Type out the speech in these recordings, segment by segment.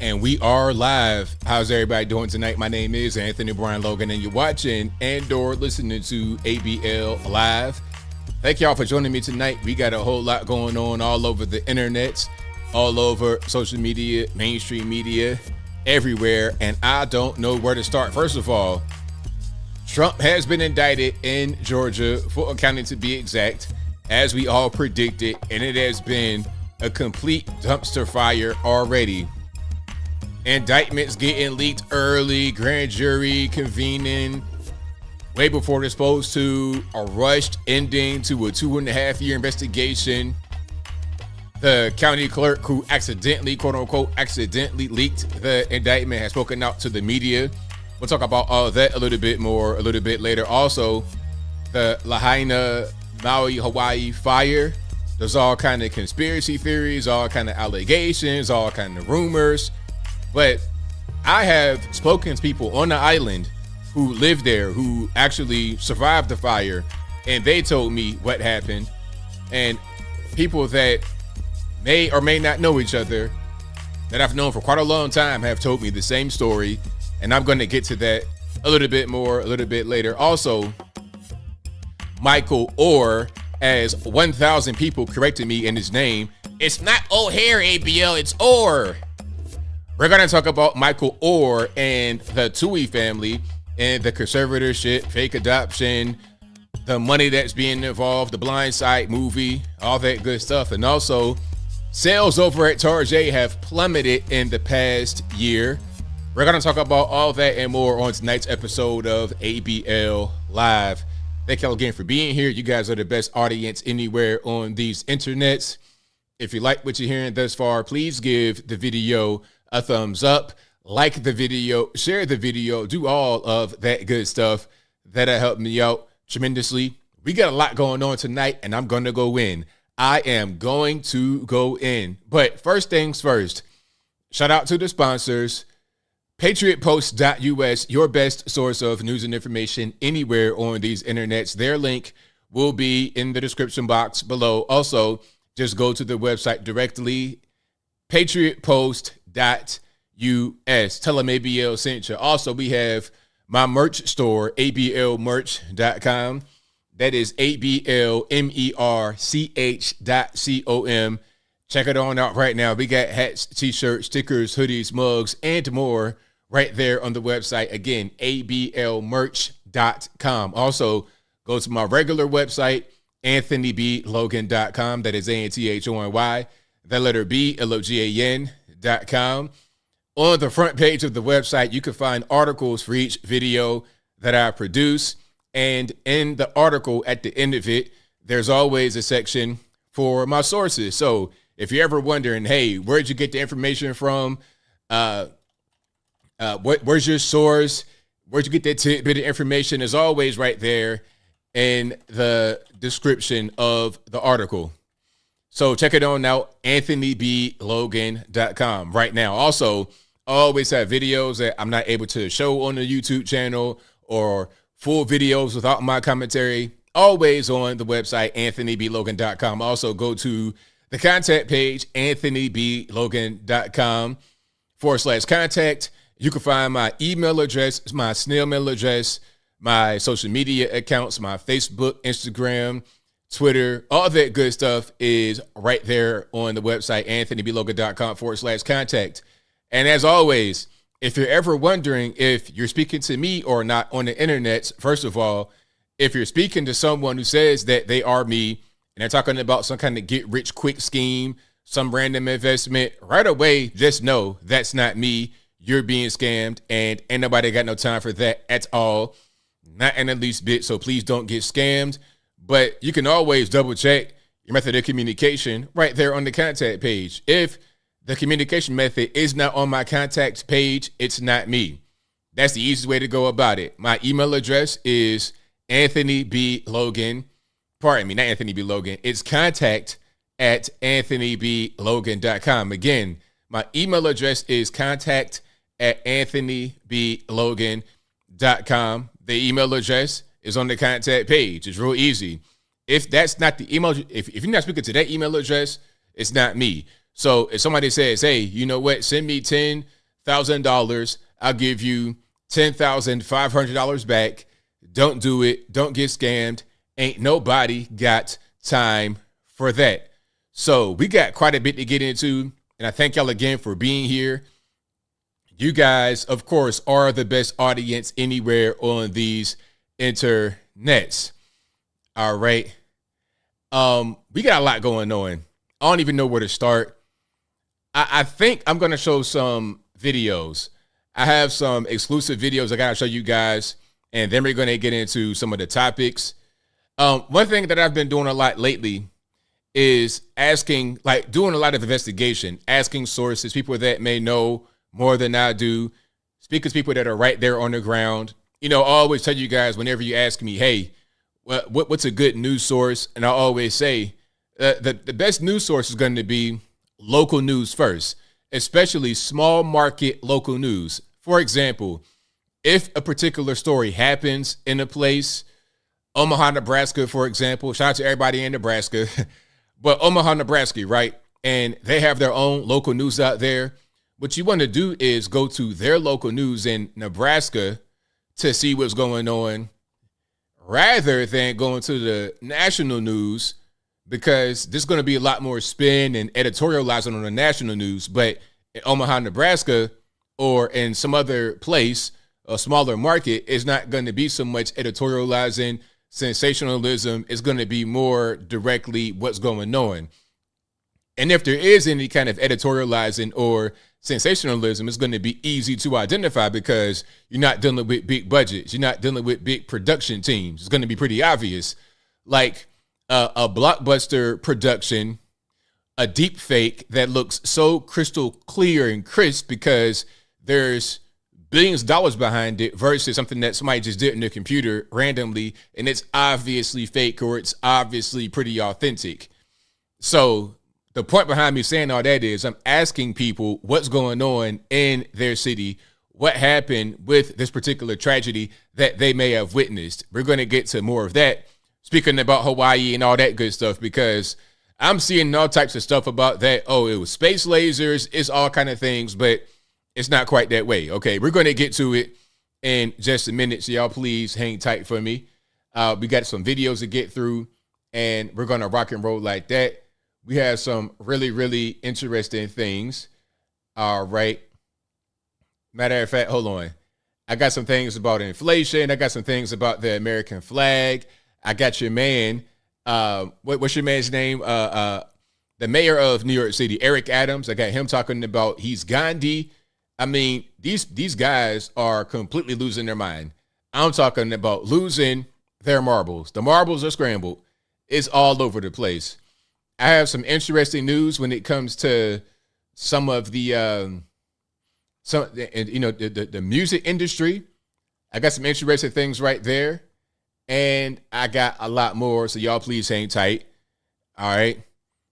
And we are live. How's everybody doing tonight? My name is Anthony Brian Logan, and you're watching and/or listening to ABL Live. Thank y'all for joining me tonight. We got a whole lot going on all over the internet, all over social media, mainstream media, everywhere, and I don't know where to start. First of all, Trump has been indicted in Georgia, Fulton County to be exact, as we all predicted, and it has been a complete dumpster fire already. Indictments getting leaked early, grand jury convening way before they're supposed to, a rushed ending to a 2.5-year investigation. The county clerk who accidentally, quote unquote, accidentally leaked the indictment has spoken out to the media. We'll talk about all of that a little bit more a little bit later. Also, the Lahaina Maui, Hawaii fire. There's all kind of conspiracy theories, all kind of allegations, all kind of rumors. But I have spoken to people on the island who live there, who actually survived the fire, and they told me what happened. And people that may or may not know each other, that I've known for quite a long time, have told me the same story. And I'm going to get to that a little bit more a little bit later. Also, Michael Oher, as 1,000 people corrected me in his name. It's not Oher, ABL, it's Oher. We're going to talk about Michael Oher and the Tuohy family and the conservatorship, fake adoption, the money that's being involved, the Blind Side movie, all that good stuff. And also, sales over at Target have plummeted in the past year. We're going to talk about all that and more on tonight's episode of ABL Live. Thank y'all again for being here. You guys are the best audience anywhere on these internets. If you like what you're hearing thus far, please give the video a thumbs up, like the video, share the video, do all of that good stuff. That'll help me out tremendously. We got a lot going on tonight, and I'm going to go in. I am going to go in. But first things first, shout out to the sponsors. PatriotPost.us, your best source of news and information anywhere on these internets. Their link will be in the description box below. Also, just go to the website directly, PatriotPost.us. Tell them ABL sent you. Also, we have my merch store, ablmerch.com. That is ablmerch.com. Check it on out right now. We got hats, t-shirts, stickers, hoodies, mugs, and more right there on the website. Again, ablmerch.com. Also, go to my regular website, anthonyblogan.com. That is ANTHONY, the letter B, LOGAN.com. On the front page of the website, you can find articles for each video that I produce. And in the article, at the end of it, there's always a section for my sources. So if you're ever wondering, hey, where'd you get the information from? Where's your source? Where'd you get that tidbit of information? Is always right there in the description of the article. So check it on out, anthonyblogan.com right now. Also, I always have videos that I'm not able to show on the YouTube channel or full videos without my commentary, always on the website, anthonyblogan.com. Also, go to the contact page, anthonyblogan.com/contact. You can find my email address, my snail mail address, my social media accounts, my Facebook, Instagram, Twitter, all that good stuff is right there on the website, anthonyblogan.com/contact. And as always, if you're ever wondering if you're speaking to me or not on the internet, first of all, if you're speaking to someone who says that they are me and they're talking about some kind of get rich quick scheme, some random investment, right away, just know that's not me. You're being scammed, and ain't nobody got no time for that at all. Not in the least bit. So please don't get scammed. But you can always double check your method of communication right there on the contact page. If the communication method is not on my contact page, it's not me. That's the easiest way to go about it. My email address is Anthony B. Logan. Pardon me, not Anthony B. Logan. It's contact@anthonyblogan.com. Again, my email address is contact@anthonyblogan.com. The email address is on the contact page. It's real easy. If that's not the email, if you're not speaking to that email address, it's not me. So if somebody says, hey, you know what, send me 10 $1,000, I'll give you $10,500 back. Don't do it. Don't get scammed. Ain't nobody got time for that. So we got quite a bit to get into, and I thank y'all again for being here. You guys, of course, are the best audience anywhere on these internets. All right. We got a lot going on. I don't even know where to start. I think I'm going to show some videos. I have some exclusive videos I got to show you guys, and then we're going to get into some of the topics. One thing that I've been doing a lot lately is asking, like doing a lot of investigation, asking sources, people that may know more than I do, speaking to people that are right there on the ground. You know, I always tell you guys whenever you ask me, hey, what's a good news source? And I always say the best news source is going to be local news first, especially small market local news. For example, if a particular story happens in a place, Omaha, Nebraska, for example, shout out to everybody in Nebraska, but Omaha, Nebraska, right? And they have their own local news out there. What you want to do is go to their local news in Nebraska to see what's going on rather than going to the national news, because there's going to be a lot more spin and editorializing on the national news. But in Omaha, Nebraska, or in some other place, a smaller market, is not going to be so much editorializing, sensationalism. Is going to be more directly what's going on. And if there is any kind of editorializing or sensationalism, it's going to be easy to identify because you're not dealing with big budgets. You're not dealing with big production teams. It's going to be pretty obvious. Like a blockbuster production, a deep fake that looks so crystal clear and crisp because there's billions of dollars behind it versus something that somebody just did in their computer randomly, and it's obviously fake or it's obviously pretty authentic. So the point behind me saying all that is I'm asking people what's going on in their city, what happened with this particular tragedy that they may have witnessed. We're going to get to more of that, speaking about Hawaii and all that good stuff, because I'm seeing all types of stuff about that. Oh, it was space lasers. It's all kind of things, but it's not quite that way. Okay, we're going to get to it in just a minute, so y'all please hang tight for me. We got some videos to get through, and we're going to rock and roll like that. We have some really, really interesting things. All right. Matter of fact, hold on. I got some things about inflation. I got some things about the American flag. I got your man. What's your man's name? The mayor of New York City, Eric Adams. I got him talking about he's Gandhi. I mean, these guys are completely losing their mind. I'm talking about losing their marbles. The marbles are scrambled. It's all over the place. I have some interesting news when it comes to some of the, the music industry. I got some interesting things right there, and I got a lot more. So y'all please hang tight. All right.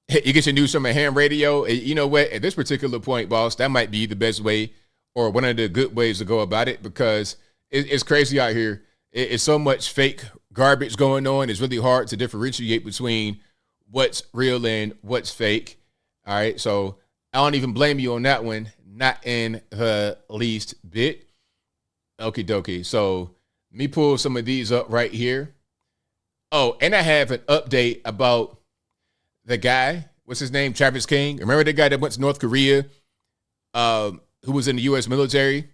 You get your news from a ham radio. You know what? At this particular point, boss, that might be the best way or one of the good ways to go about it, because it's crazy out here. It's so much fake garbage going on. It's really hard to differentiate between what's real and what's fake. All right. So I don't even blame you on that one. Not in the least bit. Okie dokie. So let me pull some of these up right here. Oh, and I have an update about the guy. What's his name? Travis King. Remember the guy that went to North Korea, who was in the U.S. military?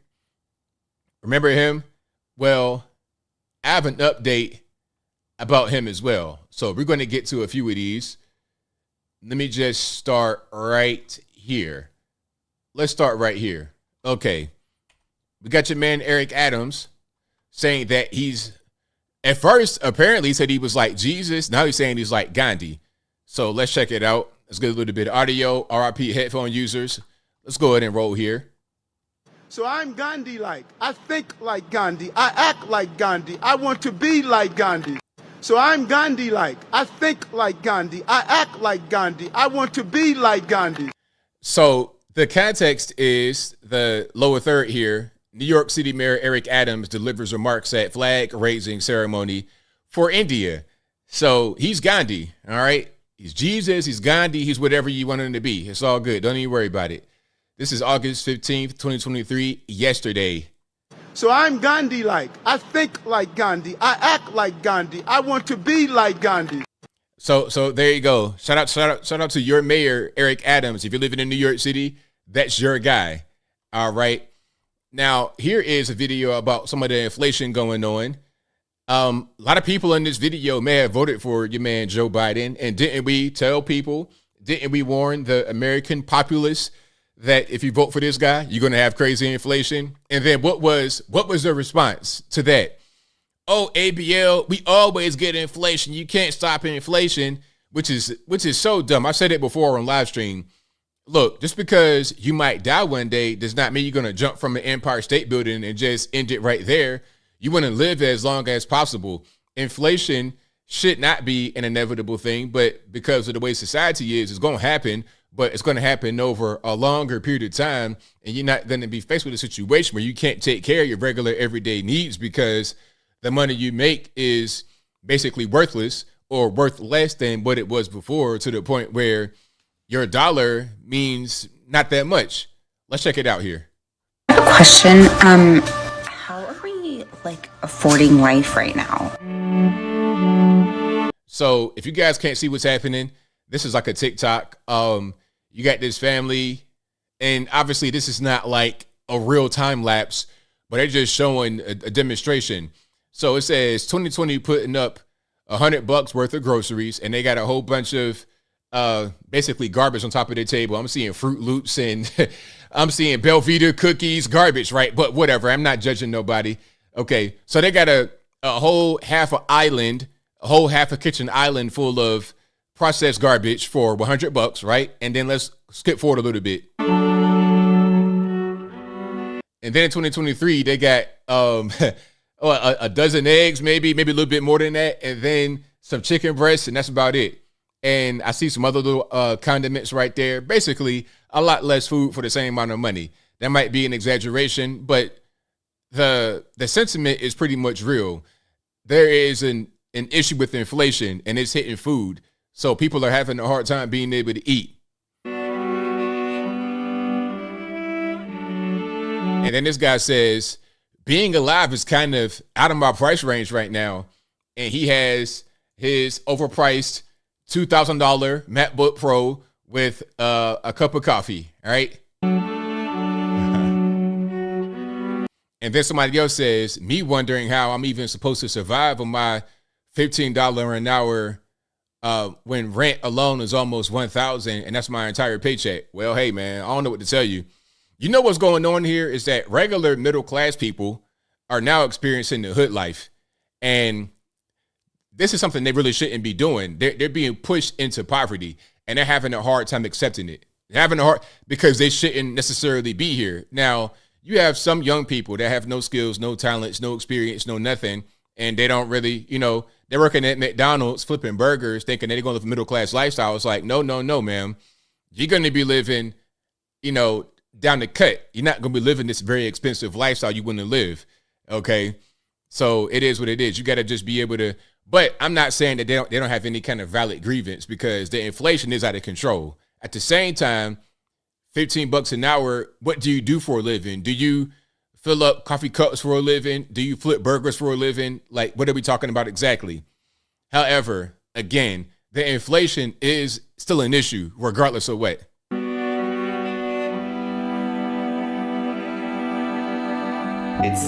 Remember him? Well, I have an update about him as well. So we're going to get to a few of these. Let me just start right here. Let's start right here. Okay. We got your man, Eric Adams, saying that he's, at first, apparently he said he was like Jesus. Now he's saying he's like Gandhi. So let's check it out. Let's get a little bit of audio. RIP headphone users. Let's go ahead and roll here. So I'm Gandhi-like. I think like Gandhi. I act like Gandhi. I want to be like Gandhi. So I'm Gandhi-like. I think like Gandhi. I act like Gandhi. I want to be like Gandhi. So the context is the lower third here. New York City Mayor Eric Adams delivers remarks at flag raising ceremony for India. So he's Gandhi, all right? He's Jesus, he's Gandhi, he's whatever you want him to be. It's all good. Don't even worry about it. This is August 15th, 2023, yesterday. So I'm Gandhi-like. I think like Gandhi. I act like Gandhi. I want to be like Gandhi. So there you go. Shout out to your mayor, Eric Adams. If you're living in New York City, that's your guy. All right. Now, here is a video about some of the inflation going on. A lot of people in this video may have voted for your man, Joe Biden. And didn't we tell people, didn't we warn the American populace that if you vote for this guy, you're going to have crazy inflation? And then what was the response to that? Oh, ABL, we always get inflation. You can't stop inflation, which is so dumb. I've said it before on live stream. Look, just because you might die one day does not mean you're going to jump from an Empire State Building and just end it right there. You want to live as long as possible. Inflation should not be an inevitable thing, but because of the way society is, it's going to happen. But it's going to happen over a longer period of time, and you're not going to be faced with a situation where you can't take care of your regular everyday needs because the money you make is basically worthless or worth less than what it was before, to the point where your dollar means not that much. Let's check it out here. Question, how are we affording life right now? So if you guys can't see what's happening, this is like a TikTok. You got this family, and obviously this is not like a real time lapse, but they're just showing a demonstration. So it says 2020 putting up $100 worth of groceries, and they got a whole bunch of basically garbage on top of their table. I'm seeing Fruit Loops and I'm seeing Belvedere cookies, garbage, right? But whatever, I'm not judging nobody. Okay, so they got a whole half a kitchen island full of processed garbage for $100, right? And then let's skip forward a little bit. And then in 2023, they got a dozen eggs, maybe a little bit more than that, and then some chicken breasts, and that's about it. And I see some other little condiments right there. Basically, a lot less food for the same amount of money. That might be an exaggeration, but the sentiment is pretty much real. There is an issue with inflation, and it's hitting food. So people are having a hard time being able to eat. And then this guy says, being alive is kind of out of my price range right now. And he has his overpriced $2,000 MacBook Pro with a cup of coffee, all right? And then somebody else says, me wondering how I'm even supposed to survive on my $15 an hour when rent alone is almost $1,000, and that's my entire paycheck. Well, hey, man, I don't know what to tell you. You know what's going on here is that regular middle class people are now experiencing the hood life. And this is something they really shouldn't be doing. They're being pushed into poverty, and they're having a hard time accepting it. They're having a hard, because they shouldn't necessarily be here. Now, you have some young people that have no skills, no talents, no experience, no nothing, and they don't really, they're working at McDonald's flipping burgers thinking they're going to live a middle-class lifestyle. It's like, no, ma'am. You're going to be living, down the cut. You're not going to be living this very expensive lifestyle you want to live, okay? So it is what it is. You got to just be able to, but I'm not saying that they don't have any kind of valid grievance, because the inflation is out of control. At the same time, $15 an hour, what do you do for a living? Do you fill up coffee cups for a living? Do you flip burgers for a living? Like, what are we talking about exactly? However, again, the inflation is still an issue regardless of what. It's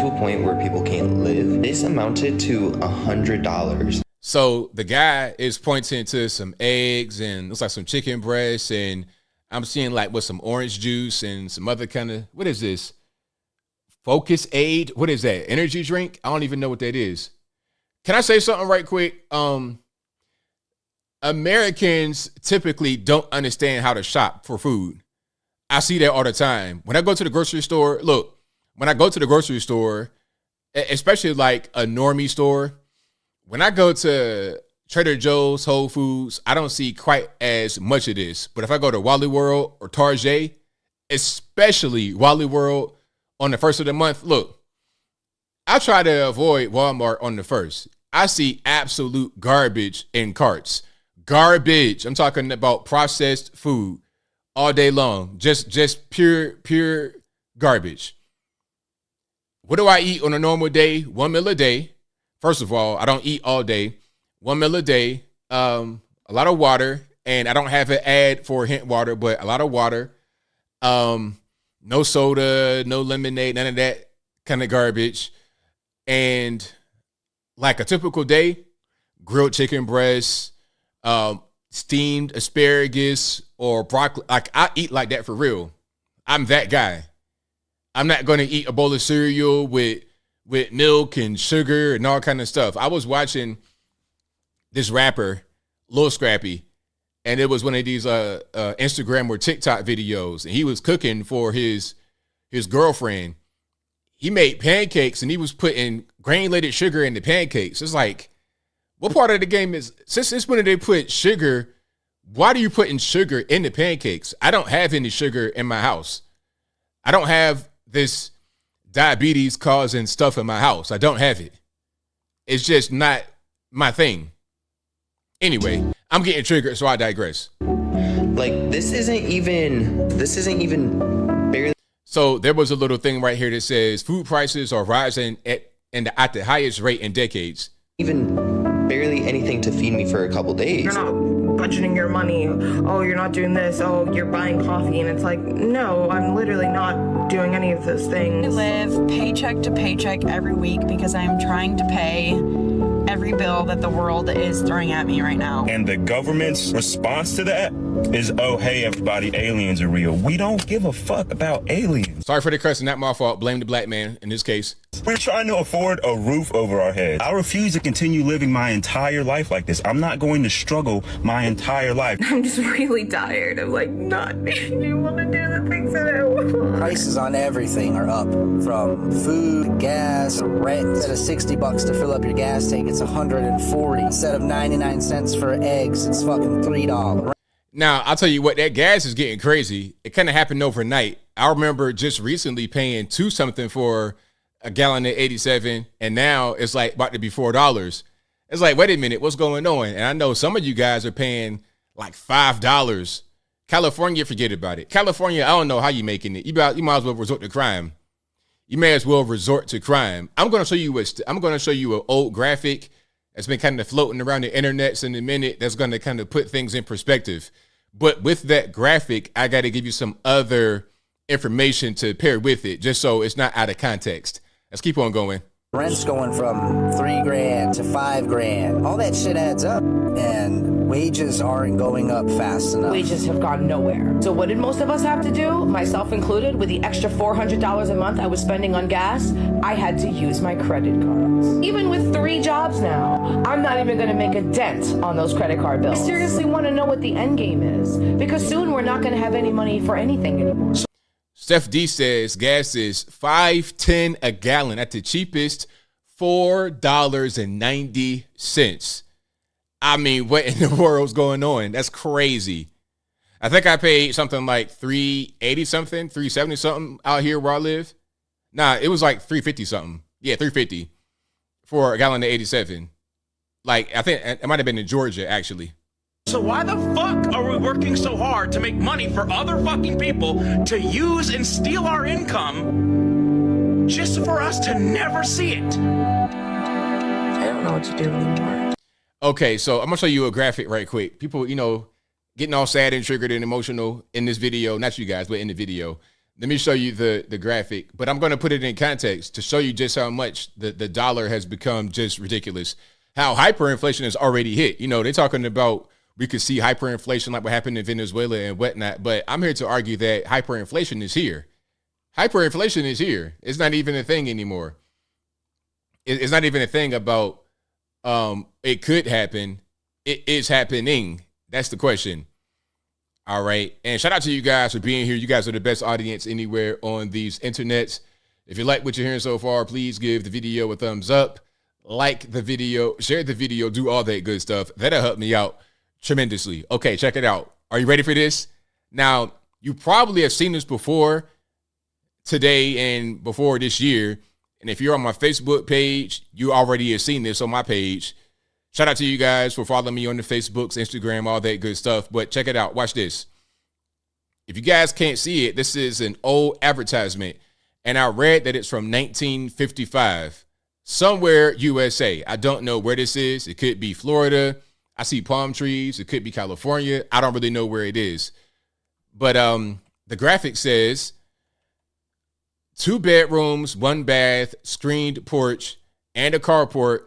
to a point where people can't live. This amounted to $100. So the guy is pointing to some eggs and looks like some chicken breasts, and I'm seeing with some orange juice and some other kind of, what is this? Focus Aid? What is that? Energy drink? I don't even know what that is. Can I say something right quick? Americans typically don't understand how to shop for food. I see that all the time. When I go to the grocery store, especially like a normie store, when I go to Trader Joe's, Whole Foods, I don't see quite as much of this. But if I go to Wally World or Target, especially Wally World on the first of the month, look, I try to avoid Walmart on the first. I see absolute garbage in carts. Garbage. I'm talking about processed food all day long. Just pure garbage. What do I eat on a normal day? 1 meal a day. First of all, I don't eat all day. 1 meal a day. A lot of water, and I don't have an ad for hint water, but a lot of water. No soda, no lemonade, none of that kind of garbage. And like a typical day, grilled chicken breasts, steamed asparagus or broccoli. Like I eat like that for real. I'm that guy. I'm not going to eat a bowl of cereal with milk and sugar and all kind of stuff. I was watching this rapper, Lil Scrappy, and it was one of these Instagram or TikTok videos, and he was cooking for his girlfriend. He made pancakes, and he was putting granulated sugar in the pancakes. It's like, what part of the game is, since when did they put sugar, why are you putting sugar in the pancakes? I don't have any sugar in my house. I don't have this diabetes causing stuff in my house. I don't have it. It's just not my thing. Anyway, I'm getting triggered, so I digress. Like, this isn't even barely. So there was a little thing right here that says food prices are rising at the highest rate in decades. Even barely anything to feed me for a couple days. You're not budgeting your money. Oh, you're not doing this. Oh, you're buying coffee. And it's like, no, I'm literally not doing any of those things. I live paycheck to paycheck every week because I'm trying to pay every bill that the world is throwing at me right now. And the government's response to that is, oh, hey, everybody, aliens are real. We don't give a fuck about aliens. Sorry for the cussing, not my fault. Blame the black man in this case. We're trying to afford a roof over our heads. I refuse to continue living my entire life like this. I'm not going to struggle my entire life. I'm just really tired of not being able to do the things that I want. Prices on everything are up, from food, gas, rent. Instead of $60 to fill up your gas tank, it's $140. Instead of 99 cents for eggs, it's fucking $3. Now, I'll tell you what, that gas is getting crazy. It kind of happened overnight. I remember just recently paying $2 something for a gallon of 87, and now it's like about to be $4. It's like, wait a minute, what's going on? And I know some of you guys are paying like $5. California, forget about it. California, I don't know how you're making it. You might as well resort to crime. You may as well resort to crime. I'm going to show you an old graphic that's been kind of floating around the internet in a minute that's going to kind of put things in perspective. But with that graphic, I got to give you some other information to pair with it, just so it's not out of context. Let's keep on going. Rent's going from $3,000 to $5,000. All that shit adds up, and wages aren't going up fast enough. Wages have gone nowhere. So what did most of us have to do, myself included, with the extra $400 a month I was spending on gas? I had to use my credit cards. Even with 3 jobs now, I'm not even going to make a dent on those credit card bills. I seriously want to know what the end game is, because soon we're not going to have any money for anything anymore. Steph D says gas is $5.10 a gallon. At the cheapest, $4.90. I mean, what in the world's going on? That's crazy. I think I paid something like $3.80 something, $3.70 something out here where I live. Nah, it was like $3.50 something. Yeah, $3.50 for a gallon of 87. Like, I think it might have been in Georgia, actually. So why the fuck are we working so hard to make money for other fucking people to use and steal our income just for us to never see it? I don't know what to do anymore. Okay, so I'm going to show you a graphic right quick. People, getting all sad and triggered and emotional in this video. Not you guys, but in the video. Let me show you the graphic. But I'm going to put it in context to show you just how much the dollar has become just ridiculous. How hyperinflation has already hit. They're talking about we could see hyperinflation like what happened in Venezuela and whatnot. But I'm here to argue that hyperinflation is here. Hyperinflation is here. It's not even a thing anymore. It's not even a thing about it could happen. It is happening. That's the question. All right. And shout out to you guys for being here. You guys are the best audience anywhere on these internets. If you like what you're hearing so far, please give the video a thumbs up. Like the video, share the video, do all that good stuff. That'll help me out tremendously. Okay, check it out. Are you ready for this? Now, you probably have seen this before today and before this year. And if you're on my Facebook page, you already have seen this on my page. Shout out to you guys for following me on the Facebooks, Instagram, all that good stuff. But check it out. Watch this. if you guys can't see it, this is an old advertisement. And I read that it's from 1955, somewhere USA. I don't know where this is. It could be Florida. I see palm trees. It could be California. I don't really know where it is. But the graphic says 2 bedrooms, 1 bath, screened porch, and a carport.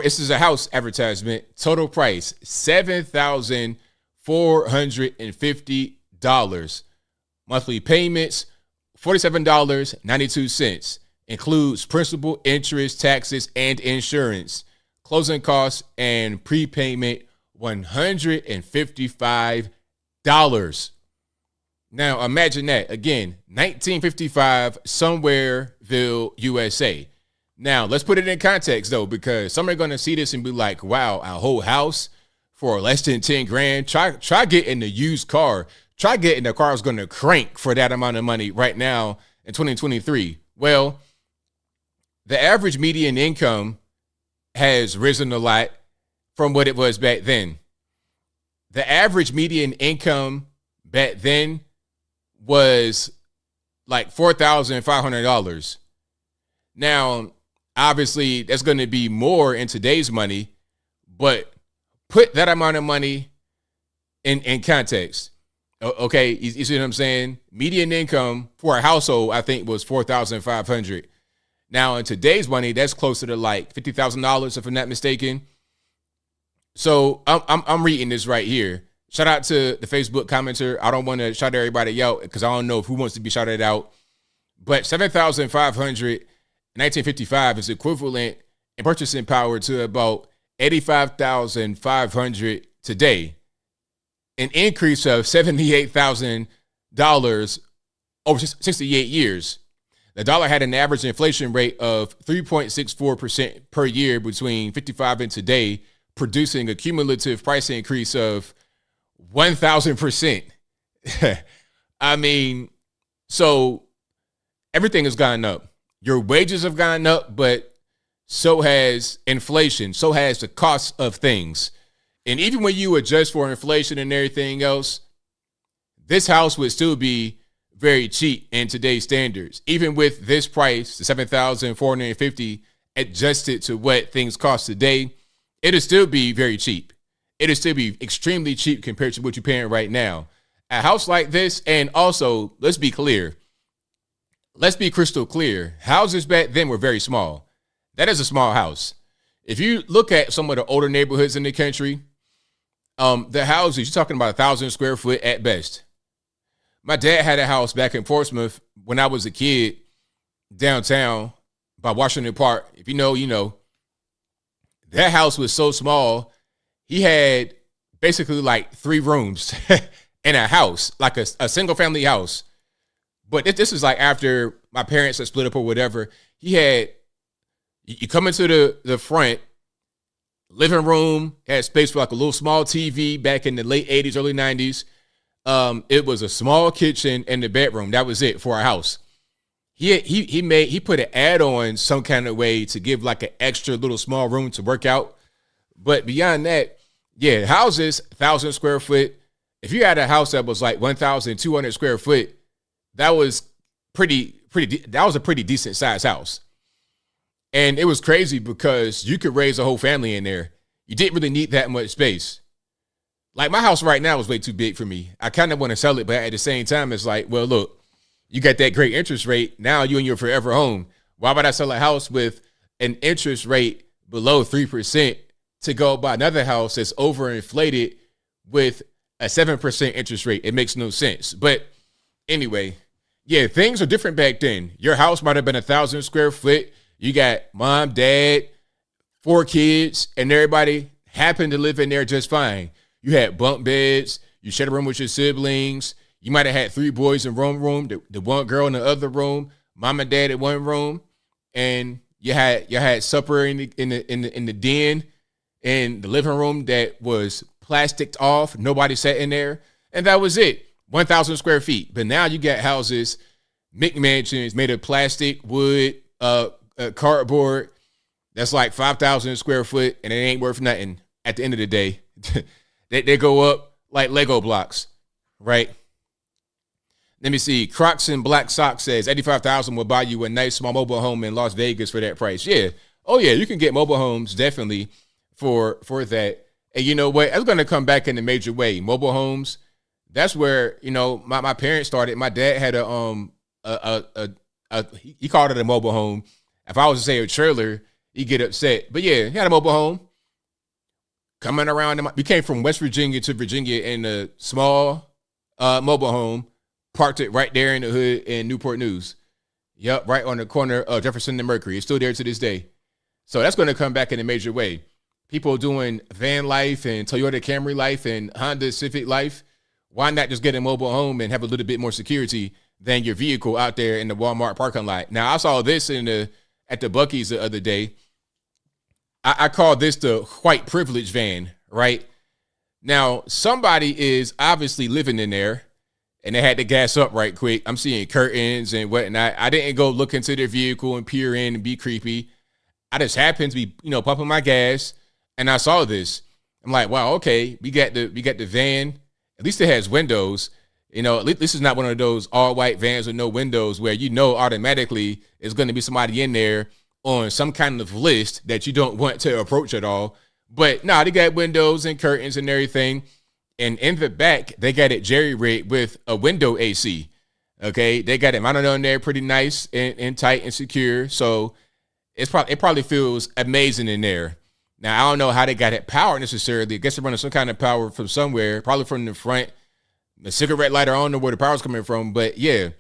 This is a house advertisement. Total price $7,450. Monthly payments $47.92. Includes principal, interest, taxes, and insurance. Closing costs and prepayment $155. Now imagine that again, 1955, somewhereville, USA. Now let's put it in context though, because some are gonna see this and be like, "Wow, a whole house for less than 10 grand." Try getting a used car. Try getting a car that's gonna crank for that amount of money right now in 2023. Well, the average median income has risen a lot from what it was back then. The average median income back then was like $4,500. Now, obviously, that's going to be more in today's money, but put that amount of money in context. Okay, you see what I'm saying? Median income for a household, I think, was $4,500. Now, in today's money, that's closer to like $50,000, if I'm not mistaken. So I'm reading this right here. Shout out to the Facebook commenter. I don't want to shout everybody out because I don't know who wants to be shouted out. But $7,500 in 1955 is equivalent in purchasing power to about $85,500 today. An increase of $78,000 over 68 years. The dollar had an average inflation rate of 3.64% per year between 55 and today, producing a cumulative price increase of 1,000%. I mean, so everything has gone up. Your wages have gone up, but so has inflation. So has the cost of things. And even when you adjust for inflation and everything else, this house would still be very cheap in today's standards. Even with this price, the $7,450 adjusted to what things cost today, it'll still be very cheap. It'll still be extremely cheap compared to what you're paying right now. A house like this, and also, let's be clear. Let's be crystal clear. Houses back then were very small. That is a small house. If you look at some of the older neighborhoods in the country, the houses, you're talking about 1,000 square foot at best. My dad had a house back in Portsmouth when I was a kid, downtown by Washington Park. If you know, you know. That house was so small, he had basically like 3 rooms in a house, like a single family house. But this is like after my parents had split up or whatever. He had, you come into the front, living room, had space for like a little small TV back in the late 80s, early 90s. It was a small kitchen and the bedroom. That was it for our house. He put an add-on some kind of way to give like an extra little small room to work out. But beyond that, yeah, houses, 1,000 square foot. If you had a house that was like 1,200 square foot, that was that was a pretty decent sized house. And it was crazy because you could raise a whole family in there. You didn't really need that much space. Like my house right now is way too big for me. I kind of want to sell it, but at the same time, it's like, well, look, you got that great interest rate. Now you in your forever home. Why would I sell a house with an interest rate below 3% to go buy another house that's overinflated with a 7% interest rate? It makes no sense. But anyway, yeah, things are different back then. Your house might have been 1,000 square foot. You got mom, dad, 4 kids, and everybody happened to live in there just fine. You had bunk beds. You shared a room with your siblings. You might have had 3 boys in one room, the one girl in the other room, mom and dad in one room, and you had supper in the den, in the living room that was plasticed off. Nobody sat in there, and that was it. 1,000 square feet. But now you got houses, McMansions made of plastic, wood, cardboard. That's like 5,000 square foot, and it ain't worth nothing at the end of the day. They go up like Lego blocks, right? Let me see. Crocs and Black Sock says $85,000 will buy you a nice small mobile home in Las Vegas for that price. Yeah. Oh yeah, you can get mobile homes definitely for that. And you know what? That's going to come back in a major way. Mobile homes. That's where, you know, my parents started. My dad had he called it a mobile home. If I was to say a trailer, he'd get upset. But yeah, he had a mobile home. Coming around, we came from West Virginia to Virginia in a small mobile home, parked it right there in the hood in Newport News. Yep, right on the corner of Jefferson and Mercury. It's still there to this day. So that's going to come back in a major way. People doing van life and Toyota Camry life and Honda Civic life. Why not just get a mobile home and have a little bit more security than your vehicle out there in the Walmart parking lot? Now, I saw this at the Buc-ee's the other day. I call this the white privilege van, right? Now, somebody is obviously living in there, and they had to gas up right quick. I'm seeing curtains and whatnot. I didn't go look into their vehicle and peer in and be creepy. I just happened to be, pumping my gas, and I saw this. I'm like, wow, okay, we got the van. At least it has windows. At least this is not one of those all white vans with no windows where automatically there's going to be somebody in there on some kind of list that you don't want to approach at all. But no, they got windows and curtains and everything. And in the back, they got it jerry-rigged with a window AC. Okay, they got it mounted on there pretty nice and tight and secure. So it probably feels amazing in there. Now, I don't know how they got it powered necessarily. I guess they're running some kind of power from somewhere, probably from the front. The cigarette lighter, I don't know where the power's coming from, but yeah,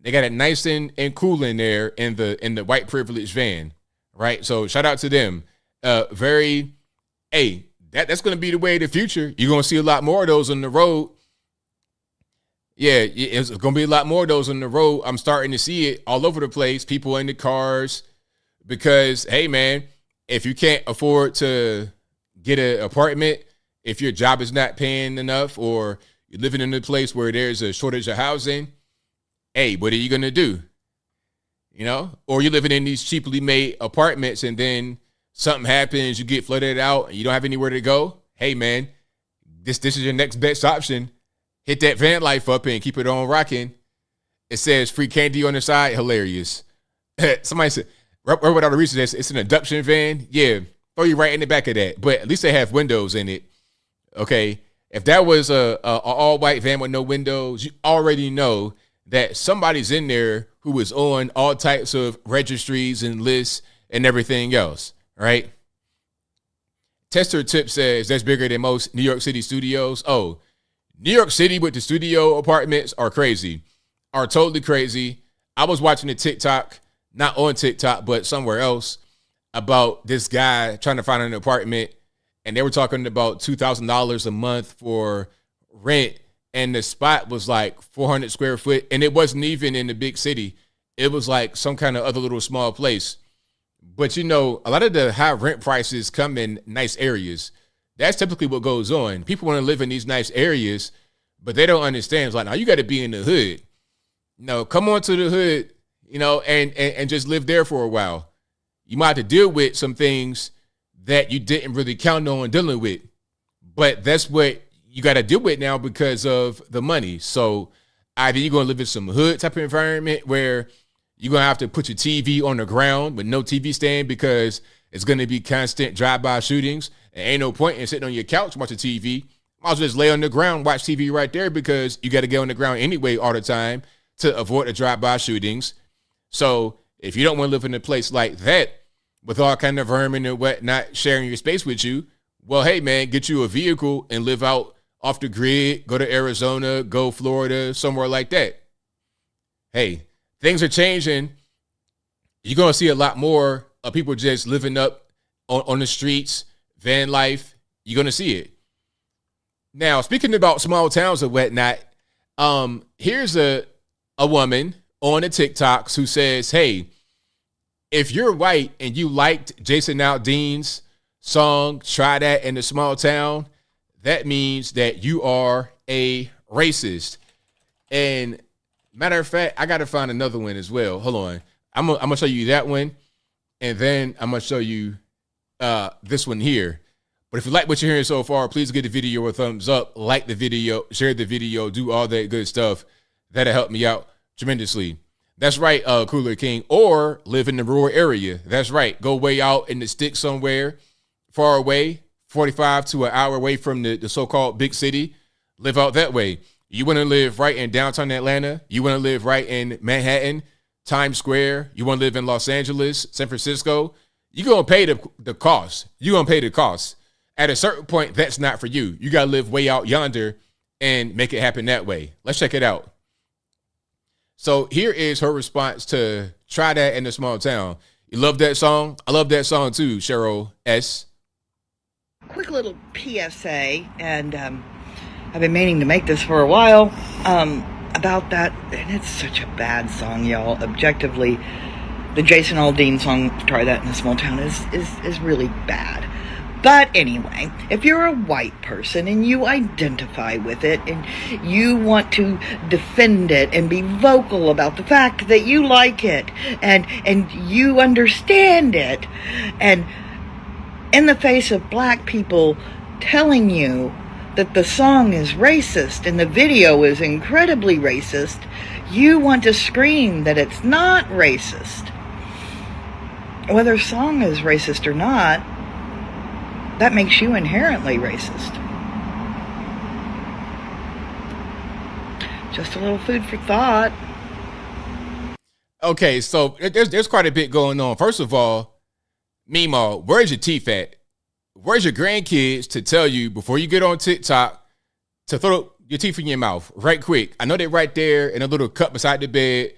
they got it nice and cool in there in the white privilege van, right? So shout out to them. That's going to be the way of the future. You're going to see a lot more of those on the road. Yeah, it's going to be a lot more of those on the road. I'm starting to see it all over the place. People in the cars because, hey, man, if you can't afford to get an apartment, if your job is not paying enough or you're living in a place where there's a shortage of housing, hey, what are you going to do? Or you're living in these cheaply made apartments and then something happens, you get flooded out and you don't have anywhere to go. Hey, man, this is your next best option. Hit that van life up and keep it on rocking. It says free candy on the side. Hilarious. Somebody said, right without a reason, it's an induction van. Yeah, throw you right in the back of that. But at least they have windows in it. Okay. If that was a all white van with no windows, you already know that somebody's in there who is on all types of registries and lists and everything else, right? Tester Tip says that's bigger than most New York City studios. Oh, New York City with the studio apartments are totally crazy. I was watching a TikTok, not on TikTok, but somewhere else, about this guy trying to find an apartment. And they were talking about $2,000 a month for rent. And the spot was like 400 square foot. And it wasn't even in the big city. It was like some kind of other little small place. But, a lot of the high rent prices come in nice areas. That's typically what goes on. People want to live in these nice areas, but they don't understand. It's like, now you got to be in the hood. Come on to the hood, and just live there for a while. You might have to deal with some things that you didn't really count on dealing with. But that's what you got to deal with now because of the money. So either you're going to live in some hood type of environment where you're going to have to put your TV on the ground with no TV stand because it's going to be constant drive-by shootings. And ain't no point in sitting on your couch watching TV. Might as well just lay on the ground, watch TV right there because you got to get on the ground anyway all the time to avoid the drive-by shootings. So if you don't want to live in a place like that, with all kind of vermin and whatnot sharing your space with you, well, hey, man, get you a vehicle and live out off the grid, go to Arizona, go Florida, somewhere like that. Hey, things are changing. You're going to see a lot more of people just living up on the streets, van life. You're going to see it. Now, speaking about small towns and whatnot, here's a woman on the TikToks who says, hey, if you're white and you liked Jason Aldean's song, Try That in a Small Town, that means that you are a racist. And matter of fact, I got to find another one as well. Hold on. I'm going to show you that one. And then I'm going to show you this one here. But if you like what you're hearing so far, please give the video a thumbs up, like the video, share the video, do all that good stuff That'll help me out tremendously. That's right, Cooler King. Or live in the rural area. That's right. Go way out in the sticks somewhere, far away, 45 to an hour away from the so-called big city. Live out that way. You want to live right in downtown Atlanta. You want to live right in Manhattan, Times Square. You want to live in Los Angeles, San Francisco. You're going to pay the cost. You're going to pay the cost. At a certain point, that's not for you. You got to live way out yonder and make it happen that way. Let's check it out. So here is her response to Try That in a Small Town. You love that song? I love that song too, Cheryl S. Quick little PSA, and I've been meaning to make this for a while, about that, and it's such a bad song, y'all. Objectively, the Jason Aldean song, Try That in a Small Town, is really bad. But anyway, if you're a white person and you identify with it and you want to defend it and be vocal about the fact that you like it and you understand it, and in the face of black people telling you that the song is racist and the video is incredibly racist, you want to scream that it's not racist. Whether a song is racist or not, that makes you inherently racist. Just a little food for thought. Okay, so there's quite a bit going on. First of all, Meemaw, where's your teeth at? Where's your grandkids to tell you before you get on TikTok to throw your teeth in your mouth right quick? I know they're right there in a little cup beside the bed.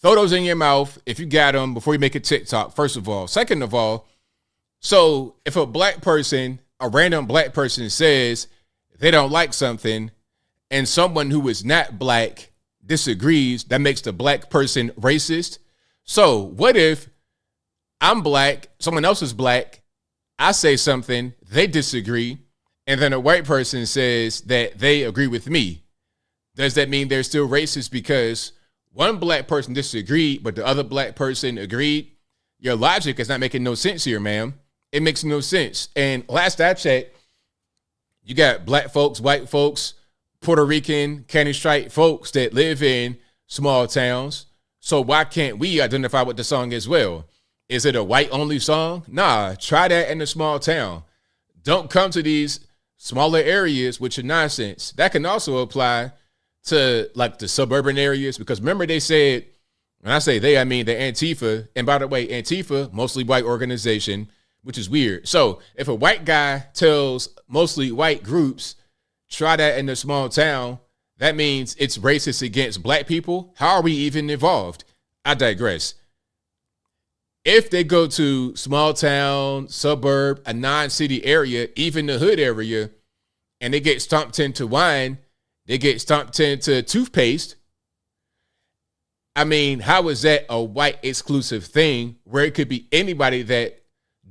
Throw those in your mouth if you got them before you make a TikTok, first of all. Second of all, so if a black person, a random black person says they don't like something and someone who is not black disagrees, that makes the black person racist. So what if I'm black, someone else is black, I say something, they disagree, and then a white person says that they agree with me? Does that mean they're still racist because one black person disagreed, but the other black person agreed? Your logic is not making no sense here, ma'am. It makes no sense. And last I checked, you got black folks, white folks, Puerto Rican, Candy Stripe folks that live in small towns. So why can't we identify with the song as well? Is it a white-only song? Nah, Try That in a Small Town. Don't come to these smaller areas with your nonsense. That can also apply to like the suburban areas, because remember they said, when I say they, I mean the Antifa. And by the way, Antifa, mostly white organization, which is weird. So if a white guy tells mostly white groups, try that in a small town, that means it's racist against black people. How are we even involved? I digress. If they go to small town, suburb, a non-city area, even the hood area, and they get stomped into wine, they get stomped into toothpaste, I mean, how is that a white exclusive thing where it could be anybody that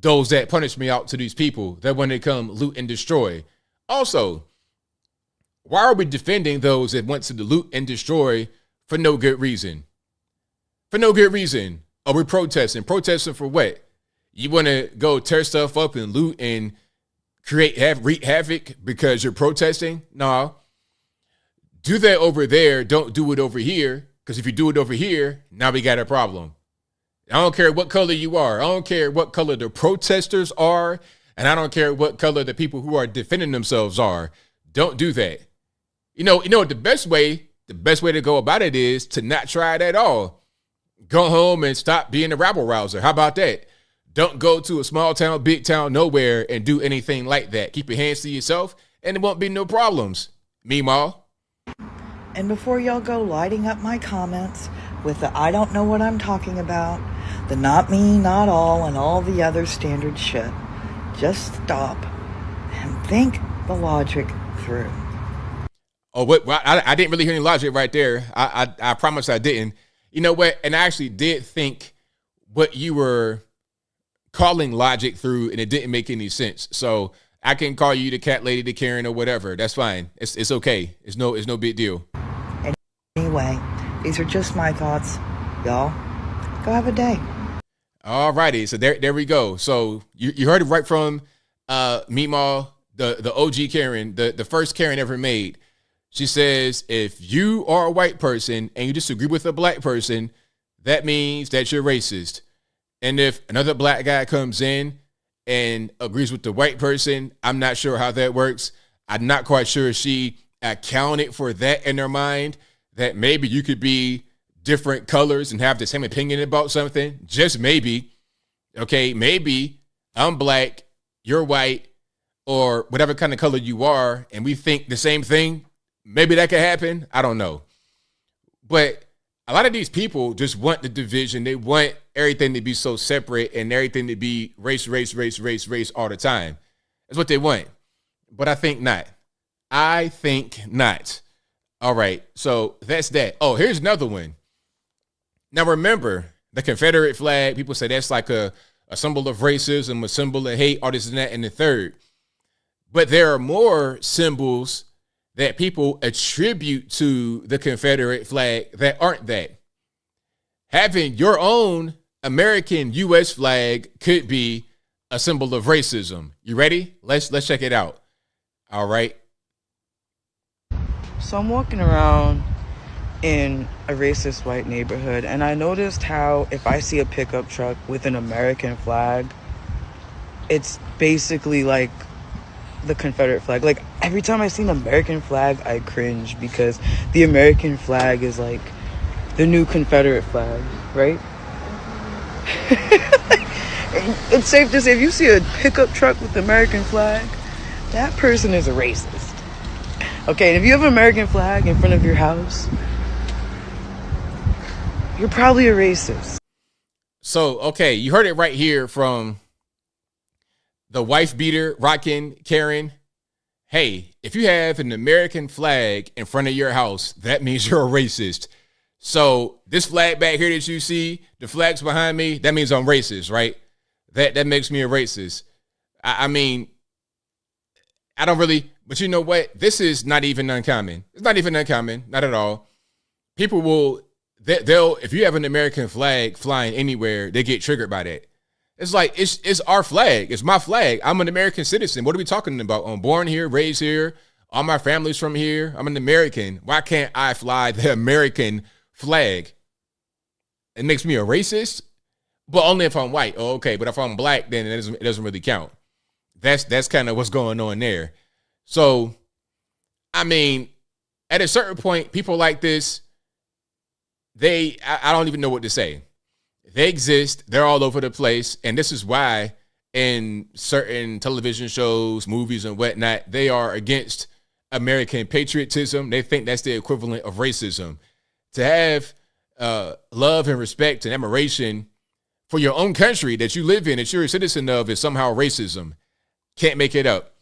doles that punishment out to these people that when they come loot and destroy? Also, why are we defending those that went to the loot and destroy for no good reason? For no good reason. Are we protesting? Protesting for what? You want to go tear stuff up and loot and wreak havoc because you're protesting? No. Do that over there. Don't do it over here. Because if you do it over here, now we got a problem. I don't care what color you are. I don't care what color the protesters are. And I don't care what color the people who are defending themselves are. Don't do that. You know, the best way to go about it is to not try it at all. Go home and stop being a rabble rouser. How about that? Don't go to a small town, big town, nowhere and do anything like that. Keep your hands to yourself and there won't be no problems. Meemaw. And before y'all go lighting up my comments with the I don't know what I'm talking about, the not me, not all, and all the other standard shit, just stop and think the logic through. Oh, what? Well, I didn't really hear any logic right there. I promise I didn't. You know what? And I actually did think what you were calling logic through, and it didn't make any sense. So I can call you the cat lady, the Karen, or whatever. That's fine. It's okay. It's no big deal. Anyway, these are just my thoughts. Y'all, go have a day. All righty. So there we go. So you heard it right from Meemaw, the OG Karen, the first Karen ever made. She says, if you are a white person and you disagree with a black person, that means that you're racist. And if another black guy comes in and agrees with the white person, I'm not sure how that works. I'm not quite sure she accounted for that in her mind, that maybe you could be different colors and have the same opinion about something. Just maybe. Okay, maybe I'm black, you're white, or whatever kind of color you are, and we think the same thing. Maybe that could happen. I don't know. But a lot of these people just want the division. They want everything to be so separate and everything to be race all the time. That's what they want. But I think not. I think not. All right. So that's that. Oh, here's another one. Now, remember the Confederate flag. People say that's like a symbol of racism, a symbol of hate, all this and that, and the third. But there are more symbols that people attribute to the Confederate flag that aren't that. Having your own American U.S. flag could be a symbol of racism. You ready? Let's check it out. All right. So I'm walking around in a racist white neighborhood, and I noticed how if I see a pickup truck with an American flag, it's basically like the Confederate flag. Like every time I see an American flag, I cringe because the American flag is like the new Confederate flag, right? It's safe to say if you see a pickup truck with the American flag, that person is a racist. Okay, and if you have an American flag in front of your house, you're probably a racist. So, okay, you heard it right here from the wife beater rocking Karen. Hey, if you have an American flag in front of your house, that means you're a racist. So this flag back here that you see, the flags behind me, that means I'm racist, right? That makes me a racist. I mean, I don't really, but you know what? This is not even uncommon. It's not even uncommon, not at all. People will, they'll, if you have an American flag flying anywhere, they get triggered by that. It's like, it's our flag. It's my flag. I'm an American citizen. What are we talking about? I'm born here, raised here. All my family's from here. I'm an American. Why can't I fly the American flag? It makes me a racist, but only if I'm white. Oh, okay. But if I'm black, then it doesn't really count. That's kind of what's going on there. So, I mean, at a certain point, people like this, I don't even know what to say. They exist. They're all over the place. And this is why in certain television shows, movies and whatnot, they are against American patriotism. They think that's the equivalent of racism. To have love and respect and admiration for your own country that you live in, that you're a citizen of, is somehow racism. Can't make it up.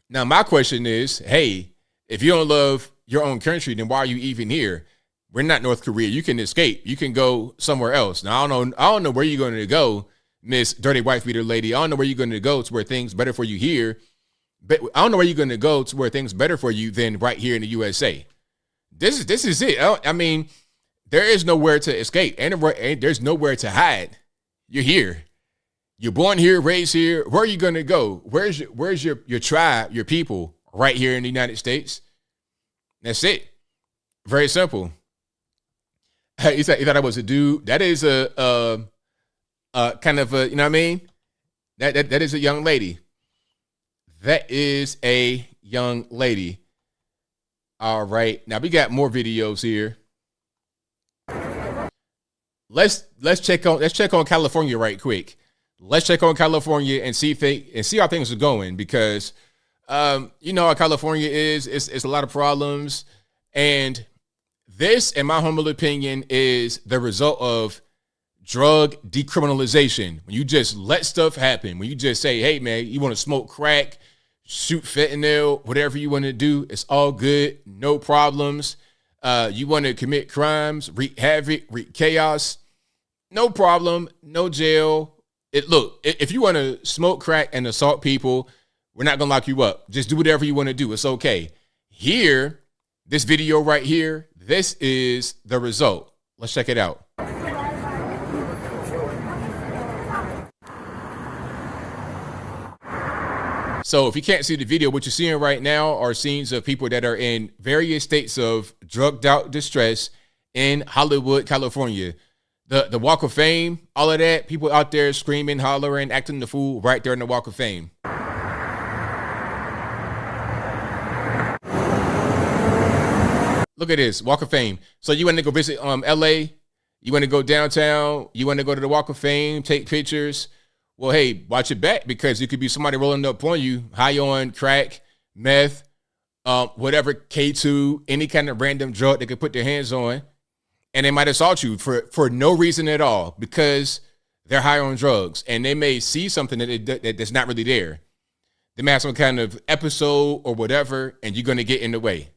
Now, my question is, hey, if you don't love your own country, then why are you even here? We're not North Korea. You can escape. You can go somewhere else. Now, I don't know where you're going to go, Miss Dirty Wife Beater Lady. I don't know where you're going to go to where things better for you here. But I don't know where you're going to go to where things better for you than right here in the USA. This is it. I mean, there is nowhere to escape, and there's nowhere to hide. You're here. You're born here, raised here. Where are you going to go? Where's your tribe, your people? Right here in the United States. That's it. Very simple. He thought I was a dude. That is a kind of a, you know what I mean? That is a young lady. That is a young lady. All right. Now we got more videos here. Let's check on California right quick. Let's check on California and see how things are going, because you know how California is. It's a lot of problems, and this, in my humble opinion, is the result of drug decriminalization. When you just let stuff happen, when you just say, hey, man, you want to smoke crack, shoot fentanyl, whatever you want to do, it's all good, no problems. You want to commit crimes, wreak havoc, wreak chaos, no problem, no jail. Look, if you want to smoke crack and assault people, we're not going to lock you up. Just do whatever you want to do. It's okay. Here, this video right here, this is the result. Let's check it out. So if you can't see the video, what you're seeing right now are scenes of people that are in various states of drugged out distress in Hollywood, California. The Walk of Fame, all of that, people out there screaming, hollering, acting the fool right there in the Walk of Fame. Look at this, Walk of Fame. So you want to go visit LA? You want to go downtown? You want to go to the Walk of Fame, take pictures? Well, hey, watch it back, because it could be somebody rolling up on you, high on crack, meth, whatever, K2, any kind of random drug they could put their hands on, and they might assault you for no reason at all, because they're high on drugs, and they may see something that's not really there. They may have some kind of episode or whatever, and you're going to get in the way.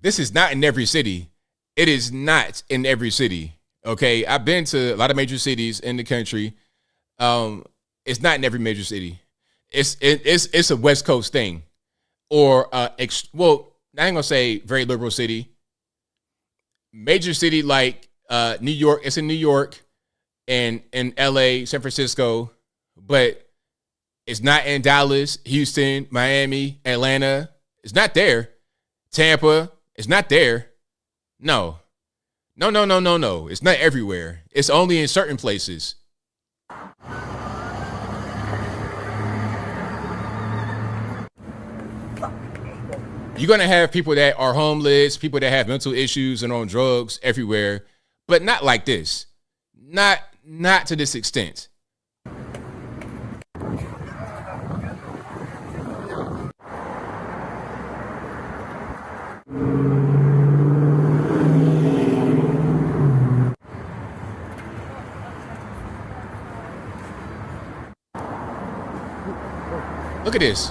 This is not in every city. It is not in every city. Okay, I've been to a lot of major cities in the country. It's not in every major city. It's a West Coast thing, or well, I ain't gonna say very liberal city. Major city like New York. It's in New York, and in LA, San Francisco, but it's not in Dallas, Houston, Miami, Atlanta. It's not there. Tampa. It's not there. No. It's not everywhere. It's only in certain places. You're going to have people that are homeless, people that have mental issues and on drugs everywhere, but not like this. Not to this extent. Look at this.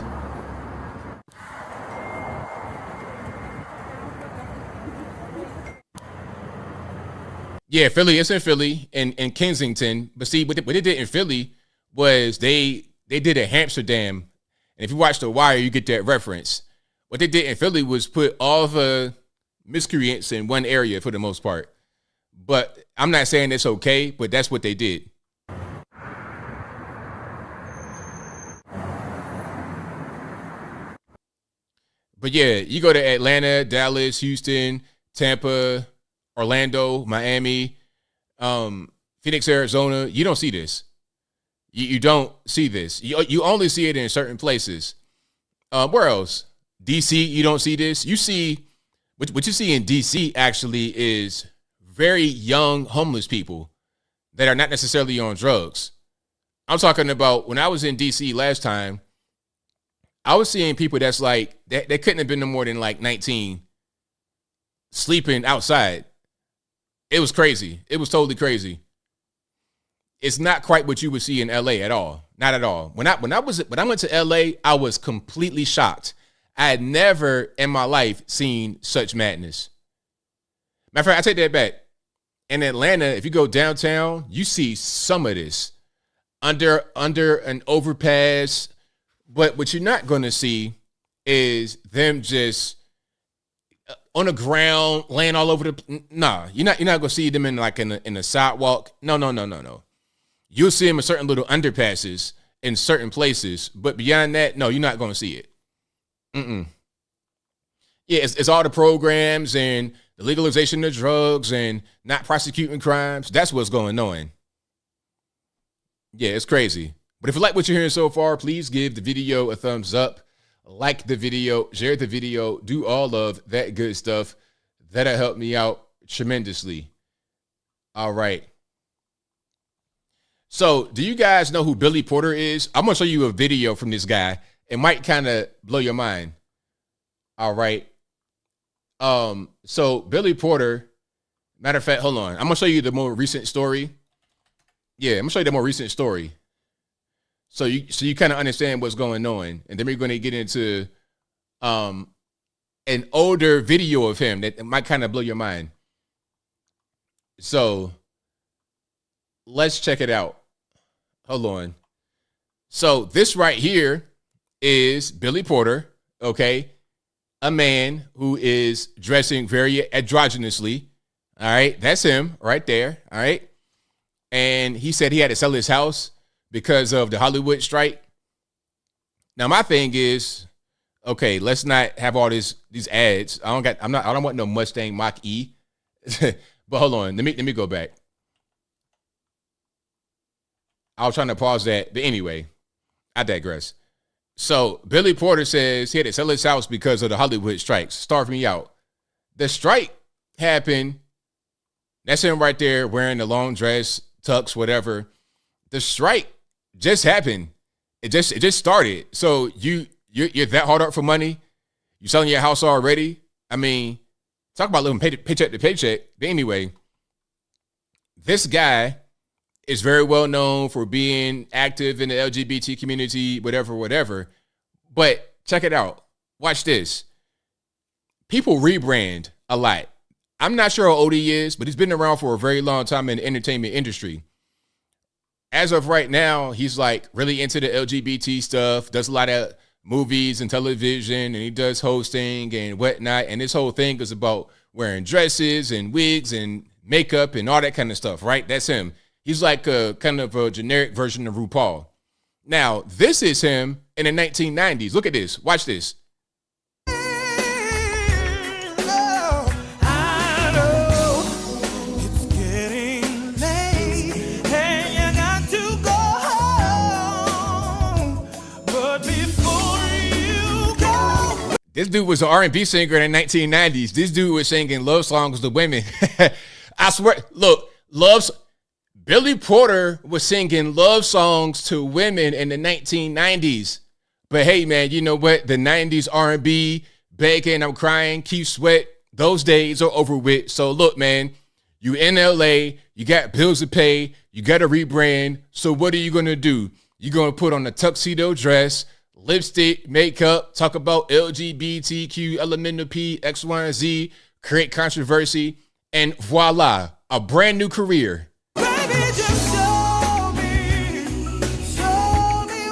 Yeah, Philly. It's in Philly and Kensington. But see, what they did in Philly was they did a Amsterdam. And if you watch The Wire, you get that reference. What they did in Philly was put all the miscreants in one area for the most part. But I'm not saying it's okay, but that's what they did. But yeah, you go to Atlanta, Dallas, Houston, Tampa, Orlando, Miami, Phoenix, Arizona. You don't see this. You don't see this. You only see it in certain places. Where else? DC, you don't see this. You see, what you see in DC actually is very young homeless people that are not necessarily on drugs. I'm talking about when I was in DC last time, I was seeing people that's like, they couldn't have been no more than like 19 sleeping outside. It was crazy. It was totally crazy. It's not quite what you would see in LA at all. Not at all. When I went to LA, I was completely shocked. I had never in my life seen such madness. Matter of fact, I take that back. In Atlanta, if you go downtown, you see some of this under an overpass. But what you're not going to see is them just on the ground, laying all over the. Nah, you're not going to see them in a sidewalk. No. You'll see them in certain little underpasses in certain places, but beyond that, no, you're not going to see it. Yeah, it's all the programs and the legalization of drugs and not prosecuting crimes. That's what's going on. Yeah, it's crazy. But if you like what you're hearing so far, please give the video a thumbs up, like the video, share the video, do all of that good stuff. That'll help me out tremendously. All right. So do you guys know who Billy Porter is? I'm going to show you a video from this guy. It might kind of blow your mind. All right. So Billy Porter, matter of fact, hold on. I'm going to show you the more recent story. Yeah, I'm going to show you the more recent story. So you kind of understand what's going on. And then we're going to get into an older video of him that might kind of blow your mind. So let's check it out. Hold on. So this right here is Billy Porter, okay? A man who is dressing very androgynously. All right, that's him right there. All right. And he said he had to sell his house because of the Hollywood strike. Now, my thing is, okay, let's not have all these ads. I don't want no Mustang Mach-E. But hold on, let me go back. I was trying to pause that, but anyway, I digress. So Billy Porter says he had to sell his house because of the Hollywood strikes. Starved me out. The strike happened. That's him right there wearing the long dress, tux, whatever. The strike just happened. It just started. So you're that hard up for money. You selling your house already. I mean, talk about living paycheck to paycheck. But anyway, this guy is very well known for being active in the LGBT community, whatever. But check it out. Watch this. People rebrand a lot. I'm not sure how old he is, but he's been around for a very long time in the entertainment industry. As of right now, he's like really into the LGBT stuff, does a lot of movies and television, and he does hosting and whatnot. And this whole thing is about wearing dresses and wigs and makeup and all that kind of stuff, right? That's him. He's like a kind of a generic version of RuPaul. Now, this is him in the 1990s. Look at this. Watch this. This dude was an R&B singer in the 1990s. This dude was singing love songs to women. I swear, look, Billy Porter was singing love songs to women in the 1990s. But hey, man, you know what? The 90s R&B, begging, I'm crying, keep sweat, those days are over with. So look, man, you in LA, you got bills to pay, you got to rebrand. So what are you going to do? You're going to put on a tuxedo dress, lipstick, makeup, talk about LGBTQ, elemental P, X, Y, and Z, create controversy, and voila, a brand new career. Baby, just show me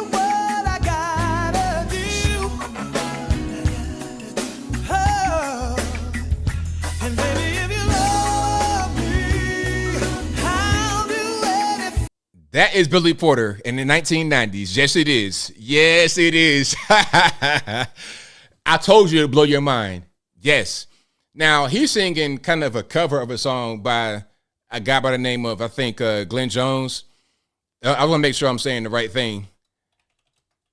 what I gotta do. Oh, and baby, if you love me, I'll do anything. That is Billy Porter in the 1990s. Yes, it is. Yes, it is. I told you to blow your mind. Yes. Now, he's singing kind of a cover of a song by a guy by the name of, I think, Glenn Jones. I want to make sure I'm saying the right thing.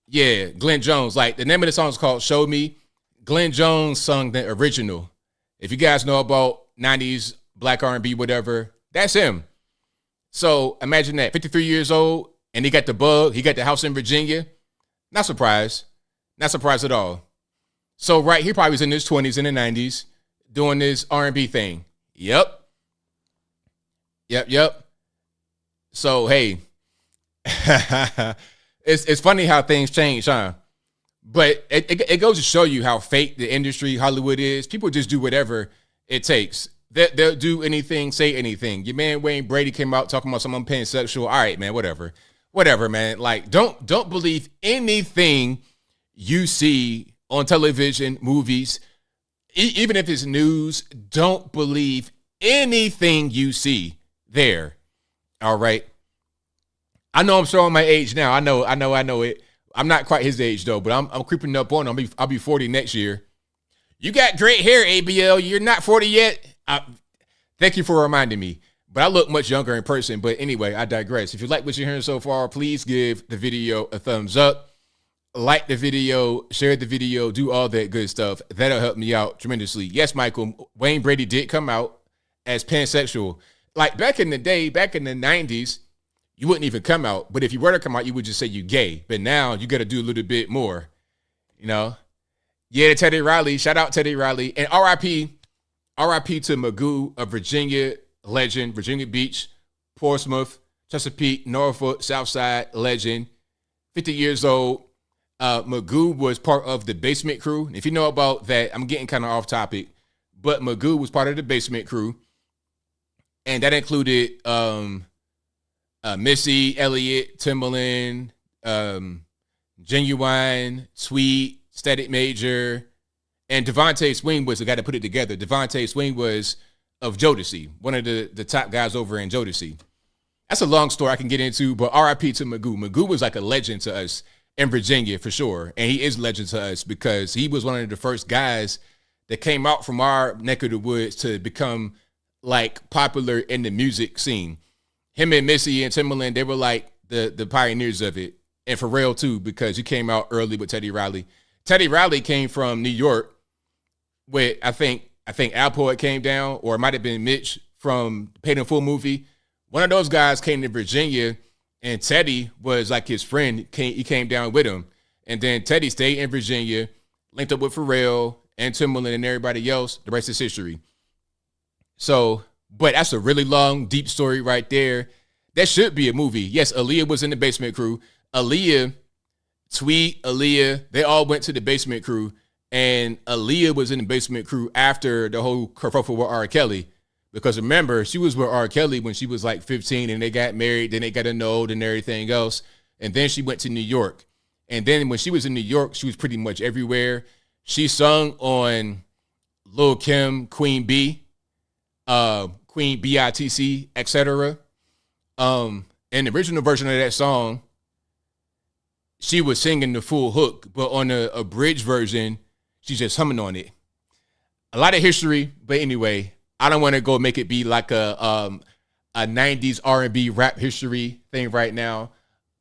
Yeah, Glenn Jones. Like, the name of the song is called Show Me. Glenn Jones sung the original. If you guys know about 90s black R&B, whatever, that's him. So imagine that, 53 years old, and he got the bug. He got the house in Virginia. Not surprised. Not surprised at all. So right, he probably was in his 20s in the 90s doing this R&B thing. Yep. So, hey, it's funny how things change, huh? But it goes to show you how fake the industry, Hollywood is. People just do whatever it takes. They'll do anything, say anything. Your man Wayne Brady came out talking about someone pansexual. All right, man, whatever, man. Like, don't believe anything you see on television, movies, even if it's news. Don't believe anything you see there. All right. I know I'm showing my age now. I know it. I'm not quite his age though, but I'm creeping up on him. I'll be 40 next year. You got great hair, ABL. You're not 40 yet. Thank you for reminding me. But I look much younger in person. But anyway, I digress. If you like what you're hearing so far, please give the video a thumbs up. Like the video, share the video, do all that good stuff. That'll help me out tremendously. Yes, Michael, Wayne Brady did come out as pansexual. Like back in the day, back in the 90s, you wouldn't even come out. But if you were to come out, you would just say you gay. But now you got to do a little bit more, you know? Yeah, Teddy Riley. Shout out Teddy Riley. And RIP to Magoo, a Virginia legend, Virginia Beach, Portsmouth, Chesapeake, Norfolk, Southside legend, 50 years old. Magoo was part of the Basement Crew. If you know about that, I'm getting kind of off topic, but Magoo was part of the Basement Crew. And that included Missy Elliott, Timbaland, Genuine, Sweet, Static Major, and Devontae Swing was the guy that put it together. Devontae Swing was of Jodeci, one of the top guys over in Jodeci. That's a long story I can get into, but RIP to Magoo. Magoo was like a legend to us in Virginia for sure, and he is a legend to us because he was one of the first guys that came out from our neck of the woods to become like popular in the music scene. Him and Missy and Timbaland, they were like the pioneers of it. And Pharrell too, because he came out early with Teddy Riley. Teddy Riley came from New York with, I think Alpoet came down, or it might have been Mitch from the Paid in Full movie. One of those guys came to Virginia, and Teddy was like his friend. He came down with him. And then Teddy stayed in Virginia, linked up with Pharrell and Timbaland and everybody else. The rest is history. So, but that's a really long, deep story right there. That should be a movie. Yes, Aaliyah was in the Basement Crew. Aaliyah, Tweet, Aaliyah, they all went to the Basement Crew. And Aaliyah was in the Basement Crew after the whole kerfuffle with R. Kelly. Because remember, she was with R. Kelly when she was like 15 and they got married, then they got annulled and everything else. And then she went to New York. And then when she was in New York, she was pretty much everywhere. She sung on Lil' Kim, Queen B, Queen BITC, etc. In the original version of that song, she was singing the full hook, but on a bridge version, she's just humming on it. A lot of history, but anyway, I don't want to go make it be like a 90s R&B rap history thing right now.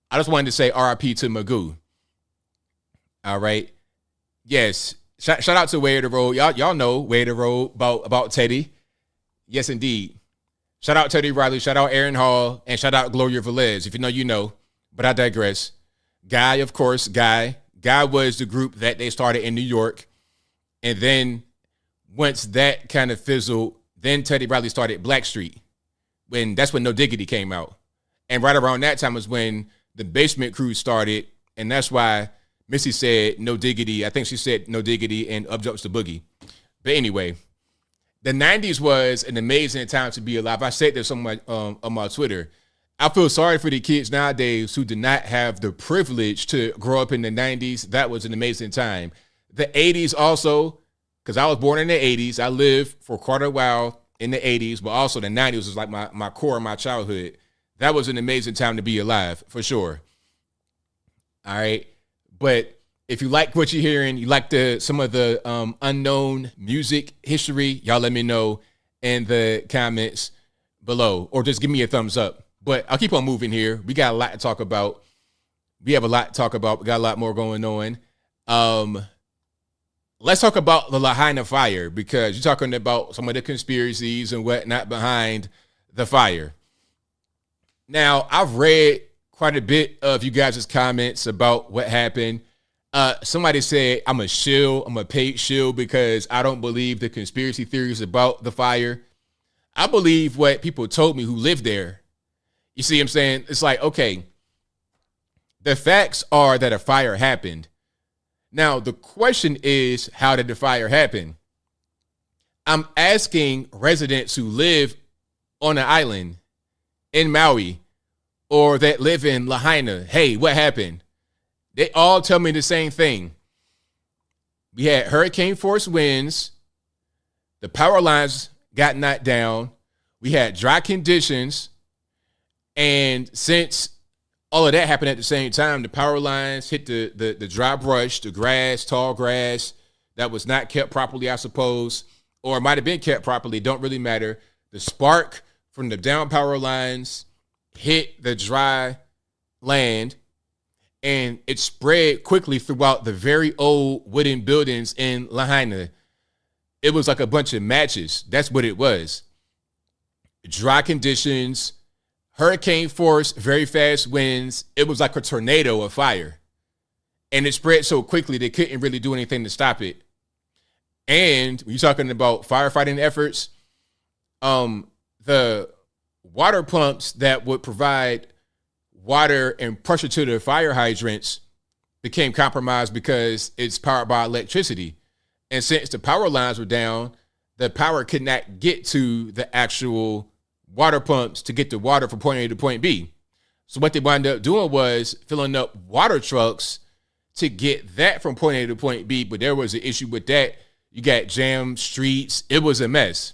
I just wanted to say RIP to Magoo. All right. Yes. Shout out to Way of the Road. Y'all know Way of the Road about Teddy. Yes, indeed. Shout out Teddy Riley. Shout out Aaron Hall. And shout out Gloria Velez. If you know, you know. But I digress. Guy, of course, Guy. Guy was the group that they started in New York. And then once that kind of fizzled, then Teddy Riley started Blackstreet. That's when No Diggity came out. And right around that time was when the Basement Crew started. And that's why Missy said No Diggity. I think she said No Diggity and Up Jumps the Boogie. But anyway, the 90s was an amazing time to be alive. I said this on my Twitter. I feel sorry for the kids nowadays who did not have the privilege to grow up in the 90s. That was an amazing time. The 80s also, because I was born in the 80s. I lived for quite a while in the 80s, but also the 90s was like my core of my childhood. That was an amazing time to be alive, for sure. All right. But if you like what you're hearing, you like some of the unknown music history, y'all let me know in the comments below, or just give me a thumbs up. But I'll keep on moving here. We got a lot to talk about. We have a lot to talk about. We got a lot more going on. Let's talk about the Lahaina fire, because you're talking about some of the conspiracies and whatnot behind the fire. Now, I've read quite a bit of you guys' comments about what happened. Somebody said, I'm a paid shill because I don't believe the conspiracy theories about the fire. I believe what people told me who lived there. You see what I'm saying? It's like, okay, the facts are that a fire happened. Now, the question is, how did the fire happen? I'm asking residents who live on an island in Maui or that live in Lahaina, hey, what happened? They all tell me the same thing. We had hurricane force winds. The power lines got knocked down. We had dry conditions. And since all of that happened at the same time, the power lines hit the dry brush, the grass, tall grass that was not kept properly, I suppose, or it might have been kept properly. Don't really matter. The spark from the down power lines hit the dry land, and it spread quickly throughout the very old wooden buildings in Lahaina. It was like a bunch of matches. That's what it was. Dry conditions, hurricane force, very fast winds. It was like a tornado of fire. And it spread so quickly they couldn't really do anything to stop it. And when you're talking about firefighting efforts, the water pumps that would provide water and pressure to the fire hydrants became compromised because it's powered by electricity. And since the power lines were down, the power could not get to the actual water pumps to get the water from point A to point B. So what they wound up doing was filling up water trucks to get that from point A to point B. But there was an issue with that. You got jammed streets. It was a mess.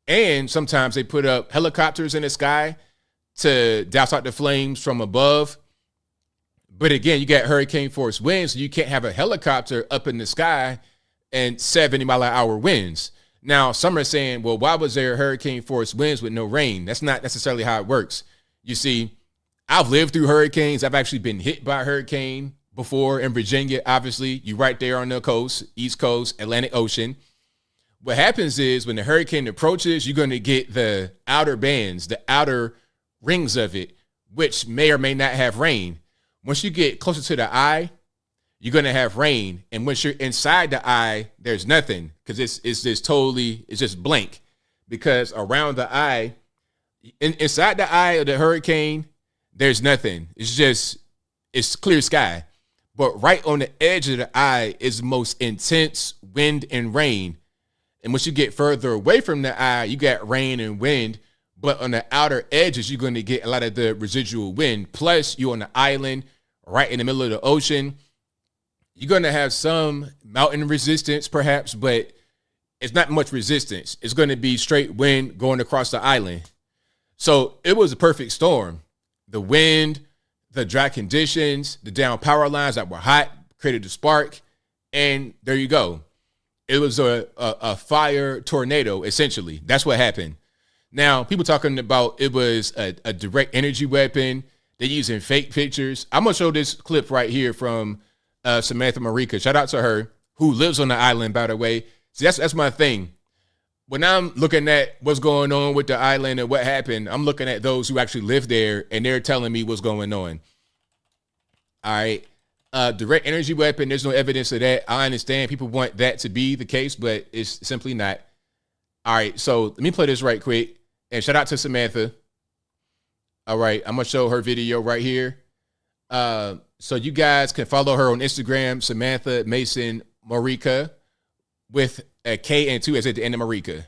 And sometimes they put up helicopters in the sky to douse out the flames from above. But again, you got hurricane force winds, so you can't have a helicopter up in the sky and 70-mile-an-hour winds. Now, some are saying, well, why was there hurricane force winds with no rain? That's not necessarily how it works. You see, I've lived through hurricanes. I've actually been hit by a hurricane before in Virginia. Obviously, you're right there on the coast, East Coast, Atlantic Ocean. What happens is when the hurricane approaches, you're going to get the outer bands, the outer rings of it, which may or may not have rain. Once you get closer to the eye, you're going to have rain. And once you're inside the eye, there's nothing, because it's just blank. Because around the eye, inside the eye of the hurricane, there's nothing. It's clear sky. But right on the edge of the eye is the most intense wind and rain. And once you get further away from the eye, you got rain and wind. But on the outer edges, you're going to get a lot of the residual wind. Plus, you're on the island right in the middle of the ocean. You're going to have some mountain resistance, perhaps, but it's not much resistance. It's going to be straight wind going across the island. So it was a perfect storm. The wind, the dry conditions, the down power lines that were hot created a spark, and there you go. It was a fire tornado, essentially. That's what happened. Now, people talking about it was a direct energy weapon. They're using fake pictures. I'm going to show this clip right here from Samantha Marika. Shout out to her, who lives on the island, by the way. See, that's my thing. When I'm looking at what's going on with the island and what happened, I'm looking at those who actually live there, and they're telling me what's going on. All right. Direct energy weapon, there's no evidence of that. I understand people want that to be the case, but it's simply not. All right, so let me play this right quick. And shout out to Samantha. All right, I'm going to show her video right here. So you guys can follow her on Instagram, Samantha Mason Marika, with a K and 2 as at the end of Marika.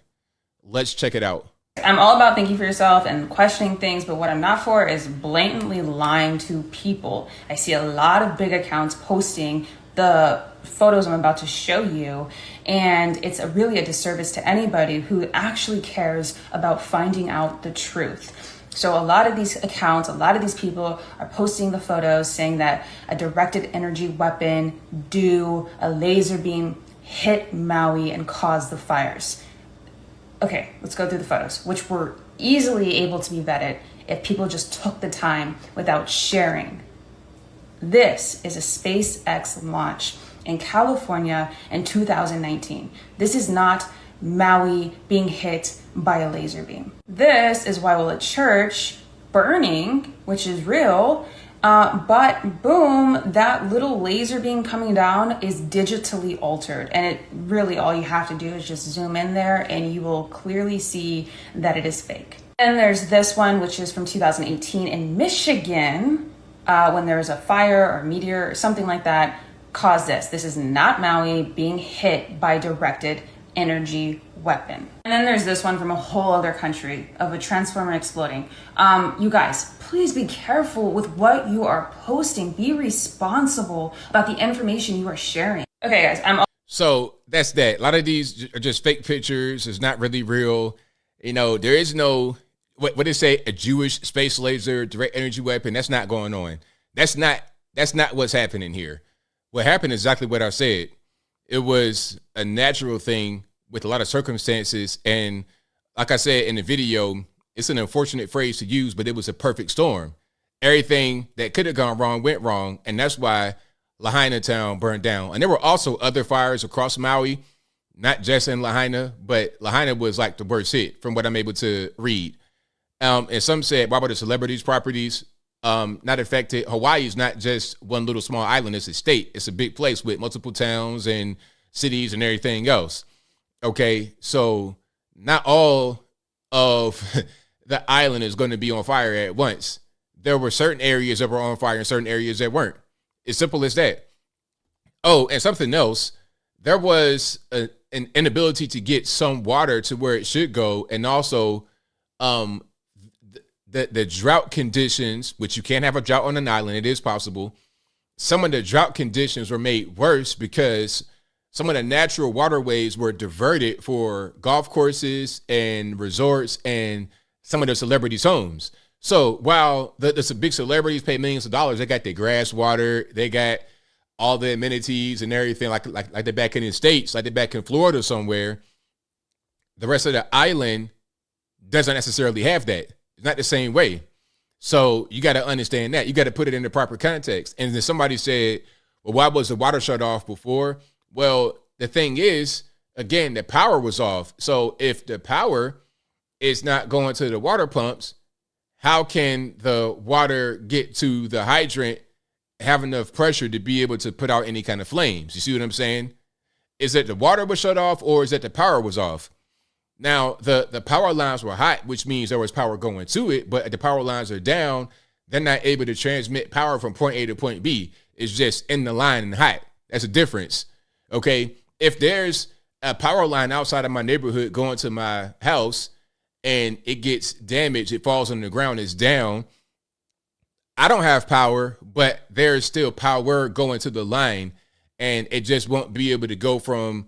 Let's check it out. I'm all about thinking for yourself and questioning things, but what I'm not for is blatantly lying to people. I see a lot of big accounts posting the photos I'm about to show you, and it's really a disservice to anybody who actually cares about finding out the truth. So a lot of these accounts, a lot of these people are posting the photos saying that a directed energy weapon, a laser beam hit Maui and caused the fires. Okay, let's go through the photos, which were easily able to be vetted if people just took the time without sharing. This is a SpaceX launch in California in 2019. This is not Maui being hit by a laser beam. This is Waiwala Church burning, which is real, but boom, that little laser beam coming down is digitally altered, and it really, all you have to do is just zoom in there and you will clearly see that it is fake. And there's this one, which is from 2018 in Michigan, when there was a fire or meteor or something like that caused this. This is not Maui being hit by directed energy weapon. And then there's this one from a whole other country of a transformer exploding. You guys, please be careful with what you are posting. Be responsible about the information you are sharing. Okay, guys, So that's that. A lot of these are just fake pictures. It's not really real. You know, there is no, what they say, a Jewish space laser, direct energy weapon. That's not going on. That's not what's happening here. What happened is exactly what I said. It was a natural thing with a lot of circumstances. And like I said in the video, it's an unfortunate phrase to use, but it was a perfect storm. Everything that could have gone wrong went wrong. And that's why Lahaina Town burned down. And there were also other fires across Maui, not just in Lahaina, but Lahaina was like the worst hit from what I'm able to read. And some said, why were the celebrities' properties not affected? Hawaii is not just one little small island. It's a state. It's a big place with multiple towns and cities and everything else. Okay, so not all of the island is going to be on fire at once. There were certain areas that were on fire and certain areas that weren't. It's simple as that. Oh, and something else, there was an inability to get some water to where it should go. And also, the drought conditions, which you can't have a drought on an island, it is possible. Some of the drought conditions were made worse because some of the natural waterways were diverted for golf courses and resorts and some of the celebrities' homes. So while the big celebrities pay millions of dollars, they got their grass water, they got all the amenities and everything, like they're back in the States, like they're back in Florida somewhere. The rest of the island doesn't necessarily have that. It's not the same way. So you got to understand that. You got to put it in the proper context. And then somebody said, well, why was the water shut off before? Well, the thing is, again, the power was off. So if the power is not going to the water pumps, how can the water get to the hydrant, have enough pressure to be able to put out any kind of flames? You see what I'm saying? Is it the water was shut off or is it the power was off? Now, the power lines were hot, which means there was power going to it, but if the power lines are down, they're not able to transmit power from point A to point B. It's just in the line and hot. That's a difference, okay? If there's a power line outside of my neighborhood going to my house and it gets damaged, it falls on the ground, it's down, I don't have power, but there's still power going to the line, and it just won't be able to go from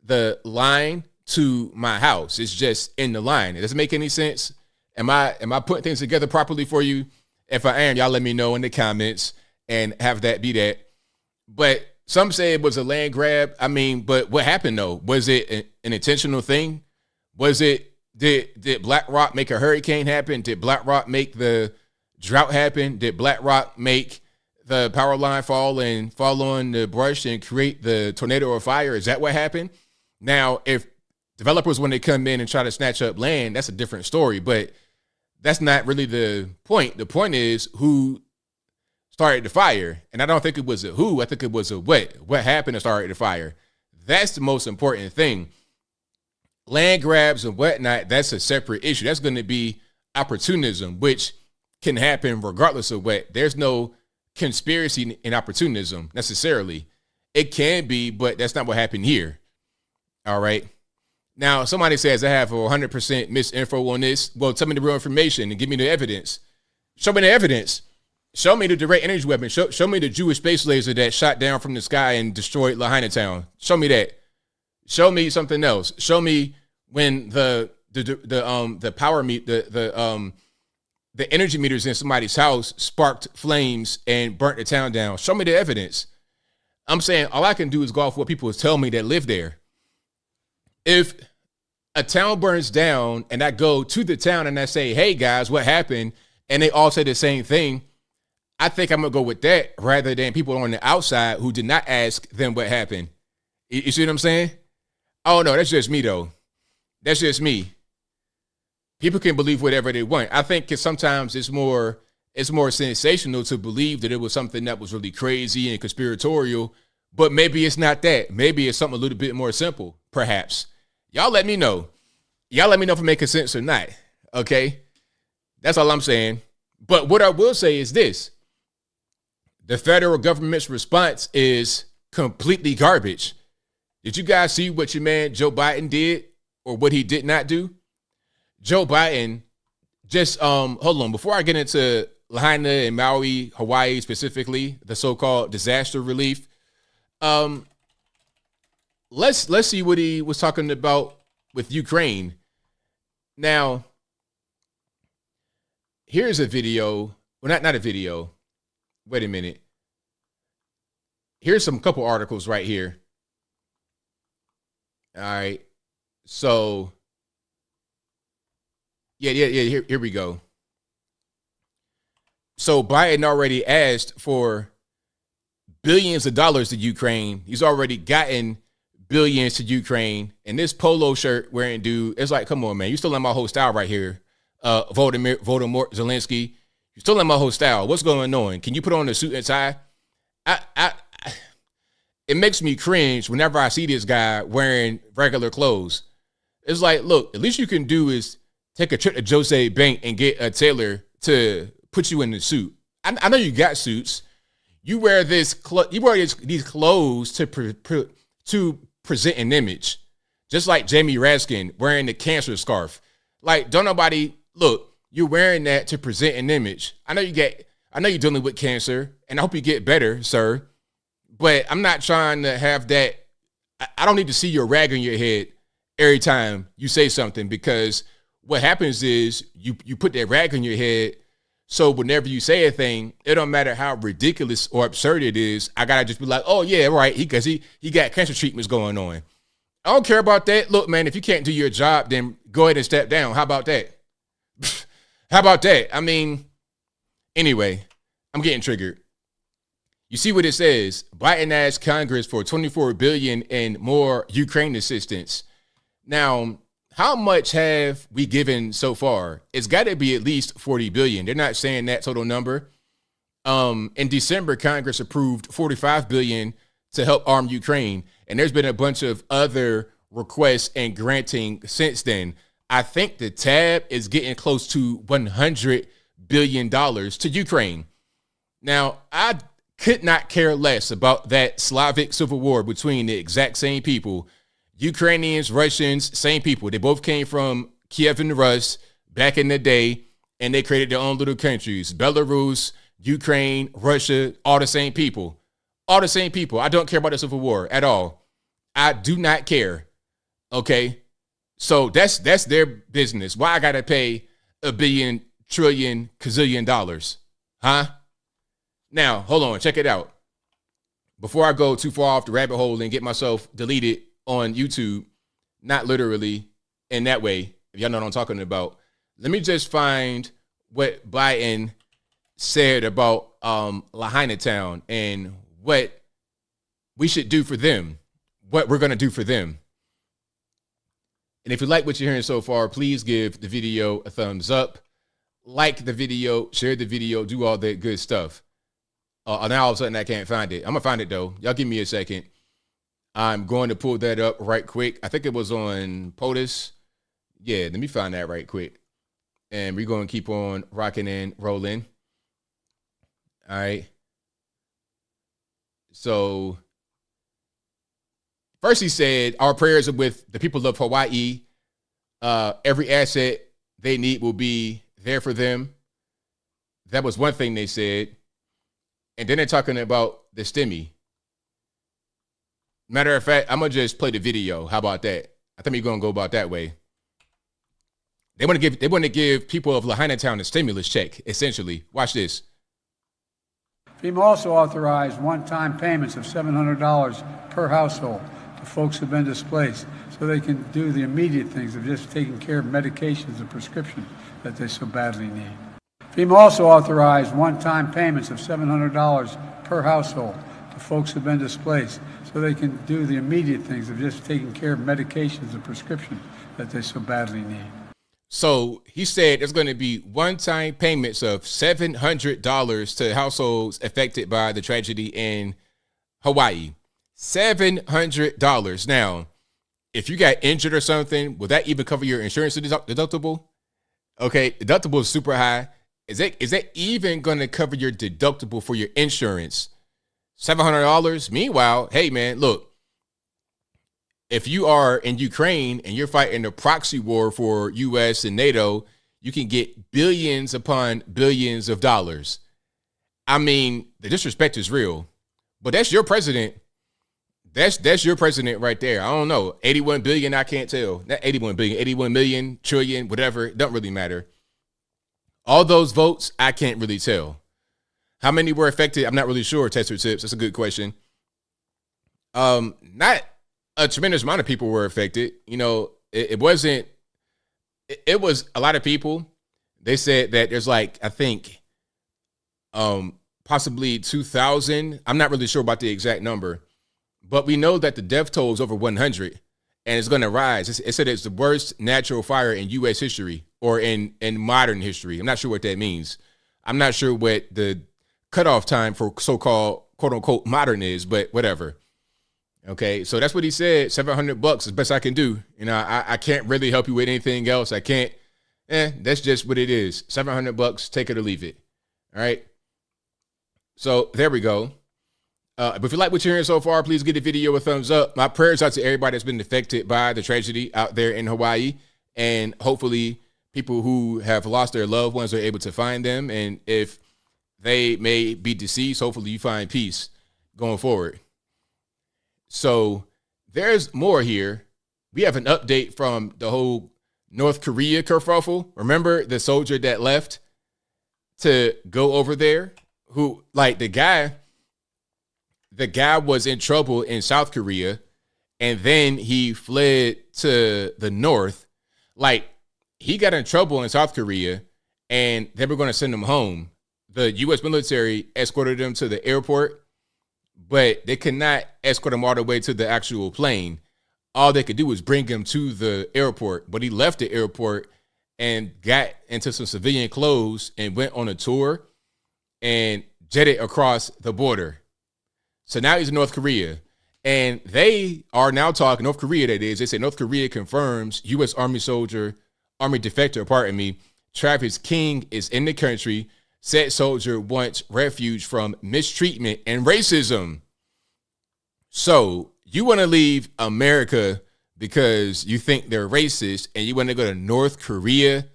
the line to my house. It's just in the line. It doesn't make any sense. Am I putting things together properly for you? If I am, y'all let me know in the comments and have that be that. But some say it was a land grab. I mean, but what happened though? Was it an intentional thing? Was it, did Black Rock make a hurricane happen? Did Black Rock make the drought happen? Did Black Rock make the power line fall on the brush and create the tornado or fire? Is that what happened? Now, if developers, when they come in and try to snatch up land, that's a different story, but that's not really the point. The point is who started the fire. And I don't think it was a who, I think it was a what. What happened to start the fire? That's the most important thing. Land grabs and whatnot, that's a separate issue. That's going to be opportunism, which can happen regardless of what. There's no conspiracy in opportunism necessarily. It can be, but that's not what happened here. All right. Now, somebody says I have 100% misinfo on this. Well, tell me the real information and give me the evidence. Show me the evidence. Show me the direct energy weapon. Show me the Jewish space laser that shot down from the sky and destroyed Lahaina Town. Show me that. Show me something else. Show me when the power the energy meters in somebody's house sparked flames and burnt the town down. Show me the evidence. I'm saying all I can do is go off what people tell me that live there. If a town burns down and I go to the town and I say, hey guys, what happened? And they all say the same thing, I think I'm gonna go with that rather than people on the outside who did not ask them what happened. You see what I'm saying? Oh no, that's just me though. That's just me. People can believe whatever they want. I think sometimes it's more sensational to believe that it was something that was really crazy and conspiratorial, but maybe it's not that. Maybe it's something a little bit more simple, perhaps. Y'all let me know. Y'all let me know if it makes sense or not. Okay? That's all I'm saying. But what I will say is this. The federal government's response is completely garbage. Did you guys see what your man Joe Biden did or what he did not do? Joe Biden just, hold on. Before I get into Lahaina and Maui, Hawaii specifically, the so-called disaster relief, let's see what he was talking about with Ukraine. Now, here's a video. Well, not a video. Wait a minute. Here's some couple articles right here. All right. So, yeah. Here we go. So Biden already asked for billions of dollars to Ukraine. He's already gotten billions to Ukraine. And this polo shirt wearing dude, it's like, come on, man. You still in my whole style right here. Volodymyr Zelensky. You still in my whole style. What's going on? Can you put on a suit and tie? It makes me cringe whenever I see this guy wearing regular clothes. It's like, look, at least you can do is take a trip to Jose Bank and get a tailor to put you in the suit. I know you got suits. You wear these clothes to present an image, just like Jamie Raskin wearing the cancer scarf. Like, don't nobody look. You're wearing that to present an image. I know you're dealing with cancer, and I hope you get better, sir. But I'm not trying to have that. I don't need to see your rag on your head every time you say something, because what happens is you put that rag on your head. So whenever you say a thing, it don't matter how ridiculous or absurd it is. I gotta just be like, oh yeah, right. Because he got cancer treatments going on. I don't care about that. Look, man, if you can't do your job, then go ahead and step down. How about that? How about that? I mean, anyway, I'm getting triggered. You see what it says? Biden asked Congress for $24 billion and more Ukraine assistance. Now, how much have we given so far? It's got to be at least $40 billion. They're not saying that total number. In December, Congress approved $45 billion to help arm Ukraine, and there's been a bunch of other requests and granting since then. I think the tab is getting close to $100 billion to Ukraine. Now, I could not care less about that Slavic civil war between the exact same people. Ukrainians, Russians, same people. They both came from Kiev and Rus back in the day, and they created their own little countries. Belarus, Ukraine, Russia, all the same people. All the same people. I don't care about the civil war at all. I do not care. Okay? So that's their business. Why I gotta pay $1 billion, trillion, gazillion dollars? Huh? Now, hold on, check it out. Before I go too far off the rabbit hole and get myself deleted on YouTube, not literally in that way, if y'all know what I'm talking about, let me just find what Biden said about Lahaina Town and what we should do for them, what we're going to do for them. And if you like what you're hearing so far, please give the video a thumbs up, like the video, share the video, do all that good stuff. Now all of a sudden I can't find it. I'm gonna find it though. Y'all give me a second. I'm going to pull that up right quick. I think it was on POTUS. Yeah, let me find that right quick. And we're going to keep on rocking and rolling. All right. So first he said, our prayers are with the people of Hawaii. Every asset they need will be there for them. That was one thing they said. And then they're talking about the STEMI. Matter of fact, I'm going to just play the video. How about that? I think we're going to go about that way. They want to give people of Lahaina Town a stimulus check, essentially. Watch this. FEMA also authorized one-time payments of $700 per household to folks who've been displaced so they can do the immediate things of just taking care of medications and prescriptions that they so badly need. FEMA also authorized one-time payments of $700 per household to folks who've been displaced so they can do the immediate things of just taking care of medications and prescriptions that they so badly need. So he said there's going to be one-time payments of $700 to households affected by the tragedy in Hawaii. $700. Now, if you got injured or something, will that even cover your insurance deductible? Okay, deductible is super high. Is that even going to cover your deductible for your insurance? $700? Meanwhile, hey, man, look. If you are in Ukraine and you're fighting a proxy war for U.S. and NATO, you can get billions upon billions of dollars. I mean, the disrespect is real, but that's your president. That's your president right there. I don't know. 81 billion, I can't tell. Not 81 billion, 81 million, trillion, whatever. It doesn't really matter. All those votes, I can't really tell. How many were affected? I'm not really sure. Tester tips. That's a good question. Not a tremendous amount of people were affected. You know, it was a lot of people. They said that there's like, I think, possibly 2,000. I'm not really sure about the exact number, but we know that the death toll is over 100 and it's going to rise. It said it's the worst natural fire in U.S. history or in modern history. I'm not sure what that means. I'm not sure what the cutoff time for so-called quote unquote modern is, but whatever. Okay, so that's what he said. $700 is best I can do. You know, I can't really help you with anything else. I can't. That's just what it is. $700, take it or leave it. All right. So there we go. But if you like what you're hearing so far, please give the video a thumbs up. My prayers out to everybody that's been affected by the tragedy out there in Hawaii, and hopefully people who have lost their loved ones are able to find them. And if they may be deceased, hopefully you find peace going forward. So there's more here. We have an update from the whole North Korea kerfuffle. Remember the soldier that left to go over there, who, like, the guy was in trouble in South Korea, and then he fled to the North. Like, he got in trouble in South Korea, and they were going to send him home. The U.S. military escorted him to the airport, but they could not escort him all the way to the actual plane. All they could do was bring him to the airport, but he left the airport and got into some civilian clothes and went on a tour and jetted across the border. So now he's in North Korea, and they are now talking, North Korea that is, they say North Korea confirms U.S. Army defector, Travis King is in the country. Said soldier wants refuge from mistreatment and racism. So you want to leave America because you think they're racist, and you want to go to North Korea?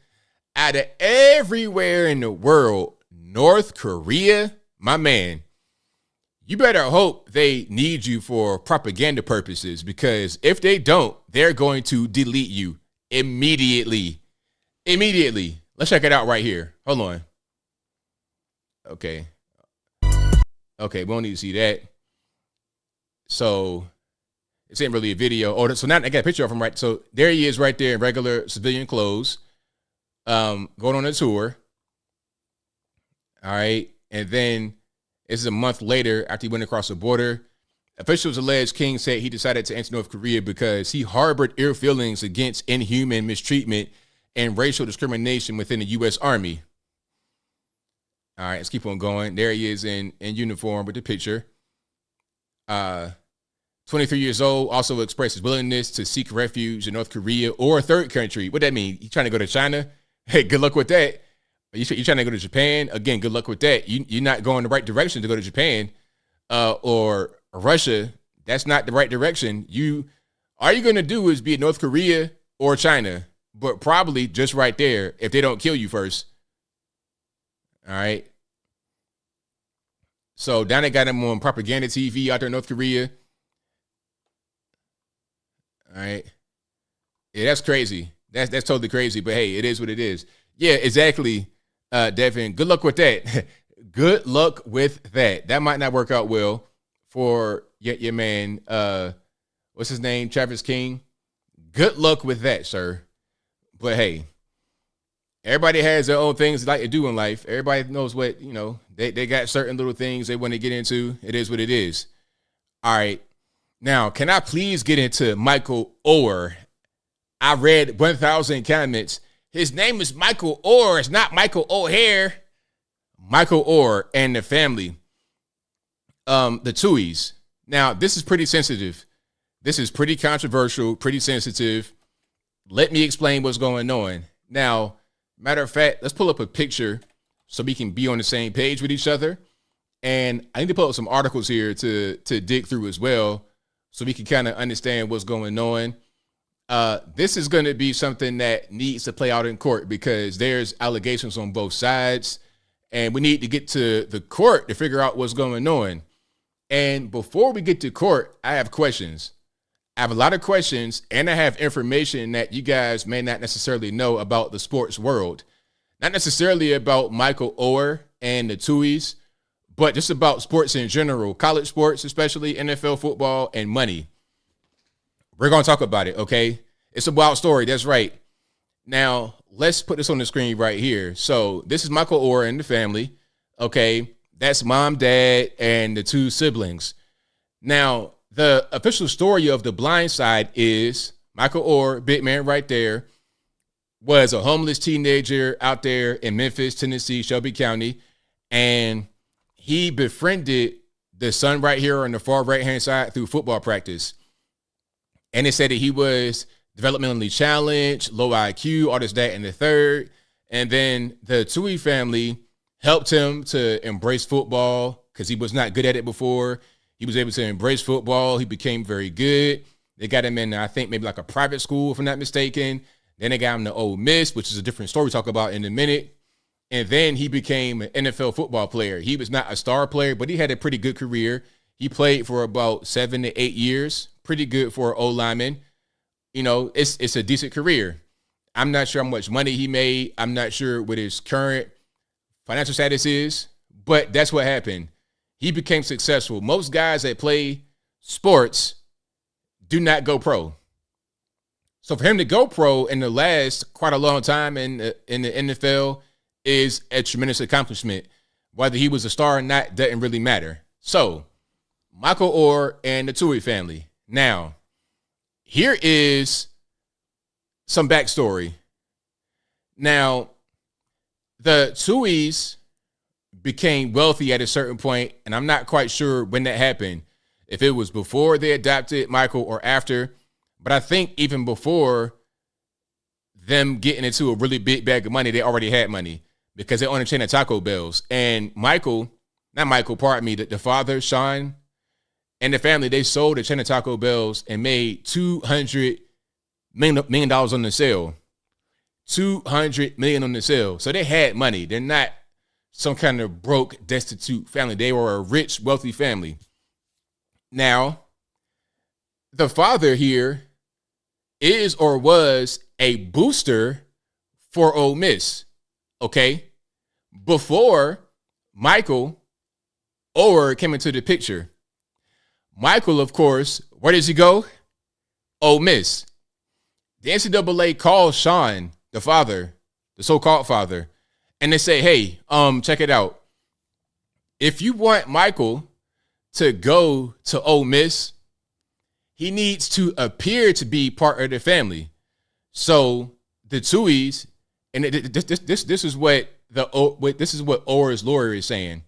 Out of everywhere in the world, North Korea, my man, you better hope they need you for propaganda purposes, because if they don't, they're going to delete you immediately. Immediately. Let's check it out right here. Hold on. Okay, we don't need to see that. So this ain't really a video. Oh, so now I got a picture of him, right? So there he is right there in regular civilian clothes, going on a tour. All right. And then this is a month later after he went across the border. Officials allege King said he decided to enter North Korea because he harbored ill feelings against inhuman mistreatment and racial discrimination within the U.S. Army. All right, let's keep on going. There he is in uniform with the picture. 23 years old, also expressed his willingness to seek refuge in North Korea or a third country. What that mean? You trying to go to China? Hey, good luck with that. You trying to go to Japan? Again, good luck with that. You're not going the right direction to go to Japan or Russia. That's not the right direction. All you're going to do is be in North Korea or China, but probably just right there if they don't kill you first. All right. So down they got him on propaganda TV out there in North Korea. All right. Yeah, that's crazy. That's totally crazy. But hey, it is what it is. Yeah, exactly. Devin, good luck with that. Good luck with that. That might not work out well for your man. What's his name? Travis King. Good luck with that, sir. But hey, everybody has their own things they like to do in life. Everybody knows what, they got certain little things they want to get into. It is what it is. All right. Now, can I please get into Michael Oher? I read 1,000 comments. His name is Michael Oher. It's not Michael Oher. Michael Oher and the family. The Tuohys. Now, this is pretty sensitive. This is pretty controversial, pretty sensitive. Let me explain what's going on. Now, matter of fact, let's pull up a picture so we can be on the same page with each other. And I need to pull up some articles here to dig through as well so we can kind of understand what's going on. This is going to be something that needs to play out in court because there's allegations on both sides, and we need to get to the court to figure out what's going on. And before we get to court, I have questions. I have a lot of questions, and I have information that you guys may not necessarily know about the sports world. Not necessarily about Michael Oher and the Tuohys, but just about sports in general, college sports, especially NFL football and money. We're going to talk about it, okay? It's a wild story. That's right. Now, let's put this on the screen right here. So this is Michael Oher and the family, okay? That's mom, dad, and the two siblings. Now, the official story of The Blind Side is Michael Oher, big man right there, was a homeless teenager out there in Memphis, Tennessee, Shelby County, and he befriended the son right here on the far right-hand side through football practice. And it said that he was developmentally challenged, low IQ, all this, that, and the third. And then the Tuohy family helped him to embrace football because he was not good at it before. He was able to embrace football. He became very good. They got him in, I think, maybe like a private school, if I'm not mistaken. Then they got him to Ole Miss, which is a different story we'll talk about in a minute. And then he became an NFL football player. He was not a star player, but he had a pretty good career. He played for about 7 to 8 years. Pretty good for an O-lineman. You know, it's a decent career. I'm not sure how much money he made. I'm not sure what his current financial status is, but that's what happened. He became successful. Most guys that play sports do not go pro. So for him to go pro and to last quite a long time in the NFL is a tremendous accomplishment. Whether he was a star or not doesn't really matter. So Michael Oher and the Tuohy family. Now, here is some backstory. Now, the Tuohys became wealthy at a certain point, and I'm not quite sure when that happened, if it was before they adopted Michael or after, but I think even before them getting into a really big bag of money, they already had money because they owned a chain of Taco Bells. And the father, Sean, and the family, they sold a chain of Taco Bells and made $200 million on the sale. $200 million on the sale. So they had money. They're not some kind of broke, destitute family. They were a rich, wealthy family. Now, the father here is or was a booster for Ole Miss, okay? Before Michael Oher came into the picture. Michael, of course, where does he go? Ole Miss. The NCAA calls Sean, the father, the so-called father, and they say, hey, check it out. If you want Michael to go to Ole Miss, he needs to appear to be part of the family. So the Tuohys, and this is what Oher's lawyer is saying.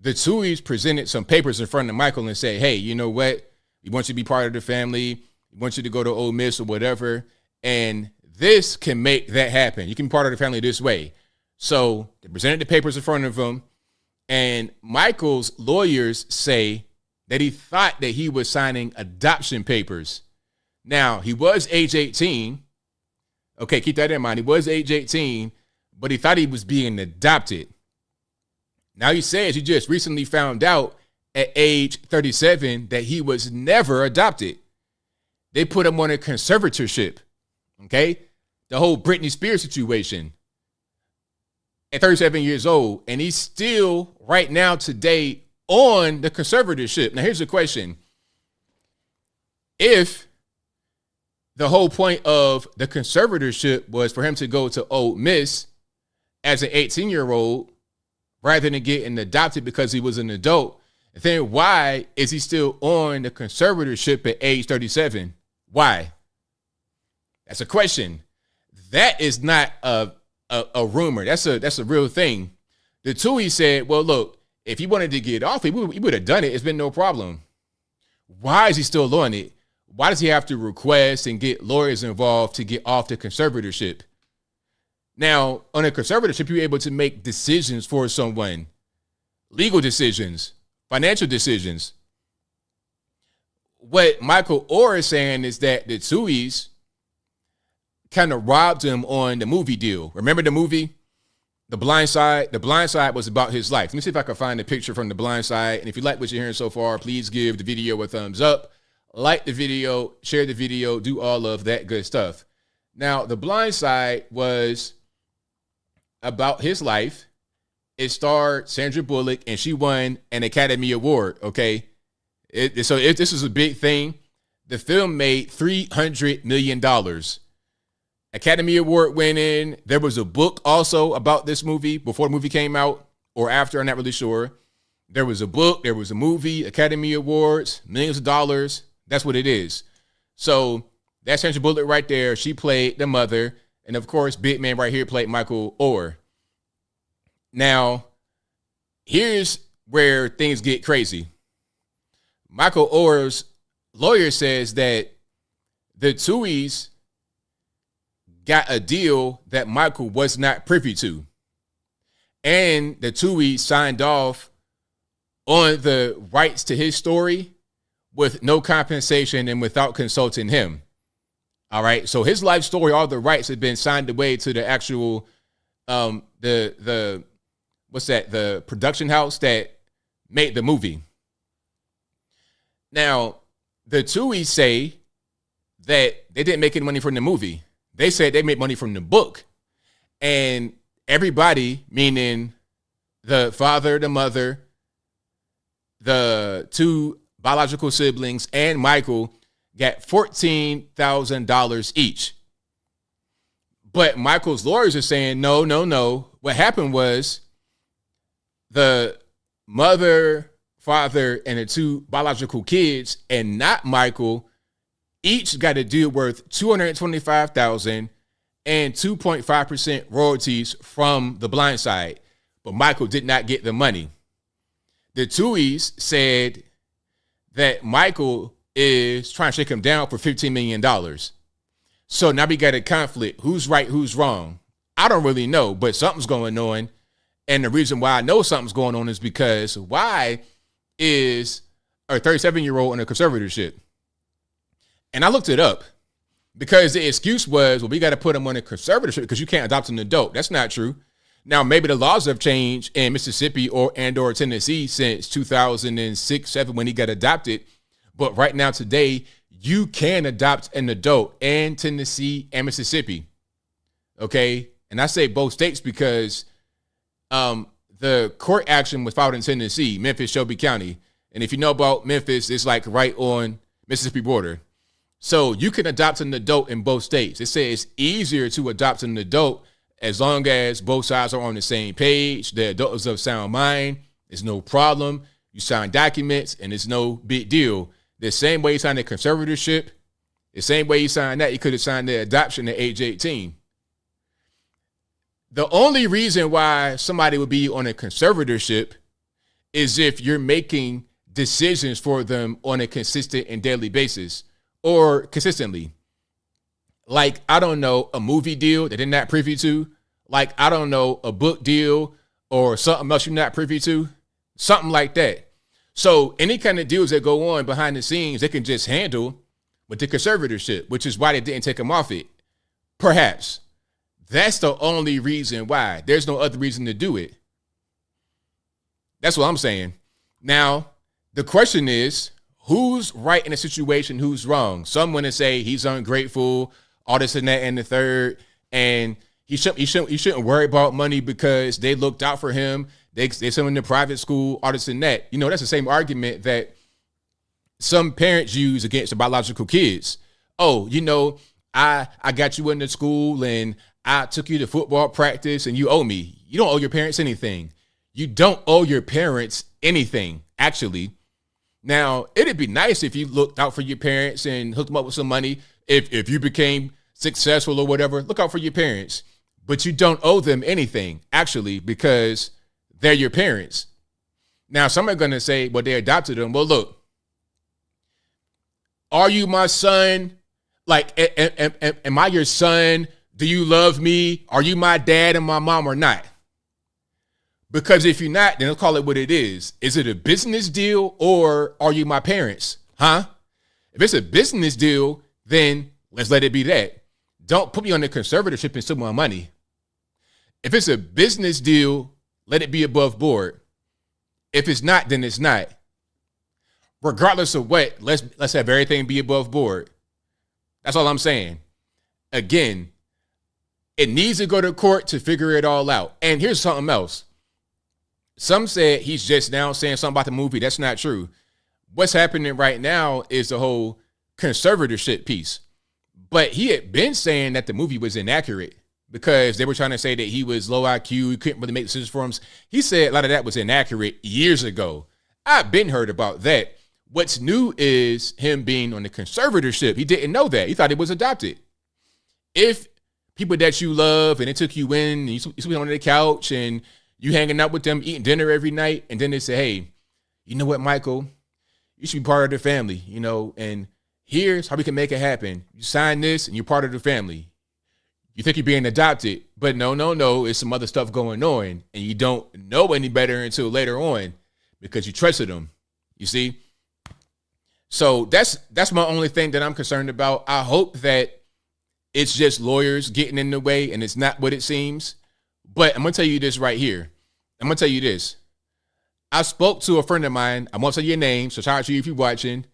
The Tuohys presented some papers in front of Michael and said, hey, you know what? We want you to be part of the family. We want you to go to Ole Miss or whatever. And this can make that happen. You can be part of the family this way. So they presented the papers in front of him. And Michael's lawyers say that he thought that he was signing adoption papers. Now, he was age 18. Okay, keep that in mind. He was age 18, but he thought he was being adopted. Now he says he just recently found out at age 37 that he was never adopted. They put him on a conservatorship. Okay? The whole Britney Spears situation. At 37 years old, and he's still right now today on the conservatorship. Now here's the question. If the whole point of the conservatorship was for him to go to Ole Miss as an 18-year-old rather than getting adopted because he was an adult, then why is he still on the conservatorship at age 37? Why? That's a question. That is not a rumor. That's a real thing. The Tuohy said, well, look, if he wanted to get off, he would have done it. It's been no problem. Why is he still on it? Why does he have to request and get lawyers involved to get off the conservatorship? Now, on a conservatorship, you're able to make decisions for someone. Legal decisions, financial decisions. What Michael Oher is saying is that the Tuohys kind of robbed him on the movie deal. Remember the movie, The Blind Side? The Blind Side was about his life. Let me see if I can find a picture from The Blind Side. And if you like what you're hearing so far, please give the video a thumbs up. Like the video, share the video, do all of that good stuff. Now, The Blind Side was about his life. It starred Sandra Bullock, and she won an Academy Award, okay? This is a big thing. The film made $300 million. Academy Award winning. There was a book also about this movie before the movie came out or after. I'm not really sure. There was a book. There was a movie. Academy Awards. Millions of dollars. That's what it is. So that's Sandra Bullock right there. She played the mother. And, of course, big man right here played Michael Oher. Now, here's where things get crazy. Michael Oher's lawyer says that the Tuohys got a deal that Michael was not privy to. And the Tuohy signed off on the rights to his story with no compensation and without consulting him. All right. So his life story, all the rights have been signed away to the actual, the what's that? The production house that made the movie. Now, the Tuohy say that they didn't make any money from the movie. They said they made money from the book. And everybody, meaning the father, the mother, the two biological siblings, and Michael, got $14,000 each. But Michael's lawyers are saying, no. What happened was the mother, father, and the two biological kids, and not Michael, each got a deal worth $225,000 and 2.5% royalties from The Blind Side. But Michael did not get the money. The Tuohys said that Michael is trying to shake him down for $15 million. So now we got a conflict. Who's right, who's wrong? I don't really know, but something's going on. And the reason why I know something's going on is because why is a 37-year-old in a conservatorship? And I looked it up because the excuse was, well, we got to put him on a conservatorship because you can't adopt an adult. That's not true. Now, maybe the laws have changed in Mississippi or Tennessee since 2006-07 when he got adopted. But right now, today, you can adopt an adult in Tennessee and Mississippi. Okay? And I say both states because the court action was filed in Tennessee, Memphis, Shelby County. And if you know about Memphis, it's like right on Mississippi border. So you can adopt an adult in both states. They say it's easier to adopt an adult as long as both sides are on the same page. The adult is of sound mind. It's no problem. You sign documents and it's no big deal. The same way you signed a conservatorship, the same way you signed that, you could have signed the adoption at age 18. The only reason why somebody would be on a conservatorship is if you're making decisions for them on a consistent and daily basis or consistently. Like, I don't know, a movie deal that they're not privy to. Like, I don't know, a book deal or something else you're not privy to. Something like that. So any kind of deals that go on behind the scenes, they can just handle with the conservatorship, which is why they didn't take them off it. Perhaps. That's the only reason why. There's no other reason to do it. That's what I'm saying. Now, the question is, who's right in a situation, who's wrong? Some want to say he's ungrateful, all this and that and the third, and he shouldn't worry about money because they looked out for him. They sent him to private school, all this and that. You know, that's the same argument that some parents use against the biological kids. Oh, you know, I got you into school and I took you to football practice and you owe me. You don't owe your parents anything. You don't owe your parents anything, actually. Now, it'd be nice if you looked out for your parents and hooked them up with some money. If you became successful or whatever, look out for your parents. But you don't owe them anything, actually, because they're your parents. Now, some are going to say, well, they adopted them. Well, look, are you my son? Like, am I your son? Do you love me? Are you my dad and my mom or not? Because if you're not, then let's call it what it is. Is it a business deal or are you my parents? Huh? If it's a business deal, then let's let it be that. Don't put me on the conservatorship and steal my money. If it's a business deal, let it be above board. If it's not, then it's not. Regardless of what, let's have everything be above board. That's all I'm saying. Again, it needs to go to court to figure it all out. And here's something else. Some said he's just now saying something about the movie. That's not true. What's happening right now is the whole conservatorship piece. But he had been saying that the movie was inaccurate because they were trying to say that he was low IQ. He couldn't really make decisions for him. He said a lot of that was inaccurate years ago. I've been heard about that. What's new is him being on the conservatorship. He didn't know that. He thought he was adopted. If people that you love and they took you in and you sleep on the couch and you hanging out with them, eating dinner every night, and then they say, hey, you know what, Michael? You should be part of the family, you know, and here's how we can make it happen. You sign this and you're part of the family. You think you're being adopted, but no, it's some other stuff going on, and you don't know any better until later on because you trusted them, you see? So that's my only thing that I'm concerned about. I hope that it's just lawyers getting in the way and it's not what it seems. But I'm going to tell you this right here. I'm going to tell you this. I spoke to a friend of mine. I won't say your name, so shout out to you if you're watching.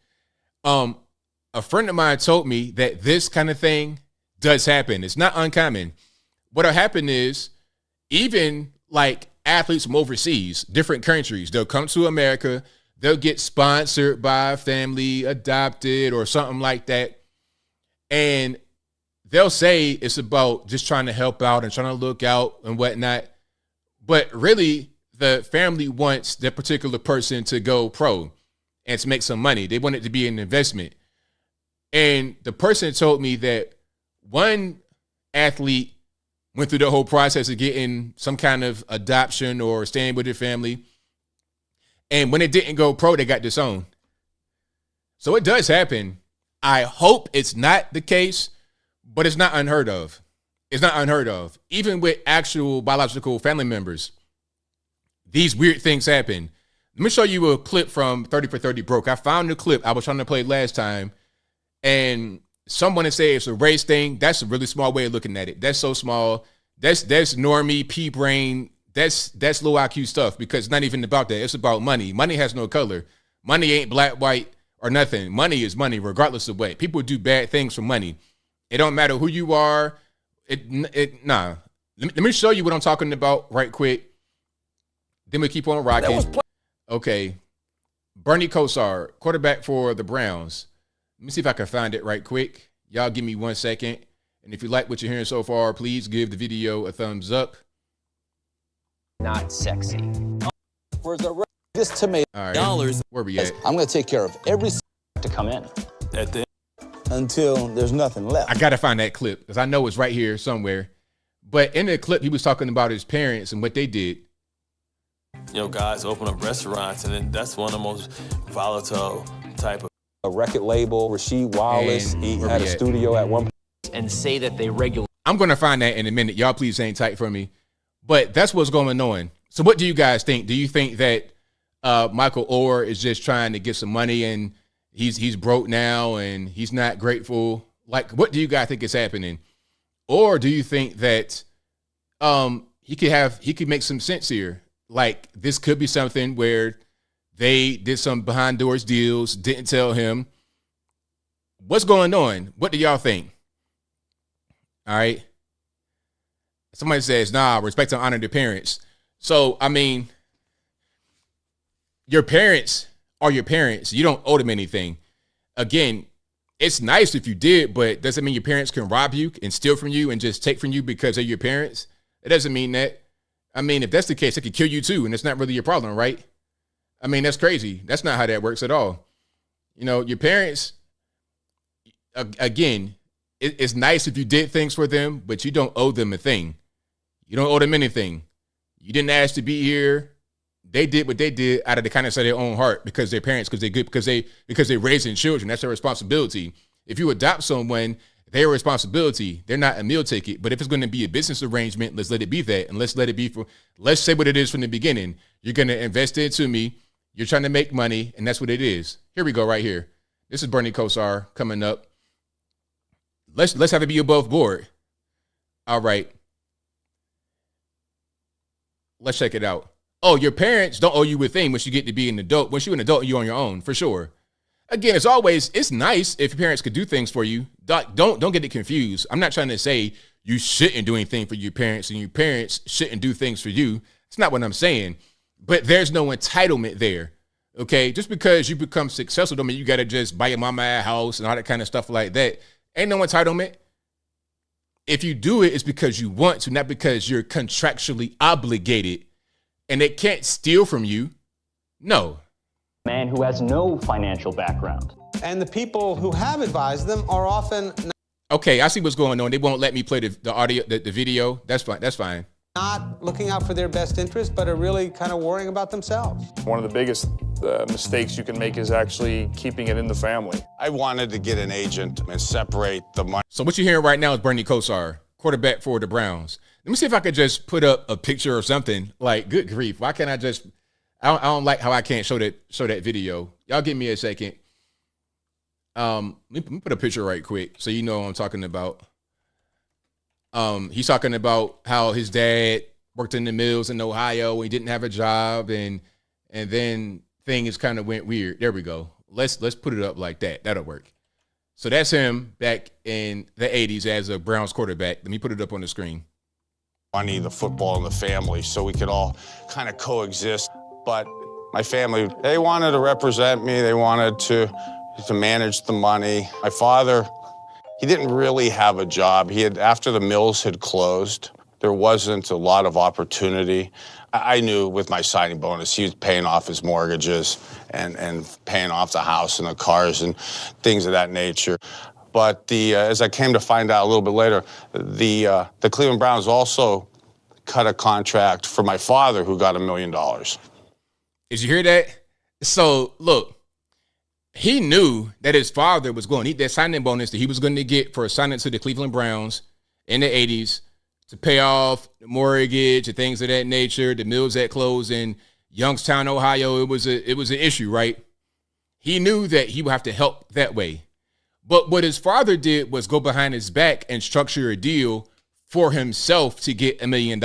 A friend of mine told me that this kind of thing does happen. It's not uncommon. What'll happen is even like athletes from overseas, different countries, they'll come to America, they'll get sponsored by a family, adopted, or something like that. And they'll say it's about just trying to help out and trying to look out and whatnot. But really, the family wants that particular person to go pro and to make some money. They want it to be an investment. And the person told me that one athlete went through the whole process of getting some kind of adoption or staying with their family. And when it didn't go pro, they got disowned. So it does happen. I hope it's not the case, but it's not unheard of. It's not unheard of. Even with actual biological family members, these weird things happen. Let me show you a clip from 30 for 30 Broke. I found the clip I was trying to play last time, and someone would say it's a race thing. That's a really small way of looking at it. That's so small. That's normie, pea brain. That's low IQ stuff, because it's not even about that. It's about money. Money has no color. Money ain't black, white, or nothing. Money is money, regardless of what. People do bad things for money. It don't matter who you are. Nah. Let me show you what I'm talking about right quick. Then we keep on rocking. Okay. Bernie Kosar, quarterback for the Browns. Let me see if I can find it right quick. Y'all give me 1 second. And if you like what you're hearing so far, please give the video a thumbs up. Not sexy. For the this tomato dollars, where we at? I'm going to take care of every to come in at the until there's nothing left. I got to find that clip because I know it's right here somewhere. But in the clip, he was talking about his parents and what they did. You know, guys open up restaurants, and then that's one of the most volatile type of. A record label, Rasheed Wallace, he had a studio at one point. And say that they regulate. I'm going to find that in a minute. Y'all please hang tight for me. But that's what's going on. So what do you guys think? Do you think that Michael Oher is just trying to get some money and he's broke now and he's not grateful? Like, what do you guys think is happening? Or do you think that he could make some sense here? Like, this could be something where they did some behind doors deals, didn't tell him. What's going on? What do y'all think? All right. Somebody says, nah, respect and honor their parents. So, I mean, your parents are your parents. You don't owe them anything. Again, it's nice if you did, but doesn't mean your parents can rob you and steal from you and just take from you because they're your parents. It doesn't mean that. I mean, if that's the case, it could kill you too, and it's not really your problem, right? I mean, that's crazy. That's not how that works at all. You know, your parents, again, it's nice if you did things for them, but you don't owe them a thing. You don't owe them anything. You didn't ask to be here. They did what they did out of the kindness of their own heart because they're parents, because they're good, because they're raising children. That's their responsibility. If you adopt someone, their responsibility. They're not a meal ticket. But if it's going to be a business arrangement, let's let it be that. And let's say what it is from the beginning. You're going to invest into me. You're trying to make money, and that's what it is. Here we go right here. This is Bernie Kosar coming up. Let's have it be above board. All right. Let's check it out. Oh, your parents don't owe you a thing once you get to be an adult. Once you're an adult, you're on your own, for sure. Again, as always, it's nice if your parents could do things for you. Don't get it confused. I'm not trying to say you shouldn't do anything for your parents and your parents shouldn't do things for you. It's not what I'm saying. But there's no entitlement there, okay? Just because you become successful don't mean you got to just buy your mama a house and all that kind of stuff like that. Ain't no entitlement. If you do it, it's because you want to, not because you're contractually obligated. And they can't steal from you. No. Man who has no financial background. And the people who have advised them are often okay, I see what's going on. They won't let me play the audio, the video. That's fine. That's fine. Not looking out for their best interest, but are really kind of worrying about themselves. One of the biggest mistakes you can make is actually keeping it in the family. I wanted to get an agent and separate the money. So what you're hearing right now is Bernie Kosar, quarterback for the Browns. Let me see if I could just put up a picture or something. Like, good grief. Why can't I just, I don't like how I can't show that video. Y'all give me a second. Let me put a picture right quick so you know what I'm talking about. He's talking about how his dad worked in the mills in Ohio and he didn't have a job, and then things kind of went weird. There we go. Let's put it up like that. That'll work. So that's him back in the 80s as a Browns quarterback. Let me put it up on the screen. Money, the football, and the family, so we could all kind of coexist. But my family, they wanted to represent me. They wanted to manage the money. My father, he didn't really have a job. After the mills had closed, there wasn't a lot of opportunity. I knew with my signing bonus, he was paying off his mortgages and paying off the house and the cars and things of that nature. But as I came to find out a little bit later, the Cleveland Browns also cut a contract for my father, who got $1 million. Did you hear that? So look, he knew that his father was going to need that signing bonus that he was going to get for signing to the Cleveland Browns in the 80s to pay off the mortgage and things of that nature. The mills that closed in Youngstown, Ohio, it was an issue, right? He knew that he would have to help that way. But what his father did was go behind his back and structure a deal for himself to get $1 million.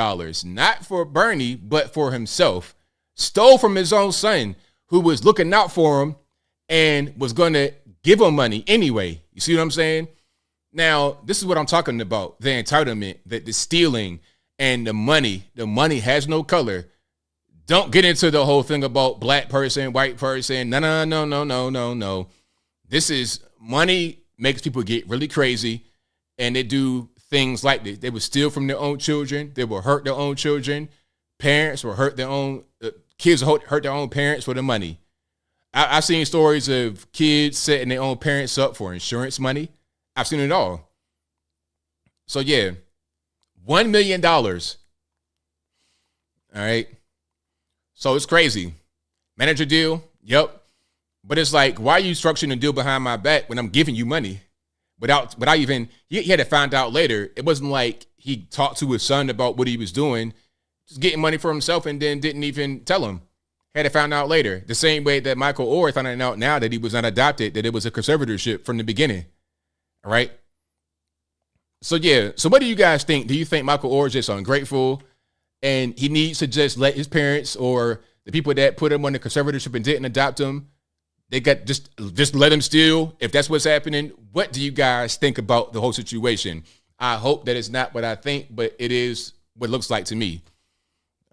Not for Bernie, but for himself. Stole from his own son, who was looking out for him and was going to give him money anyway. You see what I'm saying? Now, this is what I'm talking about. The entitlement, the stealing, and the money. The money has no color. Don't get into the whole thing about black person, white person. No. This is money makes people get really crazy, and they do things like this. They will steal from their own children. They will hurt their own children. Parents will hurt their own kids will hurt their own parents for the money. I've seen stories of kids setting their own parents up for insurance money. I've seen it all. So yeah, $1 million. All right. So it's crazy. Manager deal. Yep. But it's like, why are you structuring a deal behind my back when I'm giving you money? Without even, he had to find out later. It wasn't like he talked to his son about what he was doing, just getting money for himself, and then didn't even tell him. Had to find out later. The same way that Michael Oher found out now that he was not adopted, that it was a conservatorship from the beginning. All right. So yeah. So what do you guys think? Do you think Michael Oher is just ungrateful and he needs to just let his parents or the people that put him on the conservatorship and didn't adopt him, they got just let him steal? If that's what's happening, what do you guys think about the whole situation? I hope that it's not what I think, but it is what it looks like to me.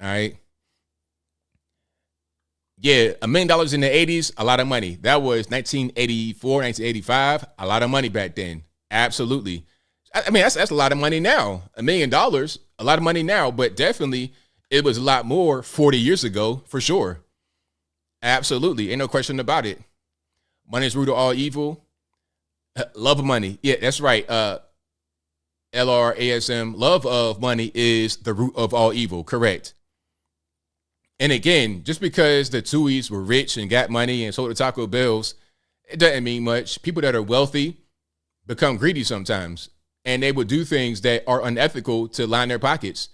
All right. Yeah, $1 million in the 80s, a lot of money. That was 1984, 1985, a lot of money back then. Absolutely. I mean, that's a lot of money now. $1 million, a lot of money now, but definitely it was a lot more 40 years ago, for sure. Absolutely. Ain't no question about it. Money is root of all evil. Love of money. Yeah, that's right. LRASM, love of money is the root of all evil. Correct. And again, just because the Tuohys were rich and got money and sold the Taco Bells, it doesn't mean much. People that are wealthy become greedy sometimes, and they will do things that are unethical to line their pockets.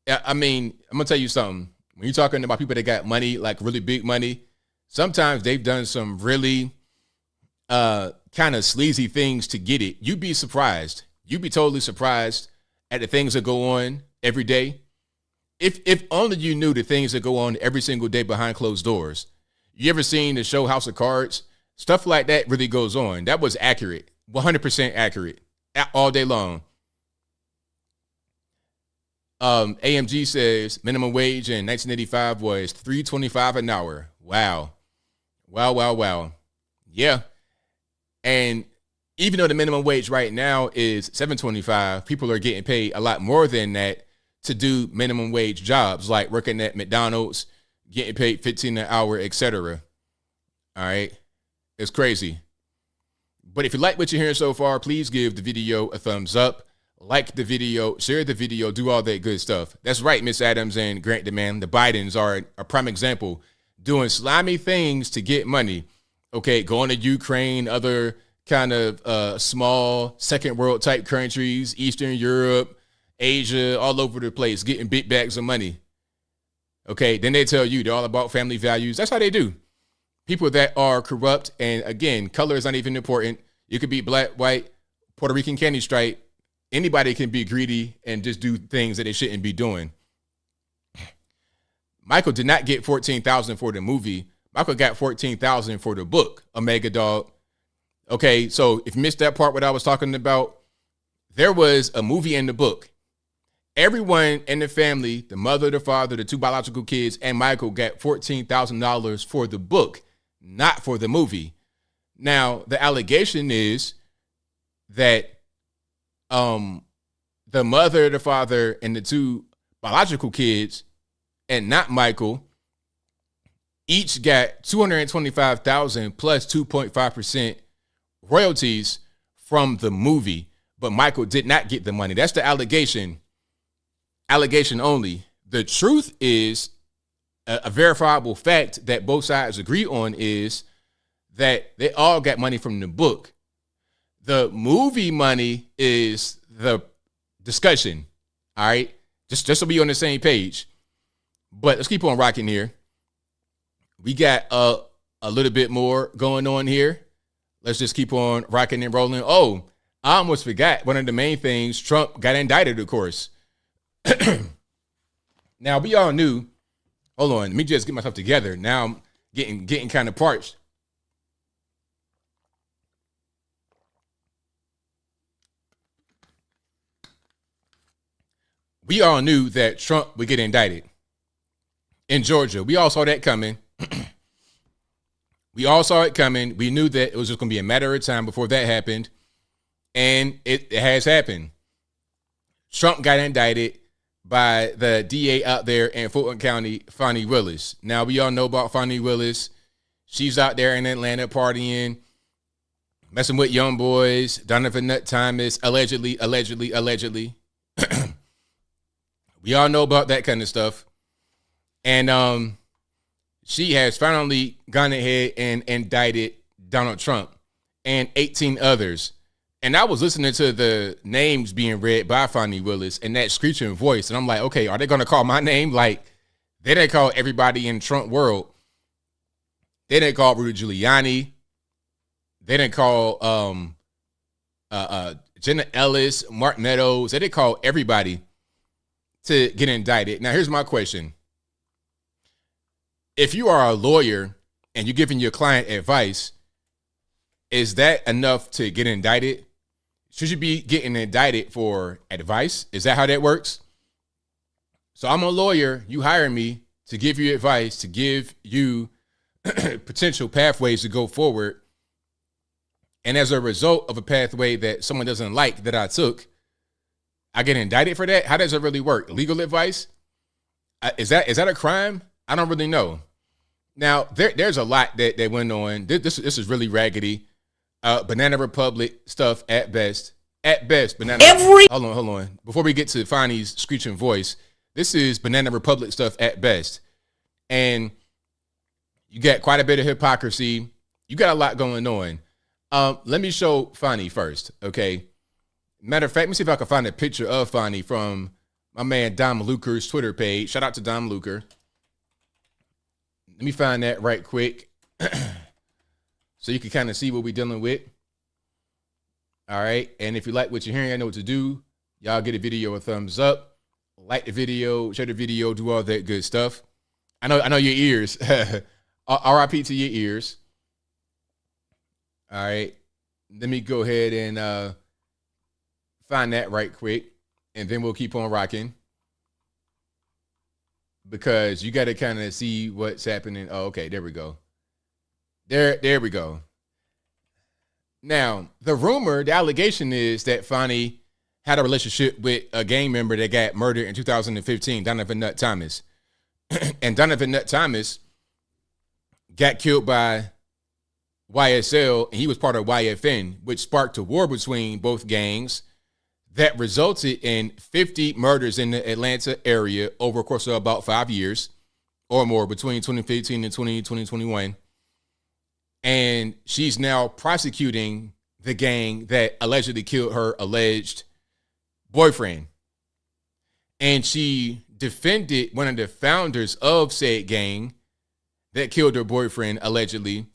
I mean, I'm going to tell you something. When you're talking about people that got money, like really big money, sometimes they've done some really kind of sleazy things to get it. You'd be surprised. You'd be totally surprised at the things that go on every day. If only you knew the things that go on every single day behind closed doors. You ever seen the show House of Cards? Stuff like that really goes on. That was accurate, 100% accurate, all day long. AMG says minimum wage in 1985 was $3.25 an hour. Wow. Yeah. And even though the minimum wage right now is $7.25, people are getting paid a lot more than that to do minimum wage jobs, like working at McDonald's, getting paid $15 an hour, etc. All right. It's crazy. But if you like what you're hearing so far, please give the video a thumbs up, like the video, share the video, do all that good stuff. That's right, Miss Adams and Grant Demand. The Bidens are a prime example, doing slimy things to get money. Okay, going to Ukraine, other kind of small second world type countries, Eastern Europe, Asia, all over the place, getting big bags of money. Okay, then they tell you they're all about family values. That's how they do. People that are corrupt, and again, color is not even important. You could be black, white, Puerto Rican, candy stripe. anybody can be greedy and just do things that they shouldn't be doing. Michael did not get $14,000 for the movie. Michael got $14,000 for the book, Omega Dog. Okay, so if you missed that part, what I was talking about, there was a movie in the book. Everyone in the family, the mother, the father, the two biological kids, and Michael got $14,000 for the book, not for the movie. Now, the allegation is that the mother, the father, and the two biological kids, and not Michael, each got $225,000 plus 2.5% royalties from the movie, but Michael did not get the money. That's the allegation. Allegation only. The truth is a verifiable fact that both sides agree on is that they all got money from the book. The movie money is the discussion. All right. Just so we on the same page. But let's keep on rocking here. We got a little bit more going on here. Let's just keep on rocking and rolling. Oh, I almost forgot one of the main things. Trump got indicted, of course. Now, we all knew. Hold on. Let me just get myself together. Now I'm getting kind of parched. We all knew that Trump would get indicted in Georgia. We all saw that coming. We all saw it coming. We knew that it was just going to be a matter of time before that happened. And it has happened. Trump got indicted by the DA out there in Fulton County, Fani Willis. Now, we all know about Fani Willis. She's out there in Atlanta partying, messing with young boys, Donovan Nut Thomas, allegedly. We all know about that kind of stuff. And she has finally gone ahead and indicted Donald Trump and 18 others. And I was listening to the names being read by Fani Willis and that screeching voice. And I'm like, okay, are they going to call my name? Like, they didn't call everybody in Trump world. They didn't call Rudy Giuliani. They didn't call Jenna Ellis, Mark Meadows. They didn't call everybody to get indicted. Now, here's my question. If you are a lawyer and you're giving your client advice, is that enough to get indicted? Should you be getting indicted for advice? Is that how that works? So I'm a lawyer. You hire me to give you advice, to give you potential pathways to go forward. And as a result of a pathway that someone doesn't like that I took, I get indicted for that? How does it really work? Legal advice? Is that a crime? I don't really know. Now, there's a lot that went on. This is really raggedy. Banana Republic stuff at best. At best, Banana. Hold on. Before we get to Fani's screeching voice, this is Banana Republic stuff at best. And you got quite a bit of hypocrisy. You got a lot going on. Let me show Fani first, okay? Matter of fact, let me see if I can find a picture of Fani from my man Dom Luker's Twitter page. Shout out to Dom Luker. Let me find that right quick so you can kind of see what we're dealing with. All right. And if you like what you're hearing, I know what to do. Y'all get a video a thumbs up, like the video, share the video, do all that good stuff. I know your ears. RIP to your ears. All right. Let me go ahead and find that right quick, and then we'll keep on rocking. Because you got to kind of see what's happening. Oh, okay, there we go. There we go. Now, the allegation is that Fani had a relationship with a gang member that got murdered in 2015, Donovan Nut Thomas. And Donovan Nut Thomas got killed by YSL, and he was part of YFN, which sparked a war between both gangs that resulted in 50 murders in the Atlanta area over a course of about 5 years or more between 2015 and 2021. And she's now prosecuting the gang that allegedly killed her alleged boyfriend. And she defended one of the founders of said gang that killed her boyfriend allegedly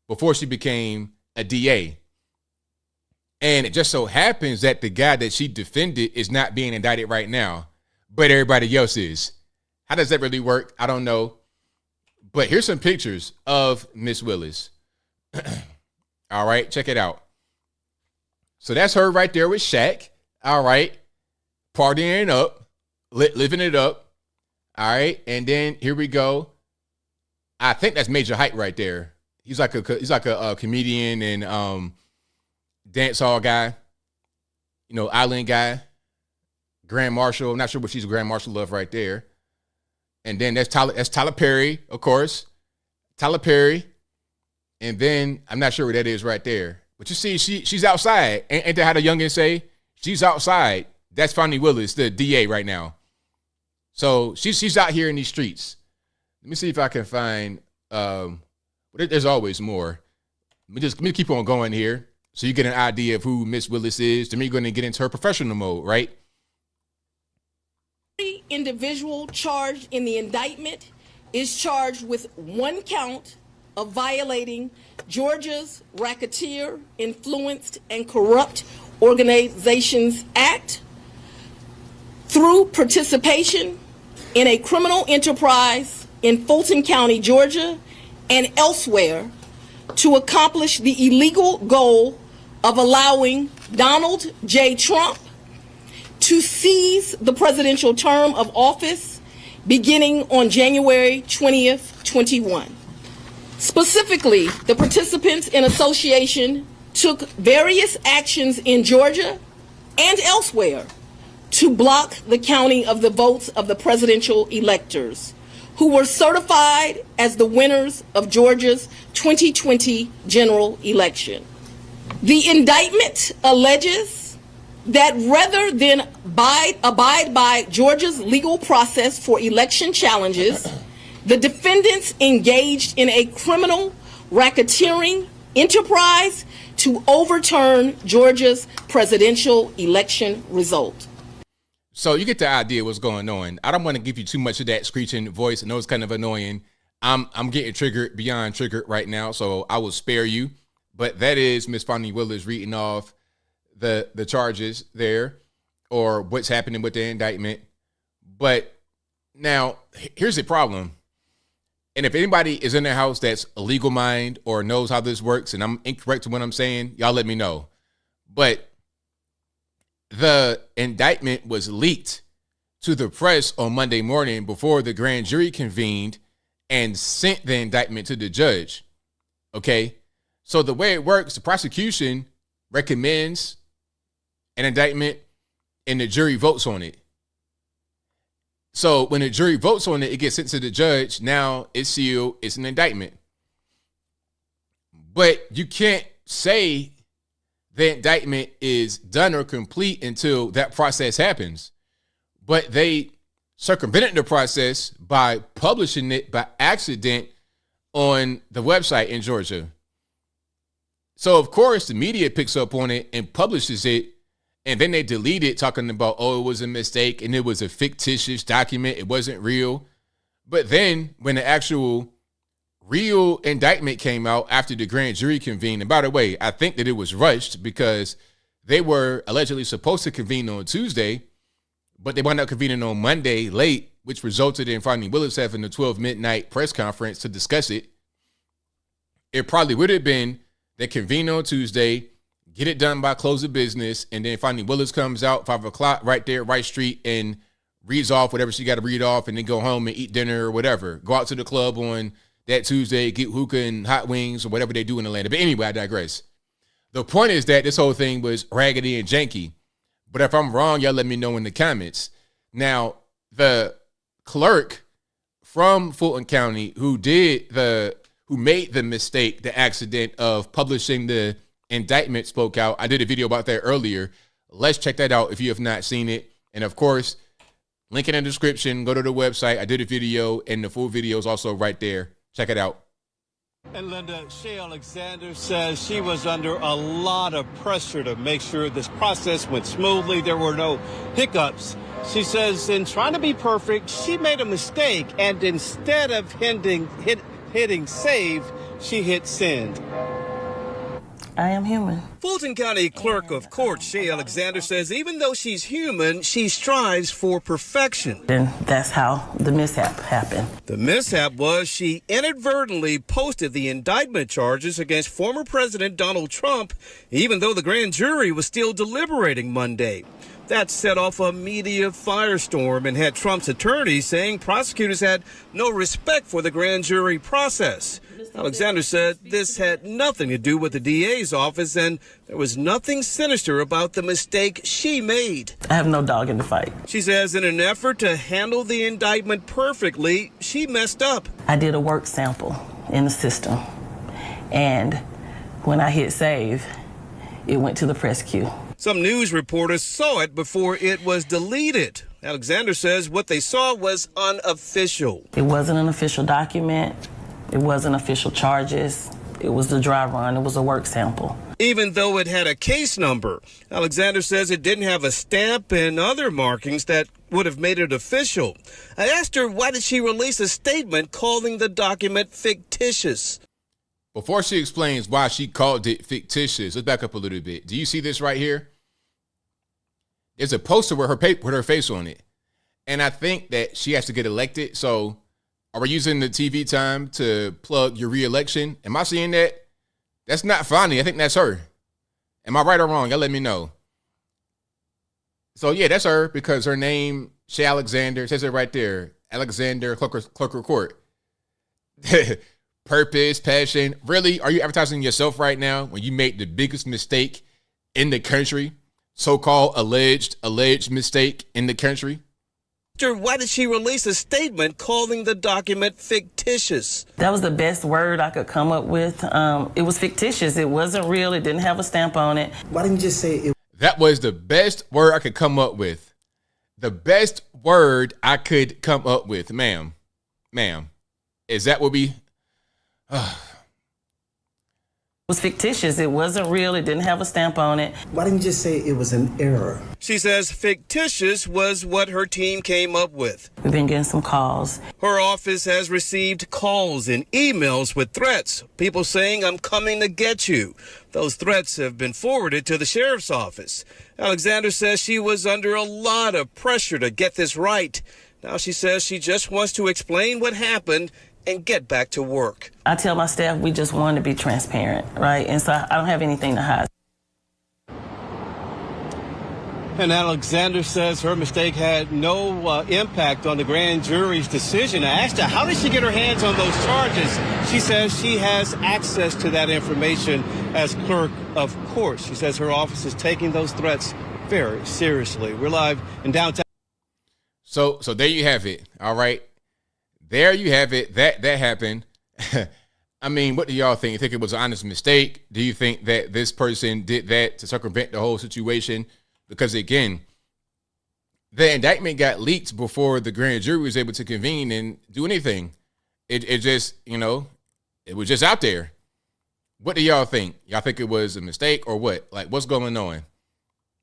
before she became a DA. And it just so happens that the guy that she defended is not being indicted right now, but everybody else is. How does that really work? I don't know. But here's some pictures of Miss Willis. All right, check it out. So that's her right there with Shaq. All right, partying up, living it up. All right, and then here we go. I think that's Major Hype right there. He's like a comedian and dance hall guy, you know, island guy, Grand Marshal. I'm not sure what she's a Grand Marshal of right there. And then that's Tyler Perry, of course. Tyler Perry. And then I'm not sure what that is right there. But you see, she's outside. Ain't that how the youngins say? She's outside. That's Fani Willis, the DA right now. So she's out here in these streets. Let me see if I can find, there's always more. Let me keep on going here so you get an idea of who Miss Willis is. Then we're going to get into her professional mode, right? Every individual charged in the indictment is charged with one count of violating Georgia's Racketeer, Influenced, and Corrupt Organizations Act through participation in a criminal enterprise in Fulton County, Georgia, and elsewhere to accomplish the illegal goal of allowing Donald J. Trump to seize the presidential term of office beginning on January 20th, 21. Specifically, the participants in association took various actions in Georgia and elsewhere to block the counting of the votes of the presidential electors who were certified as the winners of Georgia's 2020 general election. The indictment alleges that rather than abide by Georgia's legal process for election challenges, the defendants engaged in a criminal racketeering enterprise to overturn Georgia's presidential election result. So you get the idea what's going on. I don't want to give you too much of that screeching voice. I know it's kind of annoying. I'm getting triggered beyond triggered right now, so I will spare you. But that is Miss Fani Willis reading off the charges there, or what's happening with the indictment. But now here's the problem. And if anybody is in their house that's a legal mind or knows how this works, and I'm incorrect in what I'm saying, y'all let me know. But the indictment was leaked to the press on Monday morning before the grand jury convened and sent the indictment to the judge. Okay? So the way it works, the prosecution recommends an indictment and the jury votes on it. So when the jury votes on it, it gets sent to the judge. Now it's sealed. It's an indictment. But you can't say the indictment is done or complete until that process happens. But they circumvented the process by publishing it by accident on the website in Georgia. So, of course, the media picks up on it and publishes it. And then they delete it talking about, oh, it was a mistake and it was a fictitious document. It wasn't real. But then when the actual real indictment came out after the grand jury convened, and by the way, I think that it was rushed because they were allegedly supposed to convene on Tuesday, but they wound up convening on Monday late, which resulted in Fani Willis having the 12 midnight press conference to discuss it. It probably would have been they convene on Tuesday, get it done by close of business, and then Fani Willis comes out 5 o'clock right there at Wright Street and reads off whatever she got to read off, and then go home and eat dinner or whatever. Go out to the club on that Tuesday, get hookah and hot wings or whatever they do in Atlanta. But anyway, I digress. The point is that this whole thing was raggedy and janky. But if I'm wrong, y'all let me know in the comments. Now, the clerk from Fulton County who made the mistake, the accident of publishing the indictment spoke out. I did a video about that earlier. Let's check that out if you have not seen it. And of course, link in the description. Go to the website. I did a video, and the full video is also right there. Check it out. And Linda, Shea Alexander says she was under a lot of pressure to make sure this process went smoothly. There were no hiccups. She says in trying to be perfect, she made a mistake, and instead of hitting save, she hit send. I am human. Fulton County Clerk of Court Shay Alexander says even though she's human, she strives for perfection. And that's how the mishap happened. The mishap was she inadvertently posted the indictment charges against former President Donald Trump, even though the grand jury was still deliberating Monday. That set off a media firestorm and had Trump's attorneys saying prosecutors had no respect for the grand jury process. Alexander said this had nothing to do with the DA's office and there was nothing sinister about the mistake she made. I have no dog in the fight. She says in an effort to handle the indictment perfectly, she messed up. I did a work sample in the system, and when I hit save, it went to the press queue. Some news reporters saw it before it was deleted. Alexander says what they saw was unofficial. It wasn't an official document. It wasn't official charges. It was the dry run. It was a work sample. Even though it had a case number, Alexander says it didn't have a stamp and other markings that would have made it official. I asked her why did she release a statement calling the document fictitious. Before she explains why she called it fictitious, let's back up a little bit. Do you see this right here? There's a poster with her face on it. And I think that she has to get elected. So are we using the TV time to plug your re-election? Am I seeing that? That's not funny. I think that's her. Am I right or wrong? Y'all let me know. So yeah, that's her because her name, Shay Alexander, says it right there. Alexander, clerk of court. Purpose, passion. Really? Are you advertising yourself right now when you made the biggest mistake in the country? So-called alleged mistake in the country? Why did she release a statement calling the document fictitious? That was the best word I could come up with. It was fictitious. It wasn't real. It didn't have a stamp on it. Why didn't you just say it? That was the best word I could come up with. The best word I could come up with, ma'am. Ma'am, is that what we... It was fictitious. It wasn't real. It didn't have a stamp on it. Why didn't you just say it was an error? She says fictitious was what her team came up with. We've been getting some calls. Her office has received calls and emails with threats. People saying, I'm coming to get you. Those threats have been forwarded to the sheriff's office. Alexander says she was under a lot of pressure to get this right. Now she says she just wants to explain what happened and get back to work. I tell my staff we just want to be transparent, right? And so I don't have anything to hide. And Alexander says her mistake had no impact on the grand jury's decision. I asked her, how did she get her hands on those charges? She says she has access to that information as clerk of court. She says her office is taking those threats very seriously. We're live in downtown. So there you have it. All right. There you have it. That happened. I mean, what do y'all think? You think it was an honest mistake? Do you think that this person did that to circumvent the whole situation? Because again, the indictment got leaked before the grand jury was able to convene and do anything. It just, it was just out there. What do y'all think? Y'all think it was a mistake or what? Like, what's going on?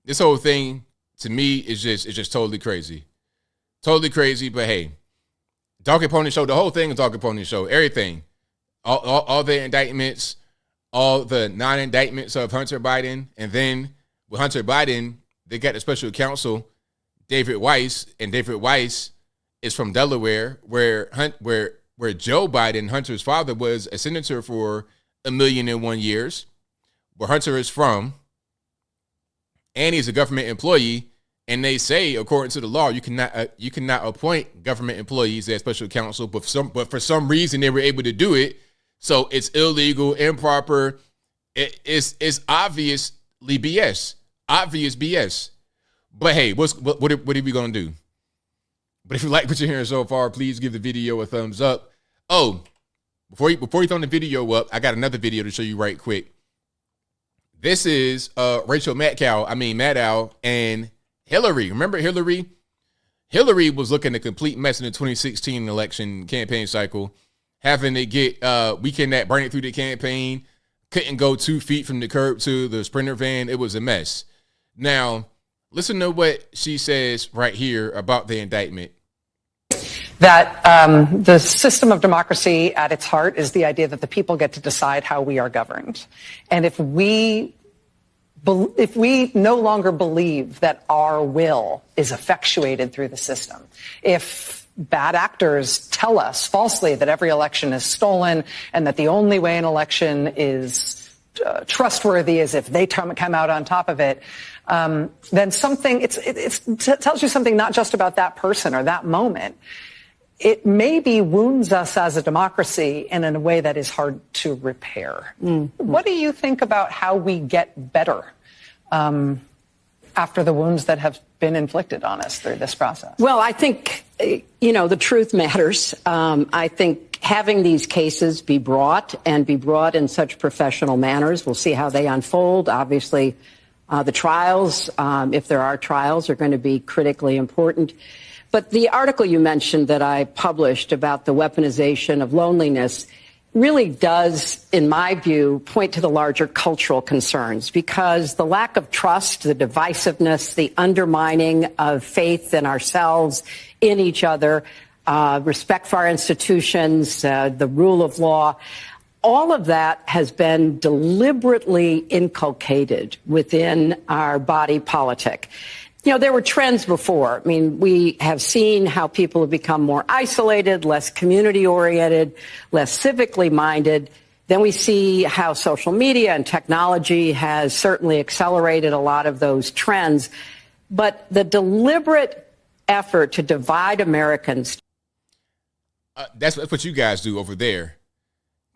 This whole thing to me is just totally crazy. Totally crazy, but hey. Dog and Pony Show, the whole thing is Dog and Pony Show. Everything. All the indictments, all the non-indictments of Hunter Biden. And then with Hunter Biden, they got the special counsel, David Weiss. And David Weiss is from Delaware, where Joe Biden, Hunter's father, was a senator for 1,000,001 years, where Hunter is from. And he's a government employee. And they say, according to the law, you cannot appoint government employees as special counsel, but for some reason they were able to do it. So it's illegal, improper. It's obviously BS, obvious BS. But hey, what are we gonna do? But if you like what you're hearing so far, please give the video a thumbs up. Oh, before you throw the video up, I got another video to show you right quick. This is Rachel Maddow and Hillary. Remember Hillary? Hillary was looking a complete mess in the 2016 election campaign cycle, having to get weekend that burning through the campaign, couldn't go 2 feet from the curb to the Sprinter van. It was a mess. Now, listen to what she says right here about the indictment. that the system of democracy at its heart is the idea that the people get to decide how we are governed. And if we no longer believe that our will is effectuated through the system, if bad actors tell us falsely that every election is stolen and that the only way an election is trustworthy is if they come out on top of it, then something, it tells you something not just about that person or that moment. It maybe wounds us as a democracy and in a way that is hard to repair. What do you think about how we get better after the wounds that have been inflicted on us through this process? Well, I think, the truth matters. I think having these cases be brought in such professional manners, we'll see how they unfold. Obviously, the trials, if there are trials, are going to be critically important. But the article you mentioned that I published about the weaponization of loneliness really does, in my view, point to the larger cultural concerns, because the lack of trust, the divisiveness, the undermining of faith in ourselves, in each other, respect for our institutions, the rule of law, all of that has been deliberately inculcated within our body politic. There were trends before. I mean, we have seen how people have become more isolated, less community-oriented, less civically minded. Then we see how social media and technology has certainly accelerated a lot of those trends. But the deliberate effort to divide Americans. That's what you guys do over there.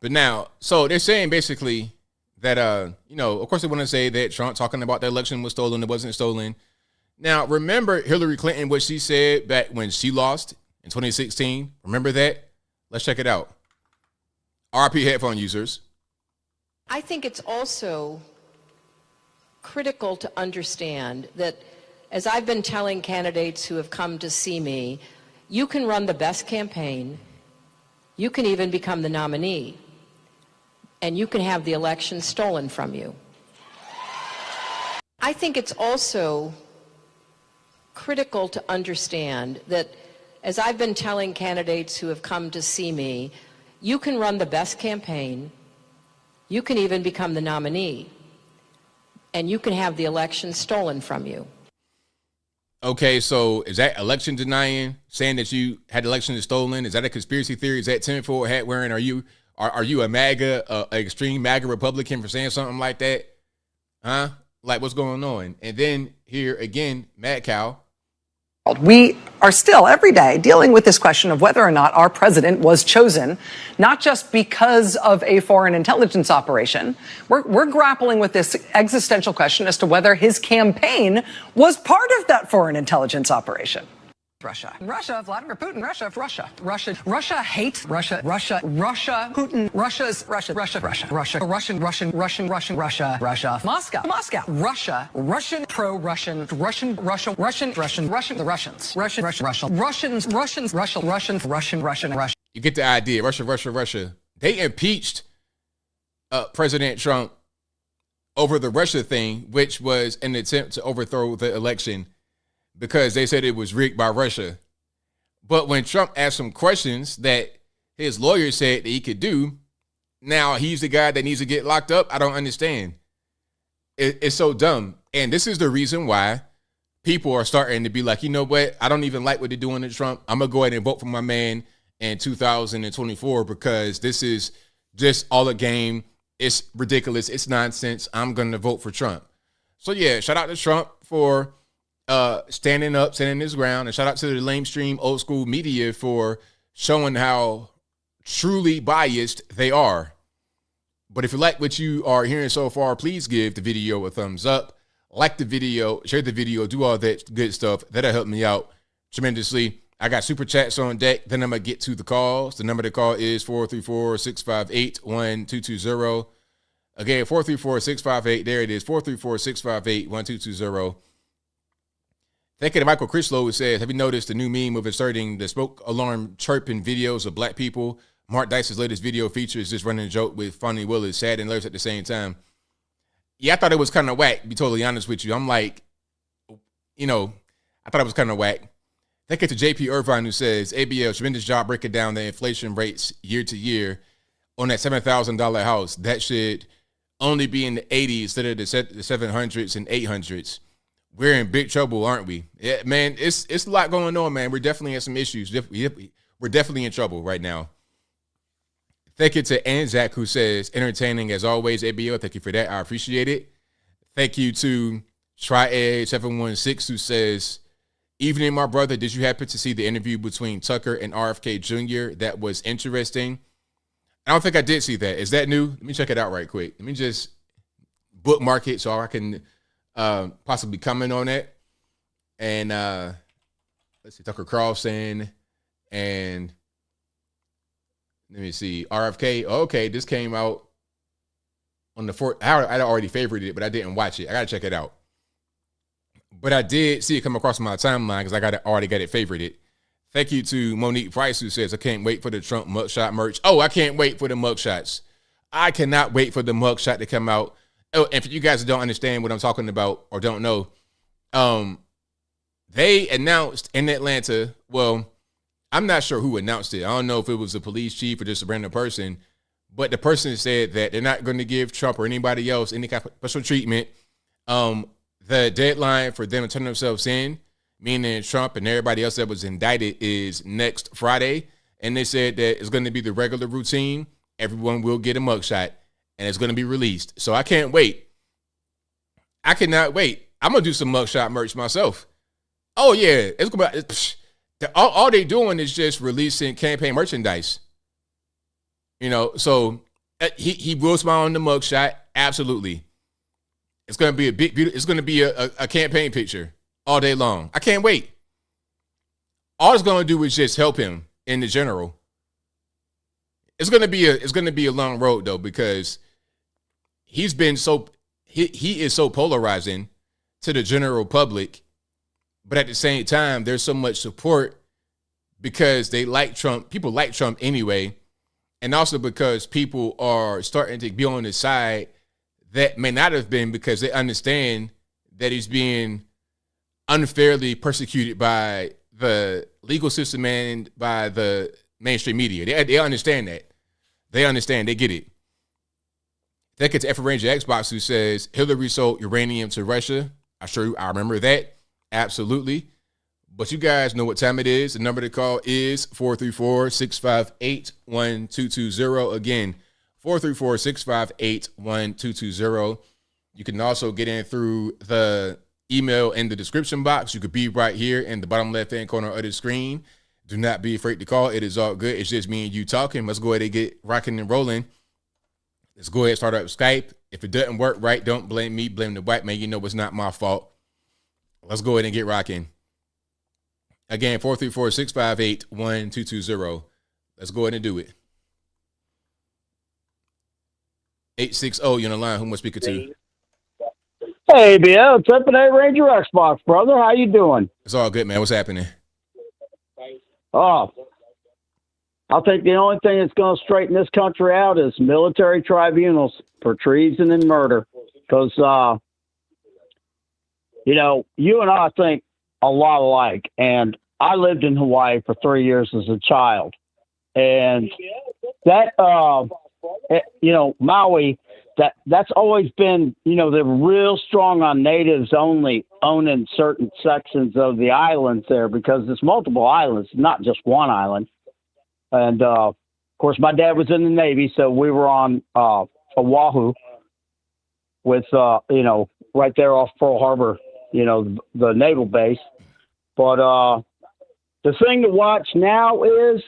But now, so they're saying basically that, of course they want to say that Trump talking about the election was stolen, it wasn't stolen. Now, remember Hillary Clinton, what she said back when she lost in 2016? Remember that? Let's check it out. RP headphone users. I think it's also critical to understand that, as I've been telling candidates who have come to see me, you can run the best campaign, you can even become the nominee, and you can have the election stolen from you. I think it's also critical to understand that, as I've been telling candidates who have come to see me, you can run the best campaign, you can even become the nominee, and you can have the election stolen from you. Okay, so is that election denying, saying that you had the election stolen? Is that a conspiracy theory? Is that tinfoil hat wearing? Are you a MAGA, extreme MAGA Republican for saying something like that? Huh? Like, what's going on? And then here again, Mad Cow. We are still every day dealing with this question of whether or not our president was chosen, not just because of a foreign intelligence operation. We're grappling with this existential question as to whether his campaign was part of that foreign intelligence operation. Russia, Vladimir Putin, Russia hates Russia, Putin, Russia, Moscow, Russian, pro-Russian, Russian. You get the idea. Russia. They impeached President Trump over the Russia thing, which was an attempt to overthrow the election, because they said it was rigged by Russia. But when Trump asked some questions that his lawyer said that he could do, now he's the guy that needs to get locked up. I don't understand. It's so dumb. And this is the reason why people are starting to be like, you know what? I don't even like what they're doing to Trump. I'm going to go ahead and vote for my man in 2024 because this is just all a game. It's ridiculous. It's nonsense. I'm going to vote for Trump. So, yeah, shout out to Trump for standing up, standing his ground, and shout out to the lamestream old school media for showing how truly biased they are. But if you like what you are hearing so far, please give the video a thumbs up, like the video, share the video, do all that good stuff. That'll help me out tremendously. I got super chats on deck. Then I'm going to get to the calls. The number to call is 434-658-1220. Again, 434-658. There it is, 434-658-1220. Thank you to Michael Crislow, who says, have you noticed the new meme of inserting the smoke alarm chirping videos of black people? Mark Dice's latest video features just running a joke with Fonnie Willis, sad and hilarious at the same time. Yeah, I thought it was kind of whack, to be totally honest with you. I'm like, I thought it was kind of whack. Thank you to JP Irvine, who says, ABL, tremendous job breaking down the inflation rates year to year on that $7,000 house. That should only be in the 80s instead of the 700s and 800s. We're in big trouble, aren't we? Yeah, man, it's a lot going on, man. We're definitely have some issues. We're definitely in trouble right now. Thank you to Anzac, who says, entertaining as always, ABL. Thank you for that. I appreciate it. Thank you to Triad716, who says, evening, my brother. Did you happen to see the interview between Tucker and RFK Jr.? That was interesting. I don't think I did see that. Is that new? Let me check it out right quick. Let me just bookmark it so I can possibly comment on it. And let's see, Tucker Carlson and let me see, RFK. Okay, this came out on the 4th. I already favorited it, but I didn't watch it. I gotta check it out. But I did see it come across my timeline because I already got it favorited. Thank you to Monique Price, who says, I can't wait for the Trump mugshot merch. Oh, I can't wait for the mugshots. I cannot wait for the mugshot to come out. Oh, and for you guys that don't understand what I'm talking about or don't know, they announced in Atlanta, well, I'm not sure who announced it. I don't know if it was the police chief or just a random person, but the person said that they're not going to give Trump or anybody else any kind of special treatment. The deadline for them to turn themselves in, meaning Trump and everybody else that was indicted, is next Friday. And they said that it's going to be the regular routine. Everyone will get a mugshot and it's going to be released. So I can't wait. I cannot wait. I'm going to do some mugshot merch myself. Oh, yeah. It's going to be, all they doing is just releasing campaign merchandise. You know, so he will smile on the mugshot. Absolutely. It's going to be it's going to be a campaign picture all day long. I can't wait. All it's going to do is just help him in the general. It's going to be a long road though, because he's been he is so polarizing to the general public, but at the same time, there's so much support because they like Trump. People like Trump anyway, and also because people are starting to be on his side that may not have been, because they understand that he's being unfairly persecuted by the legal system and by the mainstream media. They understand that. They understand. They get it. Thank you to F Ranger Xbox, who says Hillary sold uranium to Russia. I remember that. Absolutely. But you guys know what time it is. The number to call is 434-658-1220. Again, 434-658-1220. You can also get in through the email in the description box. You could be right here in the bottom left-hand corner of the screen. Do not be afraid to call. It is all good. It's just me and you talking. Let's go ahead and get rocking and rolling. Let's go ahead and start up Skype. If it doesn't work right, don't blame me. Blame the white man. You know it's not my fault. Let's go ahead and get rocking. Again, 434-658-1220. Let's go ahead and do it. 860, you're on the line. Who am I speaking to? Hey, ABL, it's F Ranger Xbox, brother. How you doing? It's all good, man. What's happening? Oh, I think the only thing that's going to straighten this country out is military tribunals for treason and murder. Because, you and I think a lot alike. And I lived in Hawaii for 3 years as a child. And that, Maui, that's always been, they're real strong on natives only owning certain sections of the islands there, because there's multiple islands, not just one island. And, of course, my dad was in the Navy, so we were on Oahu with, right there off Pearl Harbor, the naval base. But the thing to watch now is,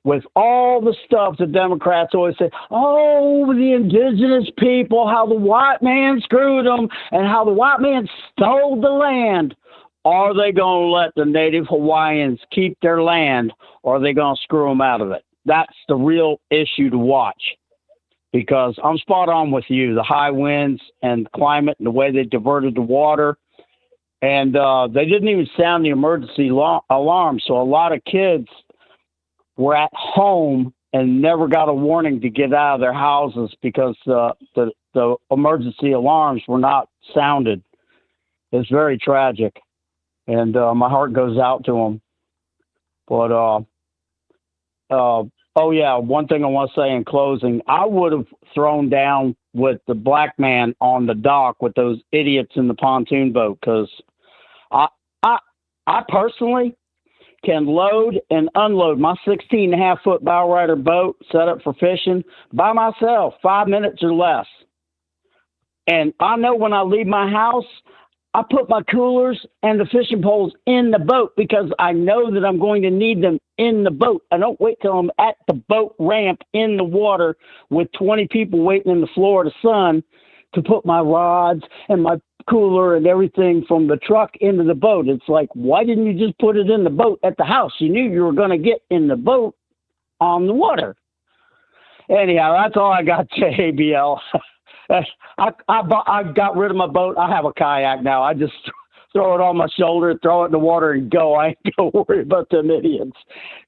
with all the stuff the Democrats always say, the indigenous people, how the white man screwed them and how the white man stole the land. Are they going to let the native Hawaiians keep their land, or are they going to screw them out of it? That's the real issue to watch, because I'm spot on with you. The high winds and climate and the way they diverted the water. And they didn't even sound the emergency alarm. So a lot of kids were at home and never got a warning to get out of their houses because the emergency alarms were not sounded. It's very tragic. And my heart goes out to them. But oh yeah, one thing I want to say in closing, I would have thrown down with the black man on the dock with those idiots in the pontoon boat, because I personally can load and unload my 16.5-foot bow rider boat set up for fishing by myself, 5 minutes or less. And I know when I leave my house, I put my coolers and the fishing poles in the boat because I know that I'm going to need them in the boat. I don't wait till I'm at the boat ramp in the water with 20 people waiting in the Florida sun to put my rods and my cooler and everything from the truck into the boat. It's like, why didn't you just put it in the boat at the house? You knew you were going to get in the boat on the water. Anyhow, that's all I got to ABL. I got rid of my boat. I have a kayak now. I just throw it on my shoulder, throw it in the water, and go. I ain't going to worry about them idiots.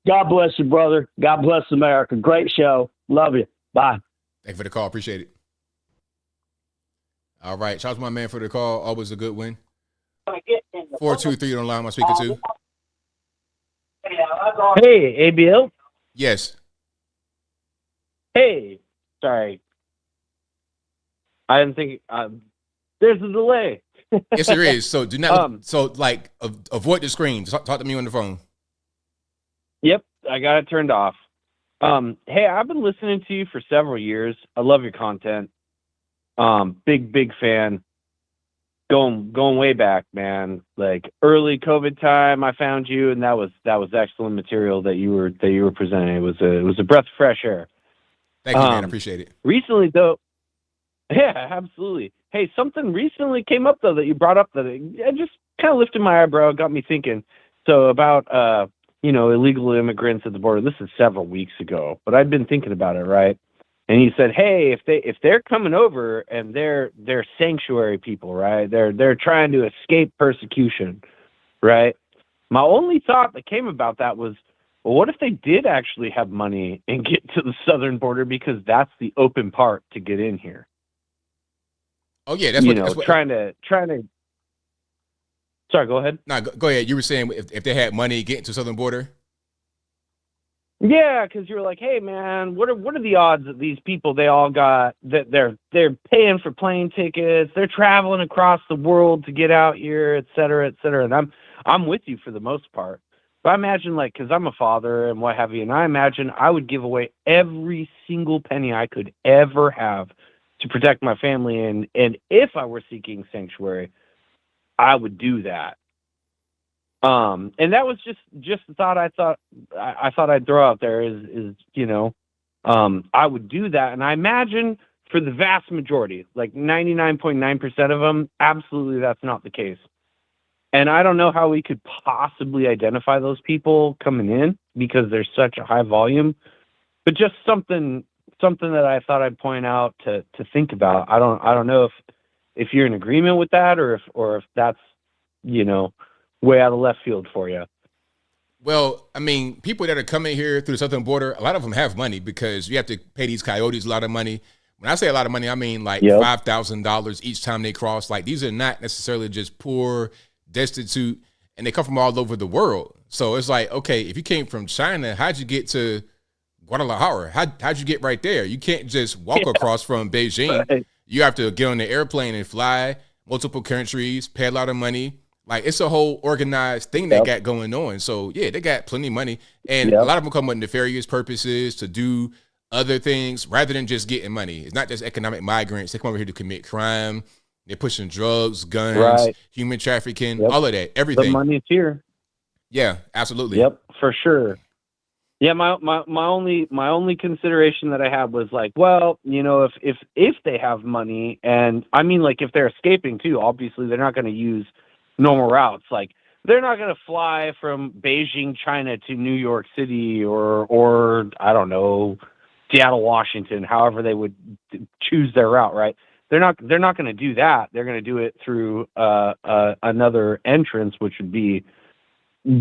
God bless you, brother. God bless America. Great show. Love you. Bye. Thank you for the call. Appreciate it. All right. Shout out to my man for the call. Always a good win. 423 on the line. Am I speaking to? Hey, ABL? Yes. Hey. Sorry. I didn't think there's a delay. Yes, there is. So do not. Avoid the screen. Talk to me on the phone. Yep, I got it turned off. Hey, I've been listening to you for several years. I love your content. Big fan. Going way back, man. Like early COVID time, I found you, and that was excellent material that you were presenting. It was a breath of fresh air. Thank you, man. I appreciate it. Recently, though. Yeah, absolutely. Hey, something recently came up, though, that you brought up that it just kind of lifted my eyebrow, got me thinking. So about, illegal immigrants at the border. This is several weeks ago, but I'd been thinking about it, right? And he said, hey, if they're coming over and they're sanctuary people, right? They're trying to escape persecution, right? My only thought that came about that was, well, what if they did actually have money and get to the southern border, because that's the open part to get in here. Oh yeah, that's what trying to. Sorry, go ahead. No, go ahead. You were saying if they had money getting to southern border. Yeah, because you were like, hey man, what are the odds that these people, they all got that they're paying for plane tickets, they're traveling across the world to get out here, et cetera, et cetera. And I'm with you for the most part. But I imagine, like, because I'm a father and what have you, and I imagine I would give away every single penny I could ever have to protect my family, and if I were seeking sanctuary, I would do that. And that was just the thought I thought I'd throw out there is I would do that, and I imagine for the vast majority, like 99.9% of them, absolutely that's not the case. And I don't know how we could possibly identify those people coming in because there's such a high volume, but just something that I thought I'd point out to think about. I don't know if you're in agreement with that or if that's, way out of left field for you. Well, I mean, people that are coming here through the southern border, a lot of them have money because you have to pay these coyotes a lot of money. When I say a lot of money, I mean like $5,000 each time they cross. Like, these are not necessarily just poor, destitute, and they come from all over the world. So it's like, okay, if you came from China, how'd you get to Guadalajara? How'd you get right there? You can't just walk across from Beijing. Right. You have to get on the airplane and fly multiple countries, pay a lot of money. Like, it's a whole organized thing they got going on. So yeah, they got plenty of money, and a lot of them come with nefarious purposes to do other things rather than just getting money. It's not just economic migrants. They come over here to commit crime. They're pushing drugs, guns, human trafficking, all of that, everything. The money's here. Yeah, absolutely. Yep, for sure. Yeah, my only consideration that I had was like, well, if they have money, and I mean, like, if they're escaping too, obviously they're not going to use normal routes. Like, they're not going to fly from Beijing, China to New York City or I don't know, Seattle, Washington, however they would choose their route, right? They're not going to do that. They're going to do it through another entrance, which would be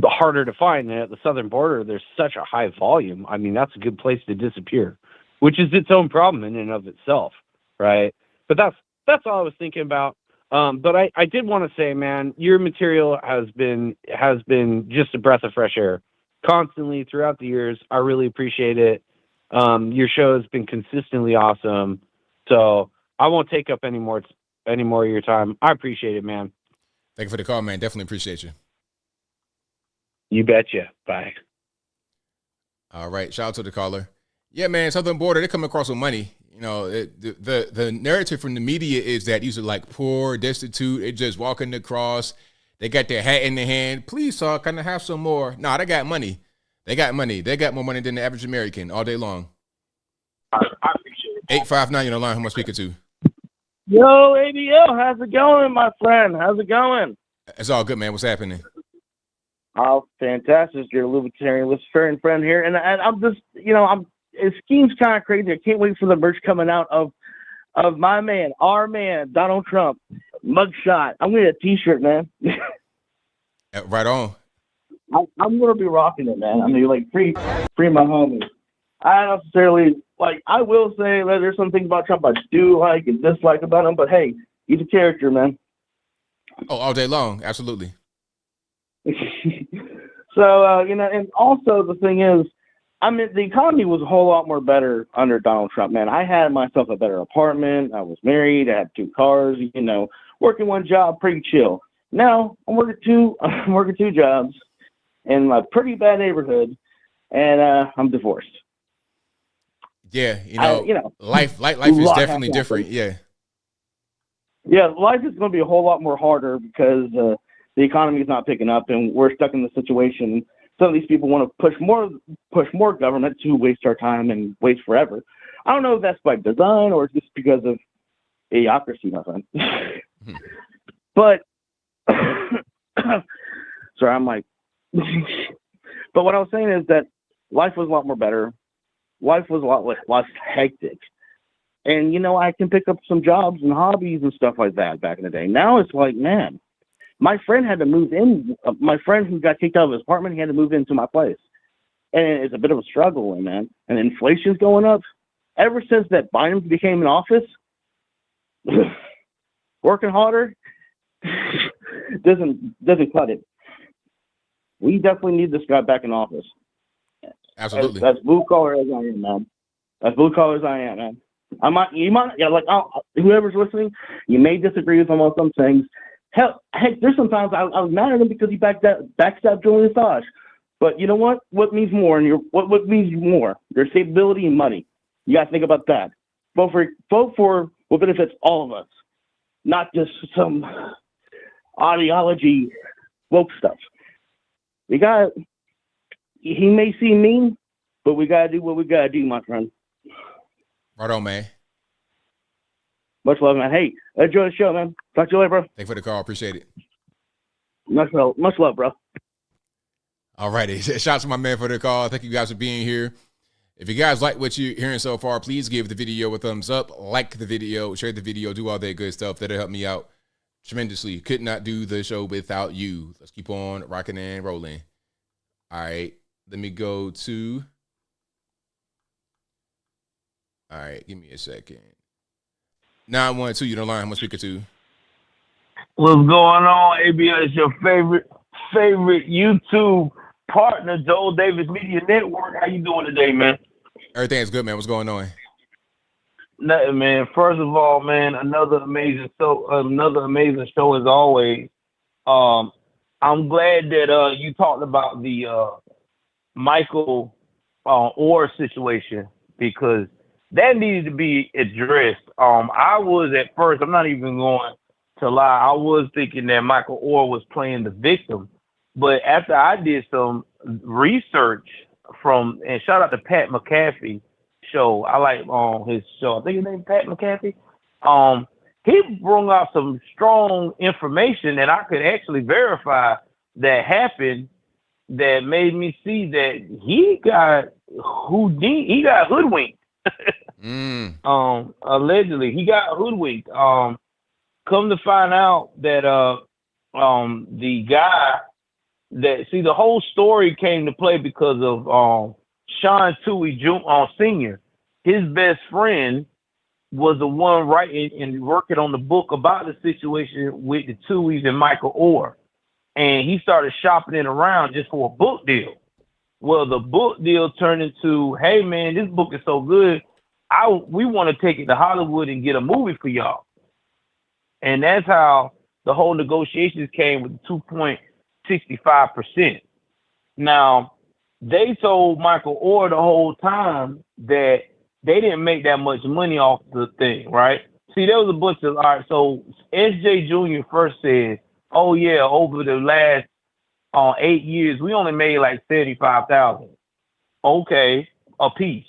harder to find. And at the southern border, there's such a high volume. I mean, that's a good place to disappear, which is its own problem in and of itself, right? But that's all I was thinking about. But I did want to say, man, your material has been just a breath of fresh air. constantly throughout the years. I really appreciate it. Your show has been consistently awesome. So I won't take up any more of your time. I appreciate it, man. Thank you for the call, man. Definitely appreciate you. You betcha. Bye. All right. Shout out to the caller. Yeah, man. Southern border, they come across with money. You know, the narrative from the media is that these are like poor, destitute. They just walking across. They got their hat in their hand. Please, sir, can I have some more? Nah, they got money. They got money. They got more money than the average American all day long. I appreciate it. 859, you're on the line. Who am I speaking to? Yo, ABL, how's it going, my friend? How's it going? It's all good, man. What's happening? Oh, fantastic. Your libertarian Luciferian friend here. And I'm just, it seems kind of crazy. I can't wait for the merch coming out of my man, our man, Donald Trump, mugshot. I'm going to get a t-shirt, man. Right on. I'm going to be rocking it, man. I mean, like, free my homie. I don't necessarily, I will say that there's some things about Trump I do like and dislike about him, but hey, he's a character, man. Oh, all day long. Absolutely. So, and also the thing is, I mean, the economy was a whole lot more better under Donald Trump, man. I had myself a better apartment. I was married. I had 2 cars, working one job, pretty chill. Now I'm working two jobs in a pretty bad neighborhood, and I'm divorced. Yeah, life is definitely different. Yeah. Yeah, life is going to be a whole lot more harder because the economy is not picking up, and we're stuck in the situation. Some of these people want to push more government to waste our time and waste forever. I don't know if that's by design or just because of idiocracy, my friend. But sorry, I'm like. But what I was saying is that life was a lot more better. Life was a lot less hectic. And, I can pick up some jobs and hobbies and stuff like that back in the day. Now it's like, man, my friend had to move in. My friend who got kicked out of his apartment, he had to move into my place. And it's a bit of a struggle, man. And inflation's going up. Ever since that Biden became in office, working harder doesn't cut it. We definitely need this guy back in office. Absolutely. That's blue collar as I am, man. That's blue collar as I am, man. Whoever's listening, you may disagree with him on some things. Heck, there's sometimes I was mad at him because he backstabbed Julian Assange. But you know what? What means more? What means more? Your stability and money. You got to think about that. Vote for what benefits all of us, not just some ideology woke stuff. He may seem mean, but we gotta do what we gotta do, my friend. Right on, man. Much love, man. Hey, enjoy the show, man. Talk to you later, bro. Thanks for the call. Appreciate it. Much love, bro. All righty. Shout out to my man for the call. Thank you guys for being here. If you guys like what you're hearing so far, please give the video a thumbs up, like the video, share the video, do all that good stuff. That'll help me out tremendously. Could not do the show without you. Let's keep on rocking and rolling. All right. Let me go to. All right. Give me a second. 912, you don't line. I'm speaking to. What's going on, ABL? It's your favorite YouTube partner, Joel Davis Media Network. How you doing today, man? Everything's good, man. What's going on? Nothing, man. First of all, man, another amazing show as always. I'm glad that you talked about the Michael Oher situation because that needed to be addressed. I was at first, I'm not even going to lie, I was thinking that Michael Oher was playing the victim. But after I did some research and shout out to Pat McAfee show. I like his show. I think his name is Pat McAfee. He brought out some strong information that I could actually verify that happened that made me see that he got hoodwinked. Allegedly, he got hoodwinked. Come to find out that the guy the whole story came to play because of Sean Tuohy Sr. His best friend was the one writing and working on the book about the situation with the Tuohys and Michael Oher. And he started shopping it around just for a book deal. Well, the book deal turned into, hey man, this book is so good, we want to take it to Hollywood and get a movie for y'all. And that's how the whole negotiations came with 2.65%. Now, they told Michael Oher the whole time that they didn't make that much money off the thing, right? See, there was a bunch of, all right, so SJ Jr. first said, oh yeah, over the last 8 years, we only made like 75,000. Okay, a piece.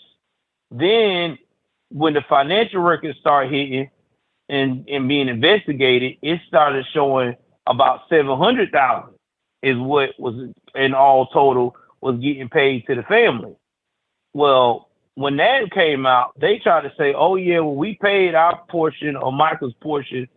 Then when the financial records start hitting and being investigated, it started showing about 700,000 is what was in all total was getting paid to the family. Well, when that came out, they tried to say, oh yeah, well, we paid our portion or Michael's portion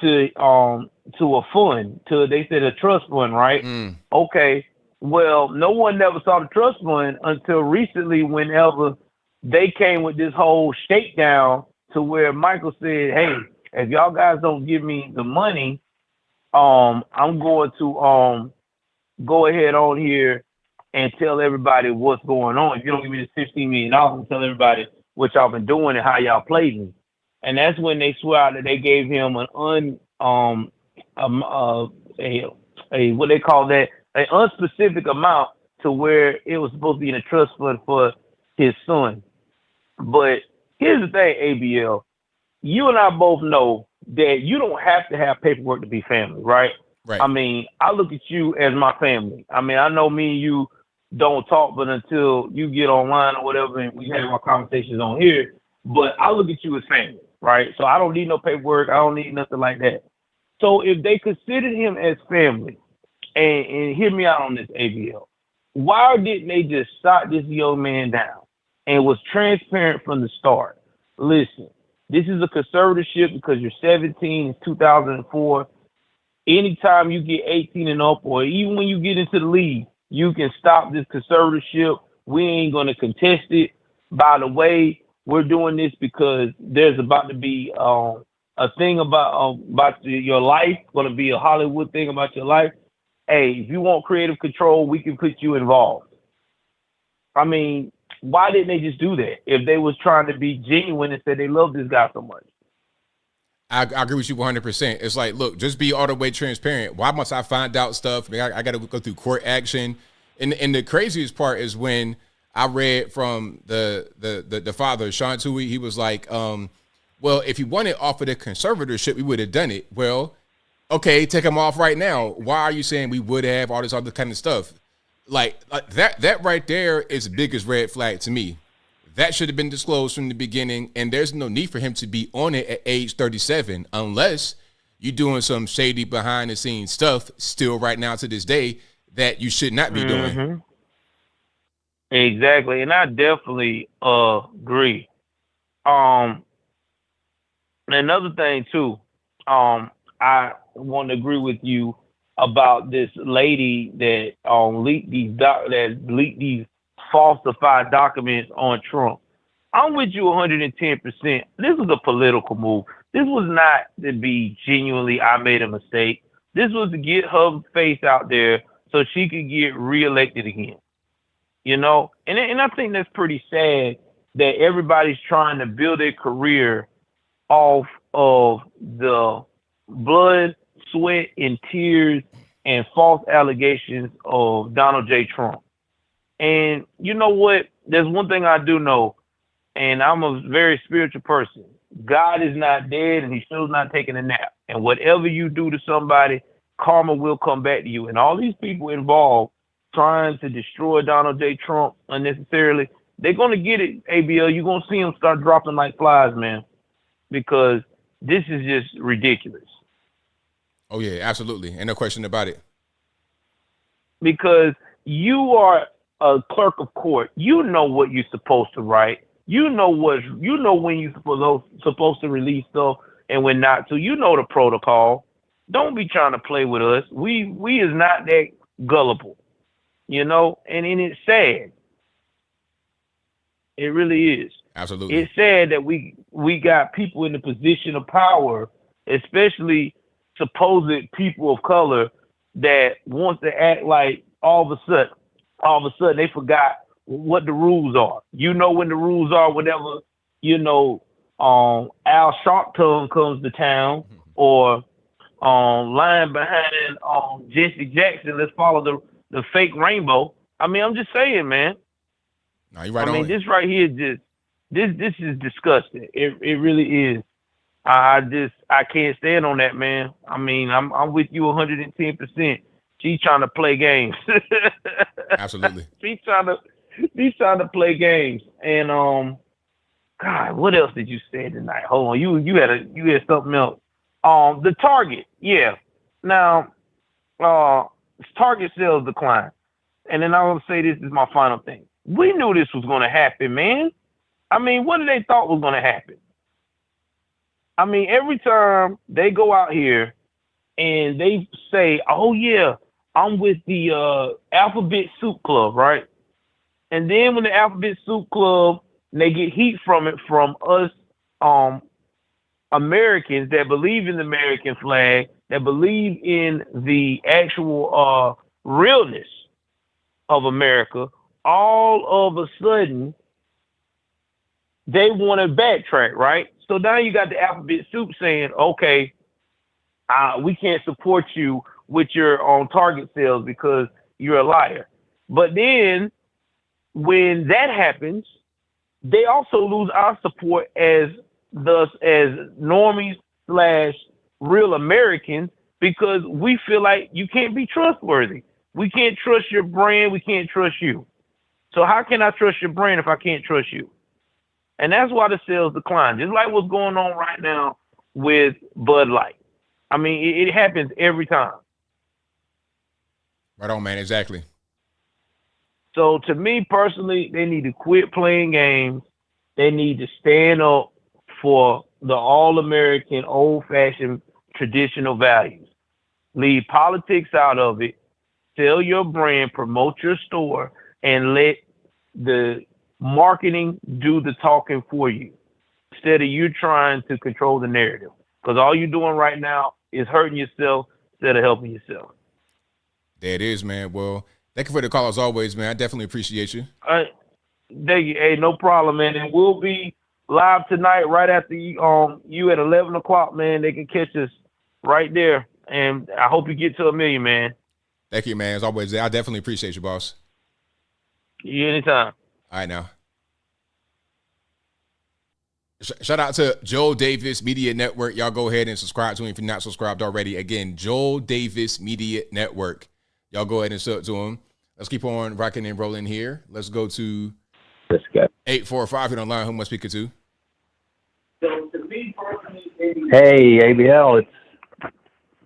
to a fund, they said a trust fund, right? Okay. Well, no one never saw the trust fund until recently, whenever they came with this whole shakedown to where Michael said, hey, if y'all guys don't give me the money, I'm going to go ahead on here and tell everybody what's going on. If you don't give me this $15 million, I'm tell everybody what y'all been doing and how y'all played me. And that's when they swear out that they gave him an what they call that, an unspecific amount to where it was supposed to be in a trust fund for his son. But here's the thing, ABL, you and I both know that you don't have to have paperwork to be family, right? Right. I mean, I look at you as my family. I mean, I know me and you don't talk, but until you get online or whatever, and we have our conversations on here, but I look at you as family, right? So I don't need no paperwork. I don't need nothing like that. So if they considered him as family, and hear me out on this, ABL, why didn't they just shot this young man down and was transparent from the start? Listen, this is a conservatorship because you're 17, it's 2004. Anytime you get 18 and up, or even when you get into the league, you can stop this conservatorship. We ain't going to contest it. By the way, we're doing this because there's about to be a thing about your life, going to be a Hollywood thing about your life. Hey, if you want creative control, we can put you involved. I mean, why didn't they just do that if they was trying to be genuine and said they love this guy so much? I agree with you 100%. It's like, look, just be all the way transparent. Why must I find out stuff? I mean, I got to go through court action. And the craziest part is when I read from the father, Sean Tuohy, he was like, well, if you wanted off of the conservatorship, we would have done it. Well, okay, take him off right now. Why are you saying we would have all this other kind of stuff? Like that right there is the biggest red flag to me. That should have been disclosed from the beginning, and there's no need for him to be on it at age 37 unless you're doing some shady behind-the-scenes stuff still right now to this day that you should not be doing. Exactly, and I definitely agree. Another thing, too, I want to agree with you about this lady that leaked these falsified documents on Trump. I'm with you 110%. This was a political move. This was not to be genuinely, I made a mistake. This was to get her face out there so she could get reelected again. You know, and I think that's pretty sad that everybody's trying to build a career off of the blood, sweat, and tears and false allegations of Donald J. Trump. And you know what? There's one thing I do know, and I'm a very spiritual person. God is not dead, and he's still not taking a nap. And whatever you do to somebody, karma will come back to you. And all these people involved trying to destroy Donald J. Trump unnecessarily, they're going to get it, ABL. You're going to see them start dropping like flies, man, because this is just ridiculous. Oh, yeah, absolutely. Ain't no question about it. Because you are a clerk of court. You know what you're supposed to write. You know when you're supposed to release stuff and when not to. You know the protocol. Don't be trying to play with us. We is not that gullible, you know, and it's sad. It really is. Absolutely. It's sad that we got people in the position of power, especially supposed people of color, that wants to act like all of a sudden all of a sudden they forgot what the rules are. You know when the rules are whenever, Al Sharptongue comes to town, or lying behind Jesse Jackson, let's follow the fake rainbow. I mean, I'm just saying, man. No, you're right. I mean, this right here this is disgusting. It really is. I can't stand on that, man. I mean, I'm with you 110%. She's trying to play games. Absolutely. She's trying to play games. And God, what else did you say tonight? Hold on, you had something else. The Target, yeah. Now, Target sales decline. And then I'm gonna say this is my final thing. We knew this was gonna happen, man. I mean, what did they thought was gonna happen? I mean, every time they go out here and they say, "Oh yeah, I'm with the Alphabet Soup Club," right? And then when the Alphabet Soup Club, they get heat from it from us Americans that believe in the American flag, that believe in the actual realness of America, all of a sudden they want to backtrack, right? So now you got the Alphabet Soup saying, okay, we can't support you with your Target sales because you're a liar. But then when that happens, they also lose our support as normies / real Americans, because we feel like you can't be trustworthy. We can't trust your brand. We can't trust you. So how can I trust your brand if I can't trust you? And that's why the sales decline. Just like what's going on right now with Bud Light. I mean, it happens every time. Right on, man. Exactly. So to me personally, they need to quit playing games. They need to stand up for the all-American, old-fashioned, traditional values. Leave politics out of it. Sell your brand, promote your store, and let the marketing do the talking for you, instead of you trying to control the narrative. Because all you're doing right now is hurting yourself instead of helping yourself. There it is, man. Well, thank you for the call as always, man. I definitely appreciate you. Thank you. Hey, no problem, man. And we'll be live tonight right after you at 11 o'clock, man. They can catch us right there. And I hope you get to 1 million, man. Thank you, man. As always, I definitely appreciate you, boss. You anytime. All right, now. Shout out to Joel Davis Media Network. Y'all go ahead and subscribe to him if you're not subscribed already. Again, Joel Davis Media Network. Y'all go ahead and sub to him. Let's keep on rocking and rolling here. Let's go to 845 here online. Who am I speaking to? Hey, ABL.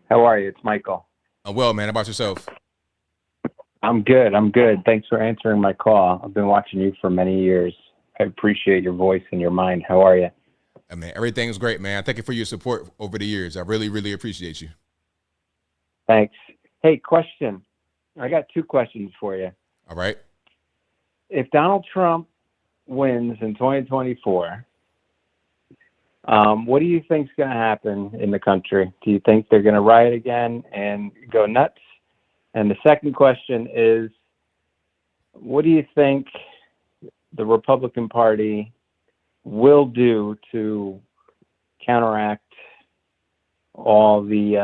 How are you? It's Michael. I'm well, man. How about yourself? I'm good. Thanks for answering my call. I've been watching you for many years. I appreciate your voice and your mind. How are you? Man, everything's great, man. Thank you for your support over the years. I really, really appreciate you. Thanks. Hey, question. I got 2 questions for you. All right. If Donald Trump wins in 2024, what do you think is going to happen in the country? Do you think they're going to riot again and go nuts? And the second question is, what do you think the Republican Party will do to counteract all the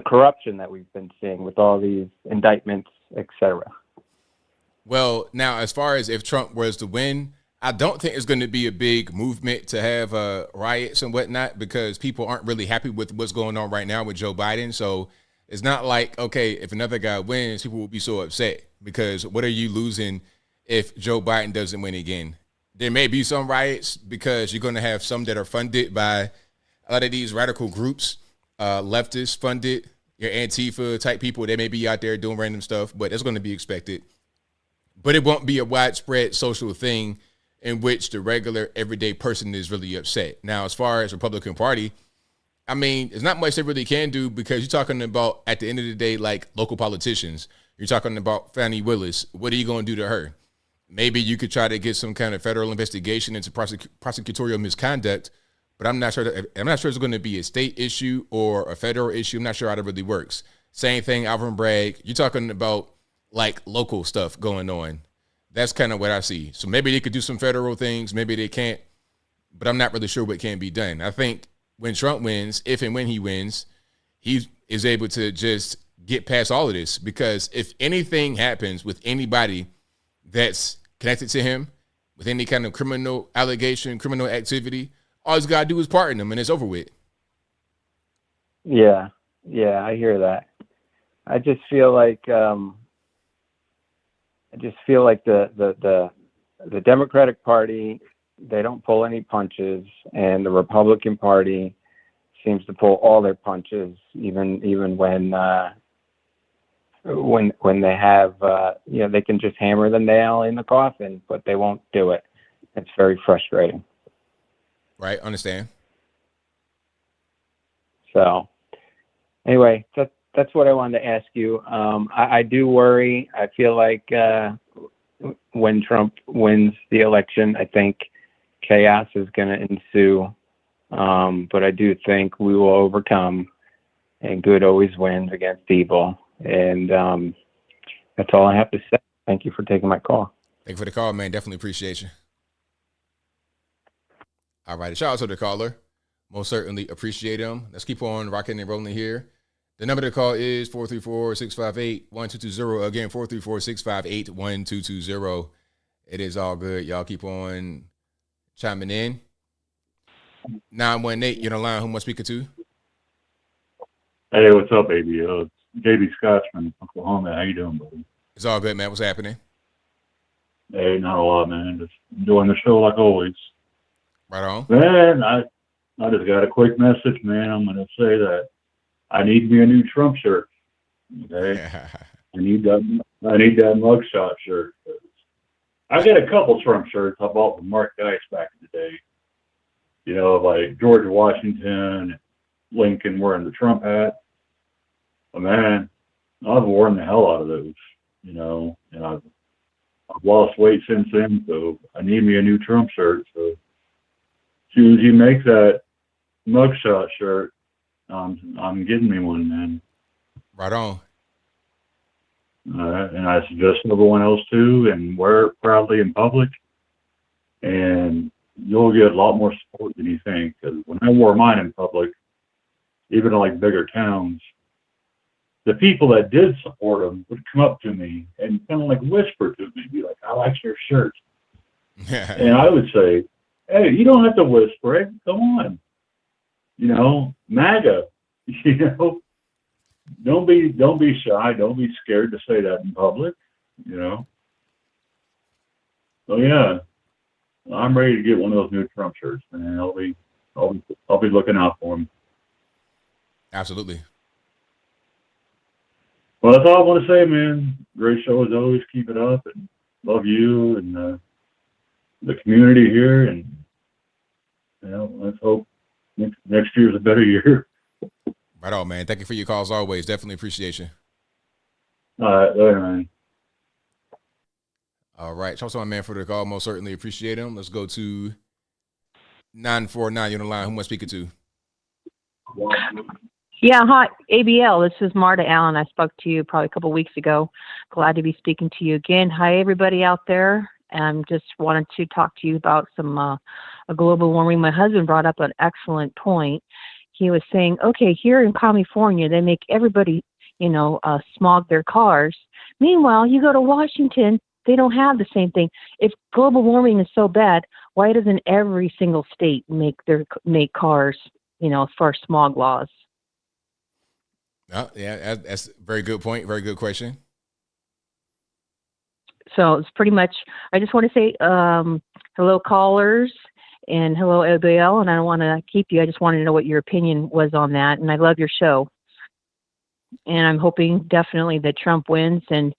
corruption that we've been seeing with all these indictments, etc.? Well, now, as far as if Trump was to win, I don't think it's going to be a big movement to have riots and whatnot, because people aren't really happy with what's going on right now with Joe Biden. So it's not like, okay, if another guy wins, people will be so upset, because what are you losing if Joe Biden doesn't win again? There may be some riots because you're going to have some that are funded by a lot of these radical groups, leftist funded, your Antifa type people. They may be out there doing random stuff, but it's going to be expected. But it won't be a widespread social thing in which the regular everyday person is really upset. Now, as far as Republican Party, I mean, there's not much they really can do, because you're talking about, at the end of the day, like local politicians. You're talking about Fani Willis. What are you going to do to her? Maybe you could try to get some kind of federal investigation into prosecutorial misconduct, but I'm not sure it's going to be a state issue or a federal issue. I'm not sure how that really works. Same thing, Alvin Bragg. You're talking about like local stuff going on. That's kind of what I see. So maybe they could do some federal things. Maybe they can't. But I'm not really sure what can be done. I think when Trump wins, if and when he wins, he is able to just get past all of this. Because if anything happens with anybody that's connected to him, with any kind of criminal allegation, criminal activity, all he's got to do is pardon them and it's over with. Yeah, I hear that. I just feel like the Democratic Party, they don't pull any punches, and the Republican Party seems to pull all their punches, even when they have they can just hammer the nail in the coffin, but they won't do it. It's very frustrating. Right, understand. So anyway, that's what I wanted to ask you. I do worry. I feel like when Trump wins the election, I think chaos is going to ensue. But I do think we will overcome, and good always wins against evil. And that's all I have to say. Thank you for taking my call. Thank you for the call, man. Definitely appreciate you. All right. Shout out to the caller. Most certainly appreciate him. Let's keep on rocking and rolling here. The number to call is 434-658-1220. Again, 434-658-1220. It is all good. Y'all keep on chiming in. 918, you're on the line. Who am I speaking to? Hey, what's up, ABL? It's JB Scotch from Oklahoma. How you doing, buddy? It's all good, man. What's happening? Hey, not a lot, man. Just enjoying the show like always. Right on. Man, I just got a quick message, man. I'm going to say that I need me a new Trump shirt. Okay? I need that mugshot shirt. I got a couple Trump shirts I bought from Mark Dice back in the day. You know, like George Washington, Lincoln wearing the Trump hat. But man, I've worn the hell out of those, you know, and I've lost weight since then, so I need me a new Trump shirt. So as soon as you make that mugshot shirt, I'm getting me one, man. Right on. And I suggest everyone else too, and wear it proudly in public, and you'll get a lot more support than you think. Because when I wore mine in public, even in like bigger towns, the people that did support them would come up to me and kind of like whisper to me, be like, "I like your shirt," and I would say, "Hey, you don't have to whisper it. Come on, you know, MAGA, you know." Don't be shy. Don't be scared to say that in public, you know. So yeah, I'm ready to get one of those new Trump shirts, man. I'll be looking out for them. Absolutely. Well, that's all I want to say, man. Great show as always. Keep it up, and love you and the community here. And you know, let's hope next year's a better year. Right on, man. Thank you for your calls always. Definitely appreciate you. All right, later, man. All right. Shout out to my man for the call. Most certainly appreciate him. Let's go to 949. You're on the line. Who am I speaking to? Yeah, hi, ABL. This is Marta Allen. I spoke to you probably a couple weeks ago. Glad to be speaking to you again. Hi, everybody out there. Just wanted to talk to you about some global warming. My husband brought up an excellent point. He was saying, okay, here in California, they make everybody, smog their cars. Meanwhile, you go to Washington, they don't have the same thing. If global warming is so bad, why doesn't every single state make cars, as far as smog laws? Oh, yeah, that's a very good point. Very good question. So it's pretty much, I just want to say hello, callers. And hello, ABL, and I don't want to keep you. I just wanted to know what your opinion was on that, and I love your show. And I'm hoping definitely that Trump wins and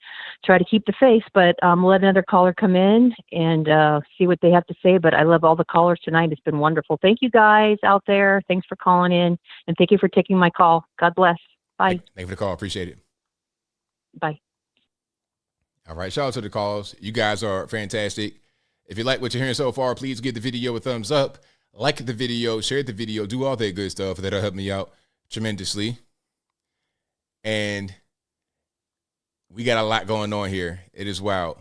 try to keep the face, but let another caller come in and see what they have to say. But I love all the callers tonight. It's been wonderful. Thank you guys out there. Thanks for calling in, and thank you for taking my call. God bless. Bye. Thank you for the call. Appreciate it. Bye. All right. Shout out to the calls. You guys are fantastic. If you like what you're hearing so far, please give the video a thumbs up, like the video, share the video, do all that good stuff. That'll help me out tremendously. And We got a lot going on here. It is wild.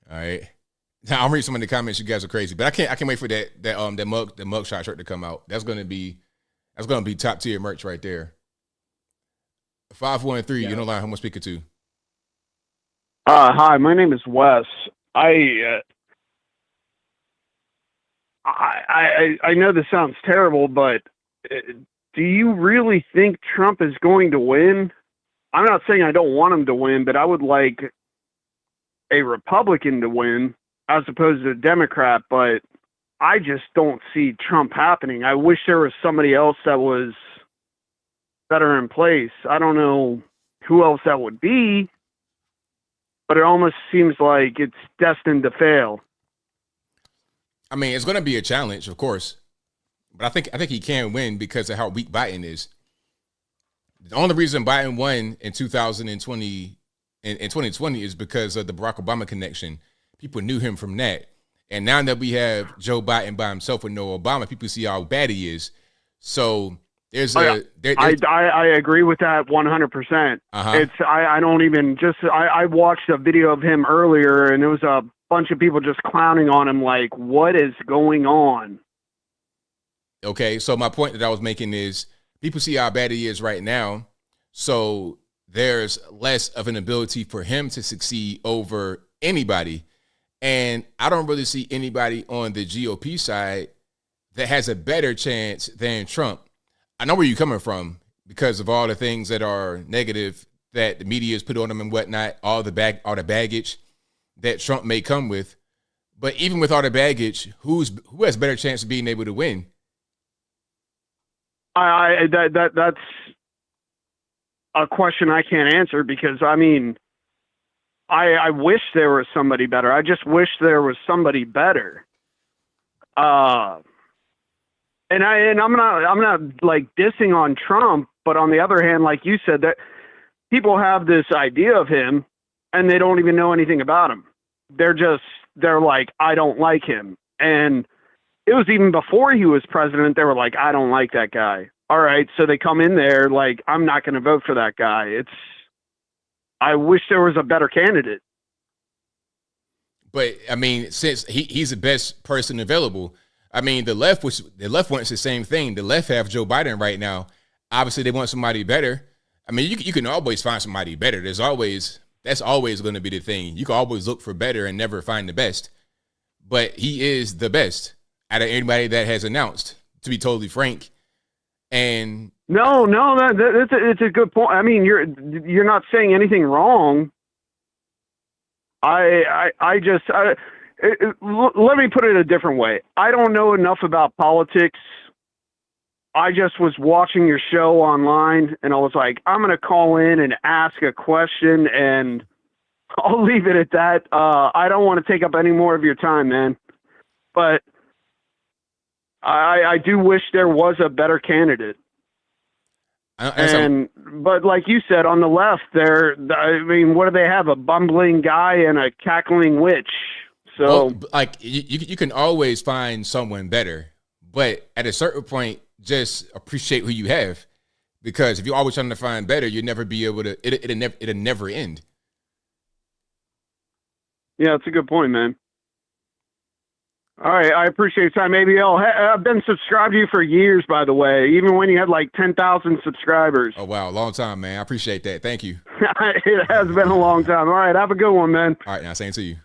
All right. Now I'm reading some of the comments. You guys are crazy, but I can't wait for that mugshot shirt to come out. That's gonna be top tier merch right there. 513. You know who I'm speaking to. Hi, my name is Wes. I know this sounds terrible, but do you really think Trump is going to win? I'm not saying I don't want him to win, but I would like a Republican to win as opposed to a Democrat, but I just don't see Trump happening. I wish there was somebody else that was better in place. I don't know who else that would be, but it almost seems like it's destined to fail. I mean, it's going to be a challenge, of course, but I think he can win because of how weak Biden is. The only reason Biden won in 2020 is because of the Barack Obama connection. People knew him from that. And now that we have Joe Biden by himself with no Obama, people see how bad he is. So there's I agree with that 100%. It's I don't even I watched a video of him earlier, and it was a bunch of people just clowning on him like, what is going on? Okay, so my point that I was making is people see how bad he is right now, so there's less of an ability for him to succeed over anybody. And I don't really see anybody on the GOP side that has a better chance than Trump. I know where you're coming from because of all the things that are negative that the media has put on him and whatnot, all the baggage that Trump may come with. But even with all the baggage, who has better chance of being able to win? That's a question I can't answer because, I mean, I wish there was somebody better. I just wish there was somebody better. And I'm not like dissing on Trump, but on the other hand, like you said, that people have this idea of him and they don't even know anything about him. They're like, I don't like him. And it was even before he was president, they were like, I don't like that guy. All right. So they come in there like, I'm not going to vote for that guy. I wish there was a better candidate. But I mean, since he's the best person available, I mean, the left wants the same thing. The left have Joe Biden right now. Obviously, they want somebody better. I mean, you can always find somebody better. That's always going to be the thing. You can always look for better and never find the best. But he is the best out of anybody that has announced, to be totally frank. And no, it's a good point. I mean, you're not saying anything wrong. Let me put it a different way. I don't know enough about politics. I just was watching your show online, and I was like, I'm going to call in and ask a question, and I'll leave it at that. I don't want to take up any more of your time, man. But I do wish there was a better candidate. But like you said, on the left, what do they have? A bumbling guy and a cackling witch. So, well, like you can always find someone better, but at a certain point, just appreciate who you have, because if you're always trying to find better, you'll never be able to. It'll never end. Yeah, that's a good point, man. All right, I appreciate your time, ABL. I've been subscribed to you for years, by the way, even when you had like 10,000 subscribers. Oh, wow, long time, man. I appreciate that. Thank you. It has been a long time. All right, have a good one, man. All right, now, same to you.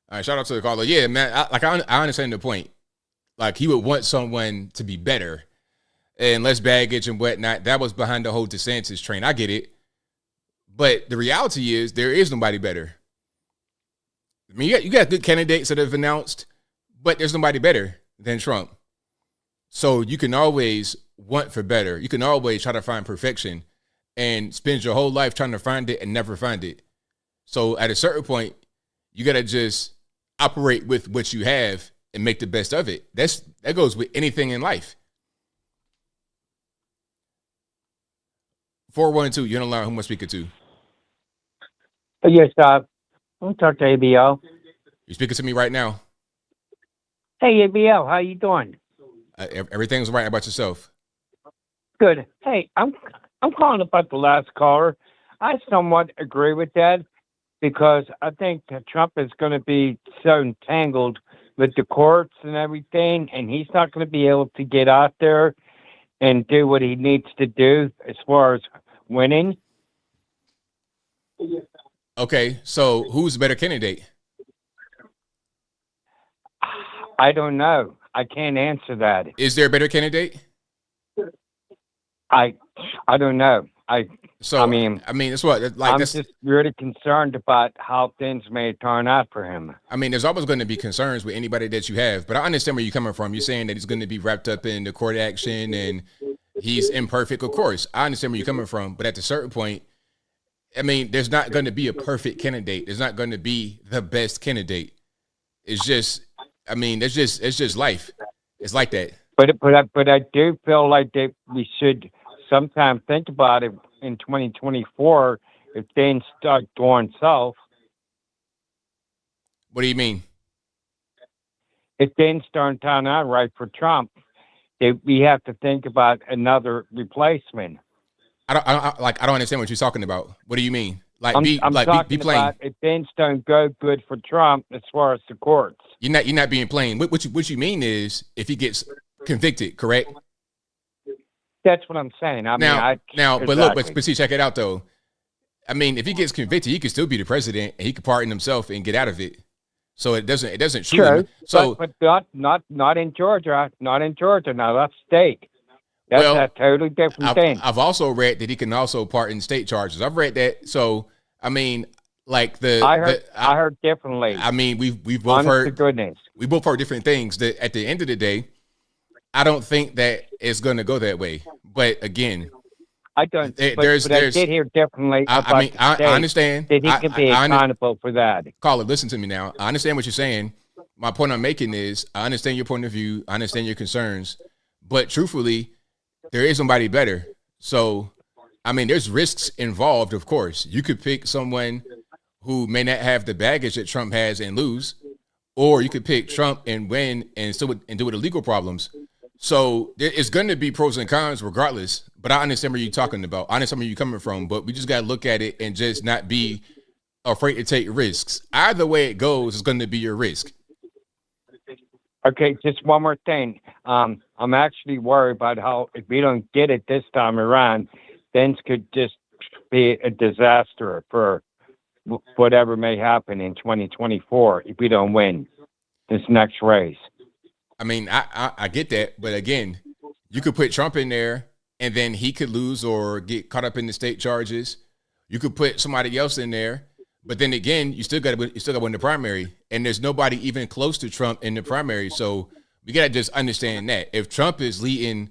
All right, shout out to the caller. Yeah, man, I understand the point. Like, he would want someone to be better and less baggage and whatnot. That was behind the whole DeSantis train. I get it. But the reality is there is nobody better. I mean, you got good candidates that have announced, but there's nobody better than Trump. So you can always want for better. You can always try to find perfection and spend your whole life trying to find it and never find it. So at a certain point, you got to just operate with what you have and make the best of it. That goes with anything in life. 412, you're on the line. Who am I speaking to? Yes, I'll talk to ABL. You're speaking to me right now. Hey, ABL, how you doing? Everything's right. About yourself? Good. Hey, I'm calling about the last caller. I somewhat agree with that because I think that Trump is going to be so entangled with the courts and everything, and he's not going to be able to get out there and do what he needs to do as far as winning. Okay, so who's a better candidate? I don't know. I can't answer that. Is there a better candidate? I don't know. I mean, it's what I'm just really concerned about how things may turn out for him. I mean, there's always going to be concerns with anybody that you have, but I understand where you're coming from. You're saying that he's going to be wrapped up in the court action and he's imperfect. Of course, I understand where you're coming from, but at a certain point, I mean, there's not going to be a perfect candidate. There's not going to be the best candidate. It's just, I mean, it's just life. It's like that. But I do feel like that we should sometime think about it in 2024 if things start going south. What do you mean? If things don't turn out right for Trump, we have to think about another replacement. I don't understand what you're talking about. What do you mean? I'm talking plain. about if things don't go good for Trump as far as the courts. You're not being plain. What you mean is if he gets convicted, correct? That's what I'm saying. But look, but see, check it out though. I mean, if he gets convicted, he could still be the president and he could pardon himself and get out of it. So it doesn't Sure, so but not in Georgia. Not in Georgia. Now that's state. That's a totally different thing. I've also read that he can also pardon state charges. I've read that. So I mean, like I heard differently. I mean, we've both heard. Goodness. We both heard different things. That at the end of the day, I don't think that it's going to go that way. But again, I don't. But I did hear differently. I understand that he can be accountable for that. Caller, listen to me now. I understand what you're saying. My point I'm making is I understand your point of view. I understand your concerns. But truthfully, there is somebody better. So, I mean, there's risks involved, of course. You could pick someone who may not have the baggage that Trump has and lose, or you could pick Trump and win and deal with the legal problems. So it's going to be pros and cons regardless, but I understand where you're talking about. I understand where you're coming from, but we just got to look at it and just not be afraid to take risks. Either way it goes, it's going to be your risk. Okay, just one more thing. I'm actually worried about how if we don't get it this time around, things could just be a disaster for whatever may happen in 2024 if we don't win this next race. I mean, I get that, but again, you could put Trump in there and then he could lose or get caught up in the state charges. You could put somebody else in there, but then again, you still got to win the primary, and there's nobody even close to Trump in the primary. So we got to just understand that if Trump is leading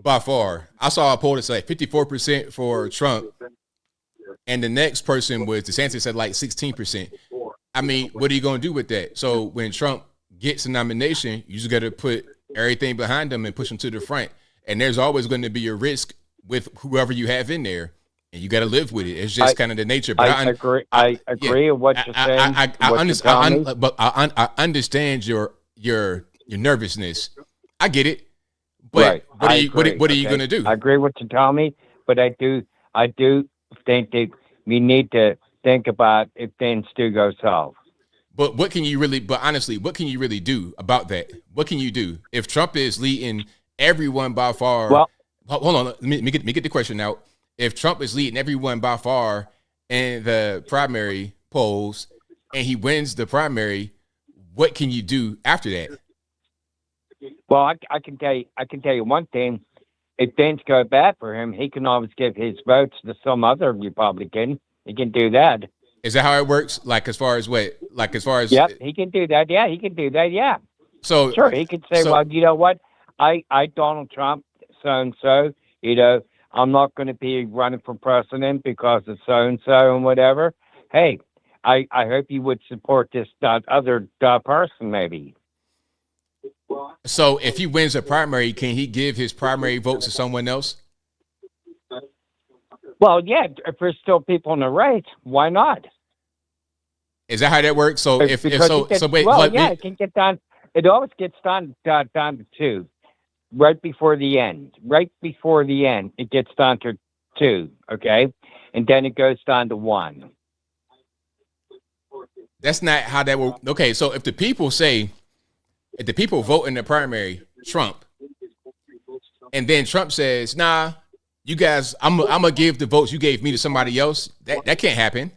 by far, I saw a poll that said 54% for Trump, and the next person was DeSantis said like 16%. I mean, what are you going to do with that? So when Trump gets a nomination, you just got to put everything behind him and push him to the front. And there's always going to be a risk with whoever you have in there, and you got to live with it. It's just kind of the nature. But I agree with what you're saying. I understand your nervousness. I get it. But what are you going to do? I agree with what you tell me, but I do think that we need to think about if things do go south. But honestly, what can you really do about that? What can you do if Trump is leading everyone by far? Well, hold on. Let me get the question out. If Trump is leading everyone by far in the primary polls and he wins the primary, what can you do after that? Well, I can tell you one thing. If things go bad for him, he can always give his votes to some other Republican. He can do that. Is that how it works? Like as far as what? Like as far as? Yep, he can do that. Yeah, he can do that. Yeah. So sure, he can say, well, you know what? I Donald Trump, so and so. You know, I'm not going to be running for president because of so and so and whatever. Hey, I hope you would support this other person, maybe. So if he wins a primary, can he give his primary votes to someone else? Well, yeah, if there's still people in the race, why not? Is that how that works? So it can get down. It always gets down to two. right before the end. Right before the end, it gets down to 2, okay? And then it goes down to 1. That's not how that will. Okay, so if the people vote in the primary Trump, and then Trump says, "Nah, you guys, I'm gonna give the votes you gave me to somebody else," that can't happen.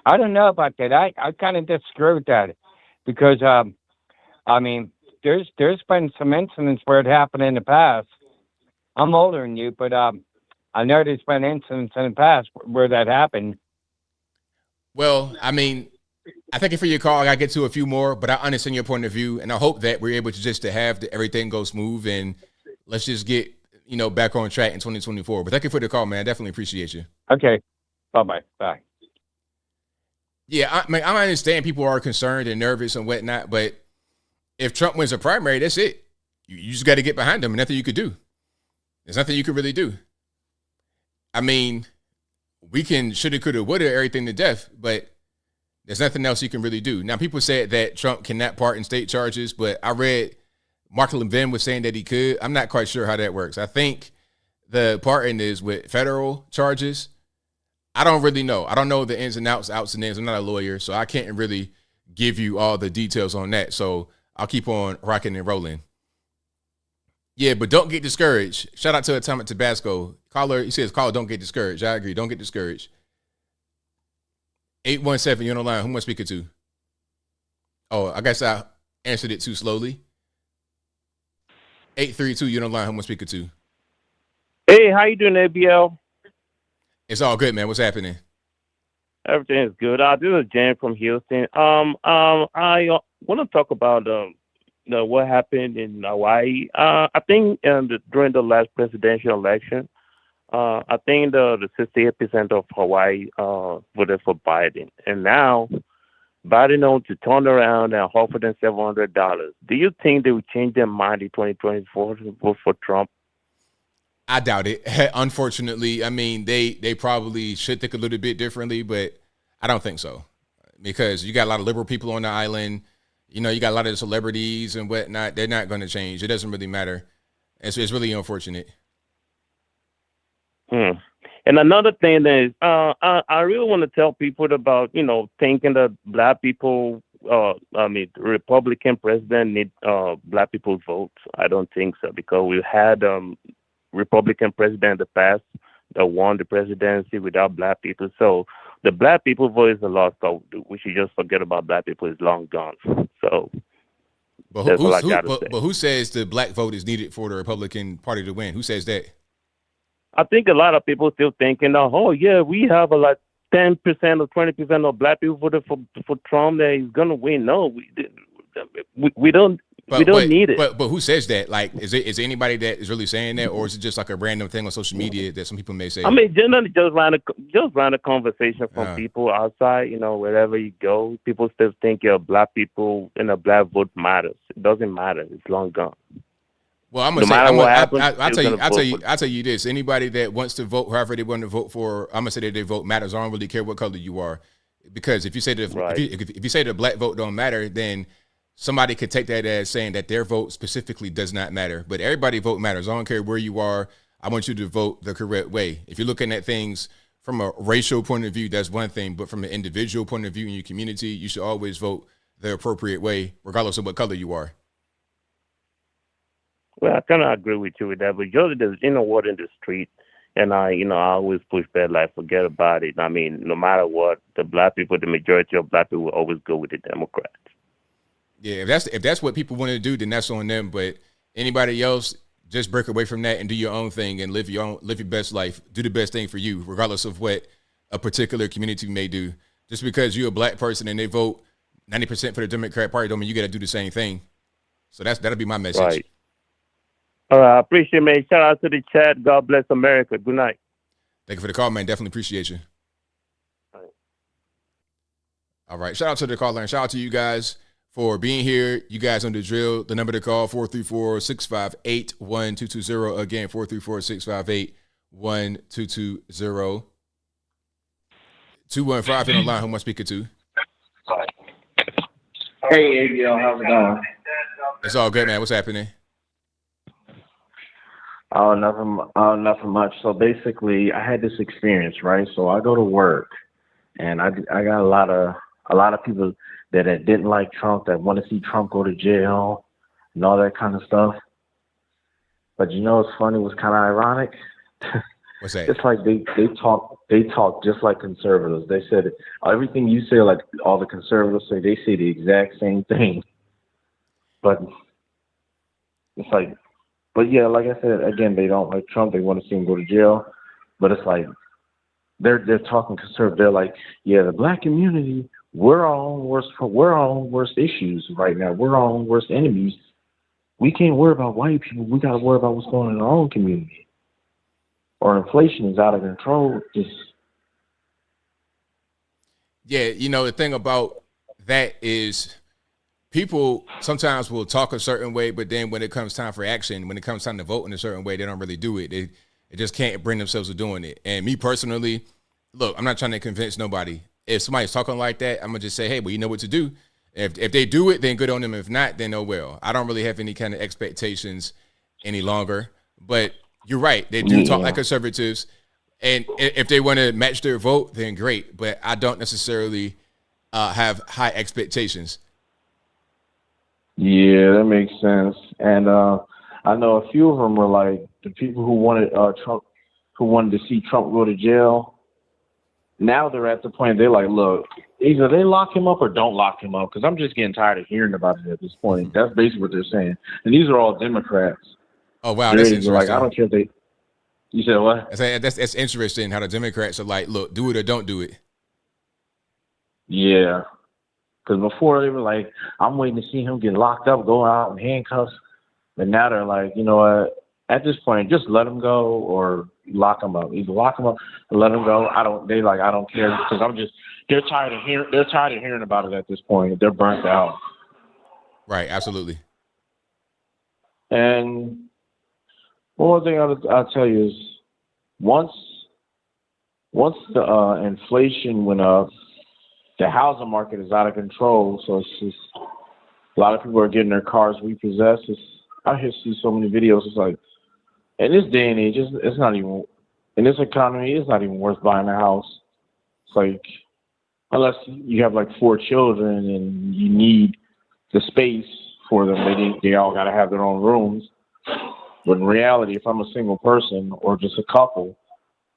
I don't know about that. I kind of disagree with that because I mean, there's been some incidents where it happened in the past. I'm older than you, but I know there's been incidents in the past where that happened. Well, I mean, I thank you for your call. I got to get to a few more, but I understand your point of view, and I hope that we're able to just to have everything go smooth, and let's just get, back on track in 2024. But thank you for the call, man. I definitely appreciate you. Okay. Bye-bye. Bye. Yeah, I understand people are concerned and nervous and whatnot, but if Trump wins a primary, that's it. You just got to get behind him, and nothing you could do. There's nothing you could really do. I mean, we can shoulda, coulda, woulda everything to death, but there's nothing else you can really do. Now, people said that Trump cannot pardon state charges, but I read Mark Levin was saying that he could. I'm not quite sure how that works. I think the pardon is with federal charges. I don't really know. I don't know the ins and outs and ins. I'm not a lawyer, so I can't really give you all the details on that. So I'll keep on rocking and rolling. Yeah, but don't get discouraged. Shout out to Atomic Tabasco. He says, caller, don't get discouraged. I agree. Don't get discouraged. 817, you're on the line. Who am I speaking to? Oh, I guess I answered it too slowly. 832, you're on the line. Who am I speaking to? Hey, how you doing, ABL? It's all good, man. What's happening? Everything is good. This is Jan from Houston. I want to talk about what happened in Hawaii. I think during the last presidential election, I think the 68% of Hawaii voted for Biden, and now Biden wants to turn around and offer them $700. Do you think they will change their mind in 2024 to vote for Trump? I doubt it. Unfortunately, I mean, they probably should think a little bit differently, but I don't think so, because you got a lot of liberal people on the island. You got a lot of celebrities and whatnot. They're not going to change. It doesn't really matter. It's really unfortunate. And another thing is, I really want to tell people about, thinking that black people, Republican president need black people's votes. I don't think so, because we've had Republican president in the past that won the presidency without black people. So the black people vote is a lost cause. We should just forget about black people. It's long gone. So that's all I got to say. But who says the black vote is needed for the Republican Party to win? Who says that? I think a lot of people still thinking, oh yeah, we have like 10% or 20% of black people voted for Trump that he's gonna win. No, we don't. We don't need it. But who says that? Like, is there anybody that is really saying that, or is it just like a random thing on social media that some people may say? I mean, generally just run a conversation from people outside. Wherever you go, people still think black people and a black vote matters. It doesn't matter. It's long gone. Well, I'm gonna I'll tell you this. Anybody that wants to vote, however they want to vote for, I'm gonna say that their vote matters. I don't really care what color you are, because if you say if you say the black vote don't matter, then somebody could take that as saying that their vote specifically does not matter. But everybody vote matters. I don't care where you are. I want you to vote the correct way. If you're looking at things from a racial point of view, that's one thing. But from an individual point of view in your community, you should always vote the appropriate way, regardless of what color you are. Well, I kind of agree with you with that. But usually there's word in the street. And I always push back, like, forget about it. I mean, no matter what, the majority of black people will always go with the Democrats. Yeah, if that's what people want to do, then that's on them. But anybody else, just break away from that and do your own thing and live your best life. Do the best thing for you, regardless of what a particular community may do. Just because you're a black person and they vote 90% for the Democrat Party, don't mean you got to do the same thing. So that'll be my message. Right. All right, I appreciate it, man. Shout out to the chat. God bless America. Good night. Thank you for the call, man. Definitely appreciate you. All right. Shout out to the caller and shout out to you guys for being here. You guys on the drill. The number to call, 434-658-1220. Again, 434-658-1220. 215 in the line. Who am I speaking to? Hey, ABL. How's it going? It's all good, man. What's happening? Oh, nothing much. So basically, I had this experience, right? So I go to work, and I got a lot of people that didn't like Trump, that want to see Trump go to jail, and all that kind of stuff. But you know what's funny? What's kind of ironic? What's that? It's like they talk just like conservatives. They said everything you say, like all the conservatives say, they say the exact same thing. But it's like, but yeah, like I said, again, they don't like Trump. They want to see him go to jail. But it's like they're talking conservative. They're like, yeah, the black community, we're our own worst issues right now. We're our own worst enemies. We can't worry about white people. We got to worry about what's going on in our own community. Or inflation is out of control. Yeah, you know, the thing about that is people sometimes will talk a certain way, but then when it comes time for action, when it comes time to vote in a certain way, they don't really do it. They just can't bring themselves to doing it. And me personally, look, I'm not trying to convince nobody. If somebody's talking like that, I'm going to just say, hey, well, you know what to do. If they do it, then good on them. If not, then oh well. I don't really have any kind of expectations any longer. But you're right. They do talk like conservatives. And if they want to match their vote, then great. But I don't necessarily have high expectations. Yeah, that makes sense. And I know a few of them were like the people who wanted Trump, who wanted to see Trump go to jail. Now they're at the point they're like, look, either they lock him up or don't lock him up, because I'm just getting tired of hearing about it at this point. That's basically what they're saying. And these are all Democrats. Oh, wow. That's interesting. Like, I don't care if they. You said what? That's interesting how the Democrats are like, look, do it or don't do it. Yeah. Because before they were like, I'm waiting to see him get locked up, go out in handcuffs. But now they're like, you know what? At this point, just let him go or lock him up. Either lock him up or let him go. I don't care, because they're tired of hearing about it at this point. They're burnt out. Right. Absolutely. And one more thing I'll tell you is once the inflation went up, the housing market is out of control. So it's just a lot of people are getting their cars repossessed. I just see so many videos. It's like, in this day and age, it's not even, in this economy, it's not even worth buying a house. It's like, unless you have like 4 children and you need the space for them, they all got to have their own rooms. But in reality, if I'm a single person or just a couple,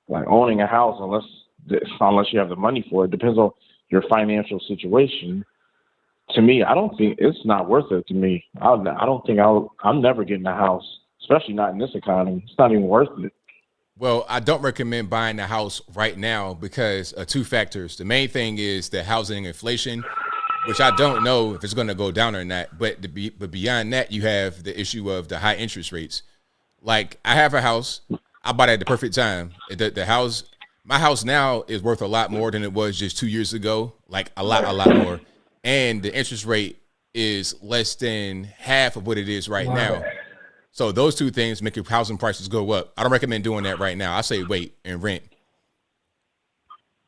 like owning a house, unless you have the money for it, depends on your financial situation. To me, I don't think it's not worth it. To me, I'm never getting a house, especially not in this economy. It's not even worth it. Well, I don't recommend buying a house right now because of 2 factors. The main thing is the housing inflation, which I don't know if it's going to go down or not. But beyond that, you have the issue of the high interest rates. Like, I have a house. I bought it at the perfect time. My house now is worth a lot more than it was just 2 years ago, like a lot more. And the interest rate is less than half of what it is right now. So those 2 things make your housing prices go up. I don't recommend doing that right now. I say wait and rent.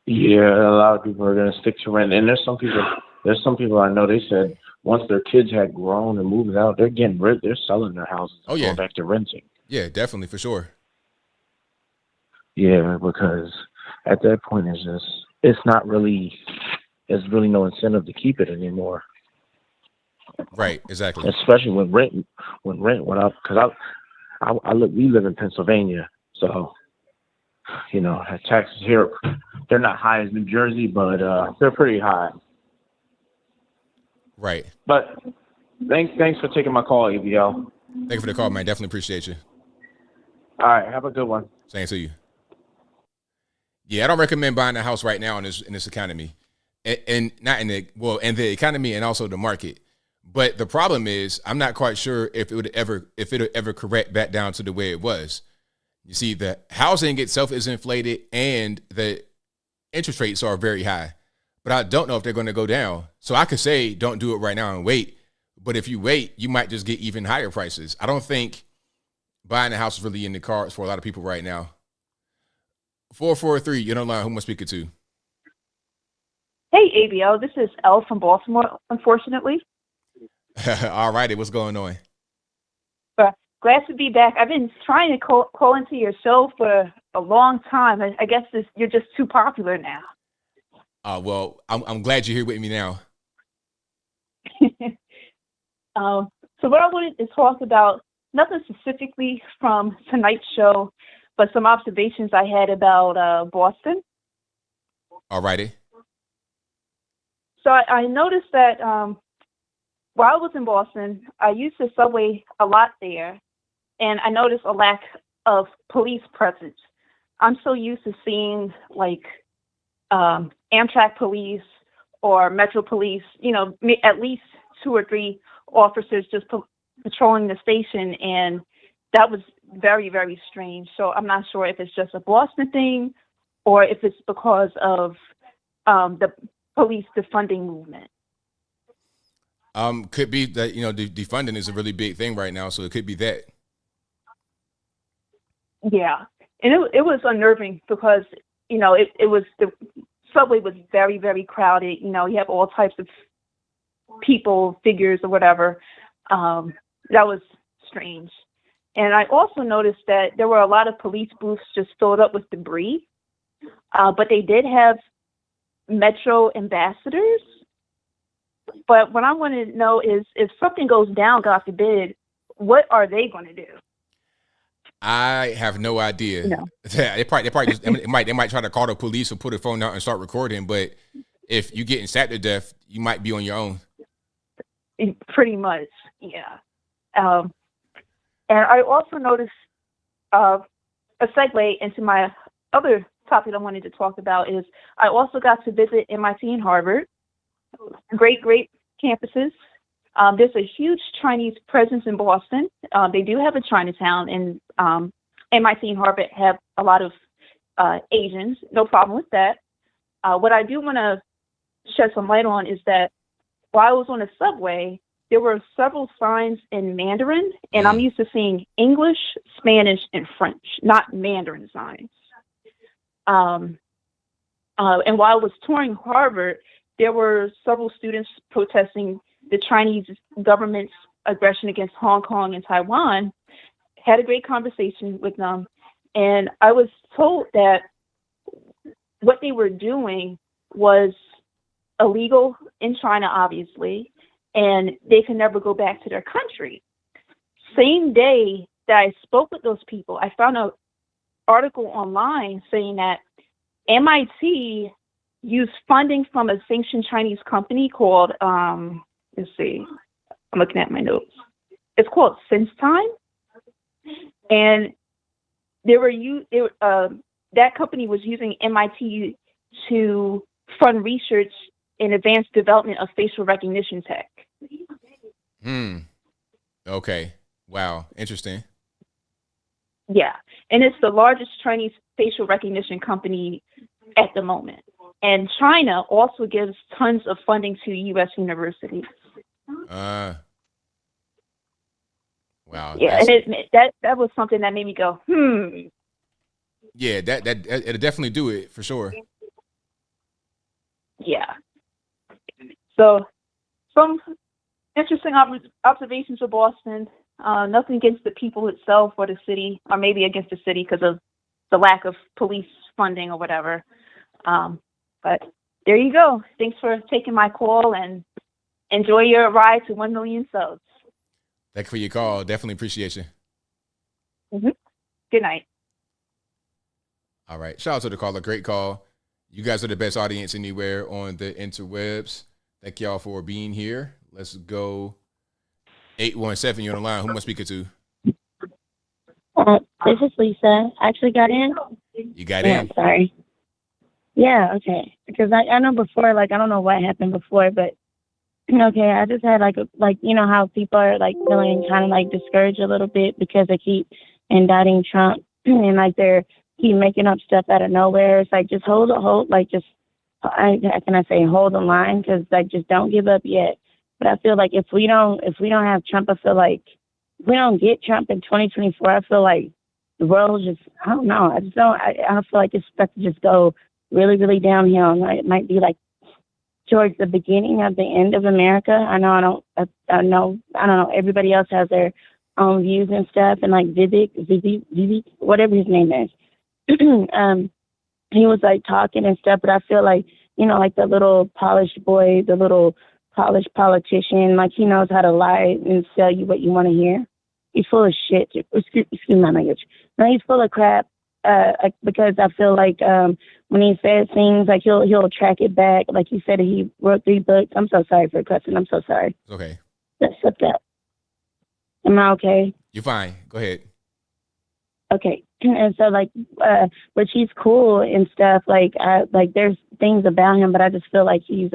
Yeah, a lot of people are going to stick to rent. And there's some people I know, they said once their kids had grown and moved out, they're selling their houses and going back to renting. Yeah, definitely, for sure. Yeah, because at that point, there's really no incentive to keep it anymore. Right, exactly. Especially when rent went up, because we live in Pennsylvania, so you know taxes here, they're not high as New Jersey, but they're pretty high. Right. But thanks for taking my call, ABL. Thank you for the call, man. Definitely appreciate you. All right, have a good one. Same to you. Yeah, I don't recommend buying a house right now in this economy, and not in the economy and also the market. But the problem is, I'm not quite sure if it'll ever correct back down to the way it was. You see, the housing itself is inflated and the interest rates are very high, but I don't know if they're going to go down. So I could say, don't do it right now and wait. But if you wait, you might just get even higher prices. I don't think buying a house is really in the cards for a lot of people right now. 443, you don't know who am I speaking to? Hey, ABL, this is Elle from Baltimore, unfortunately. All righty, what's going on? Glad to be back. I've been trying to call into your show for a long time. I guess you're just too popular now. Well, I'm glad you're here with me now. So what I wanted to talk about, nothing specifically from tonight's show, but some observations I had about Boston. Alrighty. So I noticed that while I was in Boston, I used the subway a lot there, and I noticed a lack of police presence. I'm so used to seeing like Amtrak police or Metro police, at least 2 or 3 officers just patrolling the station, and that was very, very strange. So I'm not sure if it's just a Boston thing or if it's because of the police defunding movement. Could be that, the defunding is a really big thing right now, so it could be that. Yeah, and it was unnerving because, it was, the subway was very, very crowded. You have all types of people, figures, or whatever. That was strange. And I also noticed that there were a lot of police booths just filled up with debris, but they did have Metro ambassadors. But what I want to know is, if something goes down, God forbid, what are they going to do? I have no idea. No. They probably just, they might try to call the police or put a phone out and start recording. But if you're getting stabbed to death, you might be on your own. Pretty much, yeah. And I also noticed a segue into my other topic I wanted to talk about is I also got to visit MIT and Harvard. Great campuses. There's a huge Chinese presence in Boston. They do have a Chinatown, and MIT and Harvard have a lot of Asians. No problem with that. What I do want to shed some light on is that while I was on the subway, there were several signs in Mandarin, and I'm used to seeing English, Spanish, and French, not Mandarin signs. And while I was touring Harvard, there were several students protesting the Chinese government's aggression against Hong Kong and Taiwan. Had a great conversation with them, and I was told that what they were doing was illegal in China, obviously, and they can never go back to their country. Same day that I spoke with those people, I found an article online saying that MIT used funding from a sanctioned Chinese company called, let's see, I'm looking at my notes. It's called SenseTime. And that company was using MIT to fund research in advanced development of facial recognition tech. Okay. Wow. Interesting. Yeah. And it's the largest Chinese facial recognition company at the moment. And China also gives tons of funding to U.S. universities. Wow. Yeah, and that was something that made me go, Yeah, that it'll definitely do it for sure. Yeah. So, some interesting observations of Boston. Nothing against the people itself or the city, or maybe against the city because of the lack of police funding or whatever. But there you go. Thanks for taking my call, and enjoy your ride to 1 million subs. Thank you for your call. Definitely appreciate you. Mm-hmm. Good night. All right. Shout out to the caller. Great call. You guys are the best audience anywhere on the interwebs. Thank y'all for being here. Let's go. 817, you're on the line. Who am I speaking to? This is Lisa. I actually got in. You got in? Sorry. Yeah, okay. Because I know before, I don't know what happened before, but okay, I just had how people are feeling kind of discouraged a little bit because they keep indicting Trump and they're keep making up stuff out of nowhere. It's just hold, how can I say, hold the line, because just don't give up yet. But I feel if we don't have Trump, I feel if we don't get Trump in 2024, I feel the world just, I don't know. I feel it's about to just go really, really downhill. It might be towards the beginning of the end of America. I don't know. Everybody else has their own views and stuff, and like Vivek, whatever his name is. He was like talking and stuff, but I feel like, you know, like the little polished boy, the little polished politician, like he knows how to lie and sell you what you want to hear. He's full of shit. Excuse my language. No, he's full of crap. Because I feel like when he says things, like he'll track it back. Like he said, he wrote 3 books. I'm so sorry for cussing. I'm so sorry. It's okay. That's up. Am I okay? You're fine. Go ahead. Okay. And so like, but he's cool and stuff. Like there's things about him, but I just feel like he's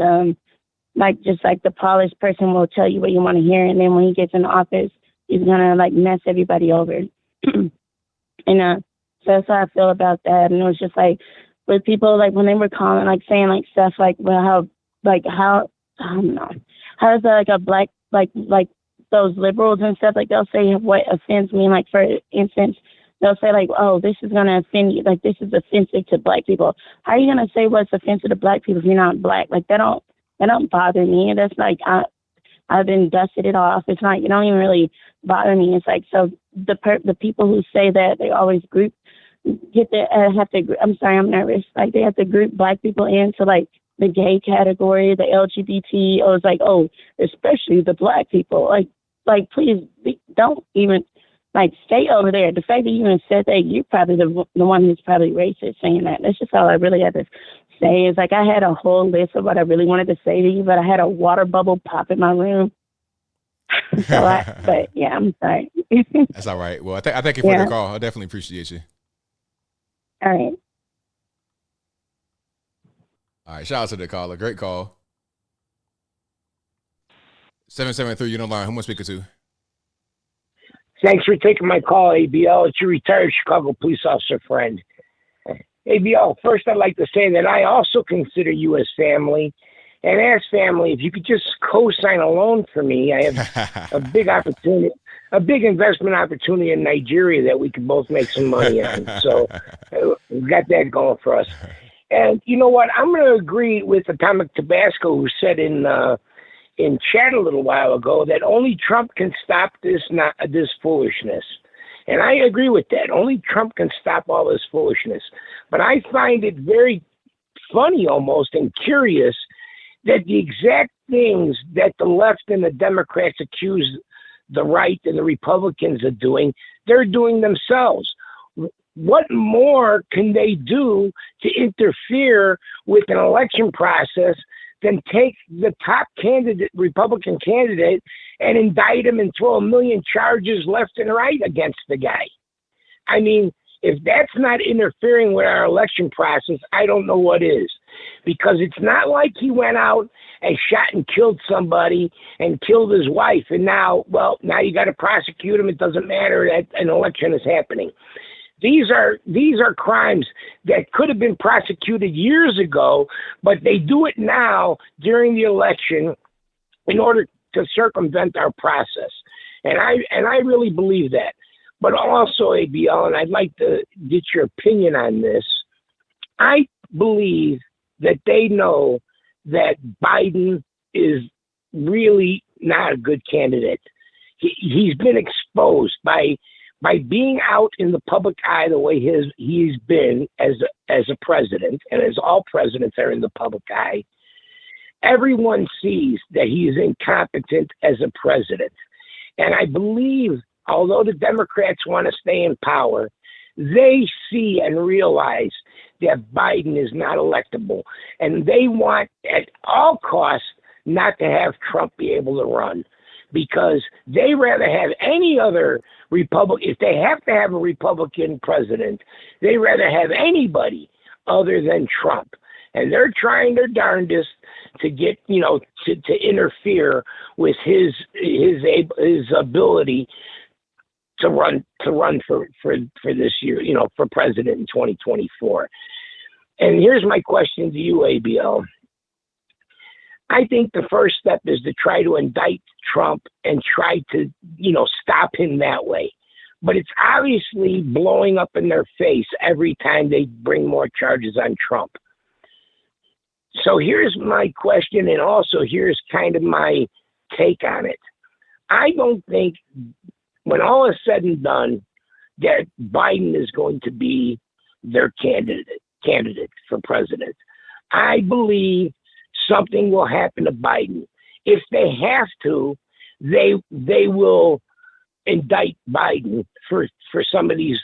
like just like the polished person will tell you what you want to hear, and then when he gets in office, he's gonna like mess everybody over. And so that's how I feel about that. And it was just like with people, like when they were calling, like saying like stuff like, well, how I don't know, how is that like a black like those liberals and stuff, like they'll say what offends me, like for instance, they'll say like, oh, this is gonna offend you, like this is offensive to black people. How are you gonna say what's offensive to black people if you're not black? Like that don't bother me. That's like I've been dusted it off. It's not, you don't even really bother me. It's like, so the people who say that, they always I'm sorry, I'm nervous. Like they have to group black people into like the gay category, the LGBT. Or it's like, oh, especially the black people. Like please don't even like stay over there. The fact that you even said that, you're probably the one who's probably racist saying that. That's just all I really had to say. Is like I had a whole list of what I really wanted to say to you, but I had a water bubble pop in my room. But yeah, I'm sorry. That's all right. Well, I thank you for the call. I definitely appreciate you. All right. All right. Shout out to the caller. Great call. 773, you know line. Who am I speaking to? Thanks for taking my call, ABL. It's your retired Chicago police officer friend. ABL, first I'd like to say that I also consider you as family. And as family, if you could just co-sign a loan for me, I have a big opportunity, a big investment opportunity in Nigeria that we could both make some money on. So we've got that going for us. And you know what? I'm going to agree with Atomic Tabasco, who said in chat a little while ago that only Trump can stop this foolishness. And I agree with that. Only Trump can stop all this foolishness. But I find it very funny almost and curious that the exact things that the left and the Democrats accuse the right and the Republicans of doing, they're doing themselves. What more can they do to interfere with an election process than take the top candidate, Republican candidate, and indict him and throw a million charges left and right against the guy? I mean, if that's not interfering with our election process, I don't know what is. Because it's not like he went out and shot and killed somebody and killed his wife, and now you got to prosecute him. It doesn't matter that an election is happening. These are crimes that could have been prosecuted years ago, but they do it now during the election in order to circumvent our process. And I really believe that. But also, ABL, and I'd like to get your opinion on this, I believe that they know that Biden is really not a good candidate. He's been exposed by being out in the public eye the way he's been as a president, and as all presidents are in the public eye. Everyone sees that he is incompetent as a president. And I believe, although the Democrats want to stay in power, they see and realize that Biden is not electable. And they want at all costs not to have Trump be able to run, because they rather have any other Republican. If they have to have a Republican president, they rather have anybody other than Trump. And they're trying their darndest to get, to interfere with his ability to run for this year, for president in 2024. And here's my question to you, ABL. I think the first step is to try to indict Trump and try to, stop him that way. But it's obviously blowing up in their face every time they bring more charges on Trump. So here's my question, and also here's kind of my take on it. I don't think when all is said and done, that Biden is going to be their candidate for president. I believe something will happen to Biden. If they have to, they will indict Biden for some of these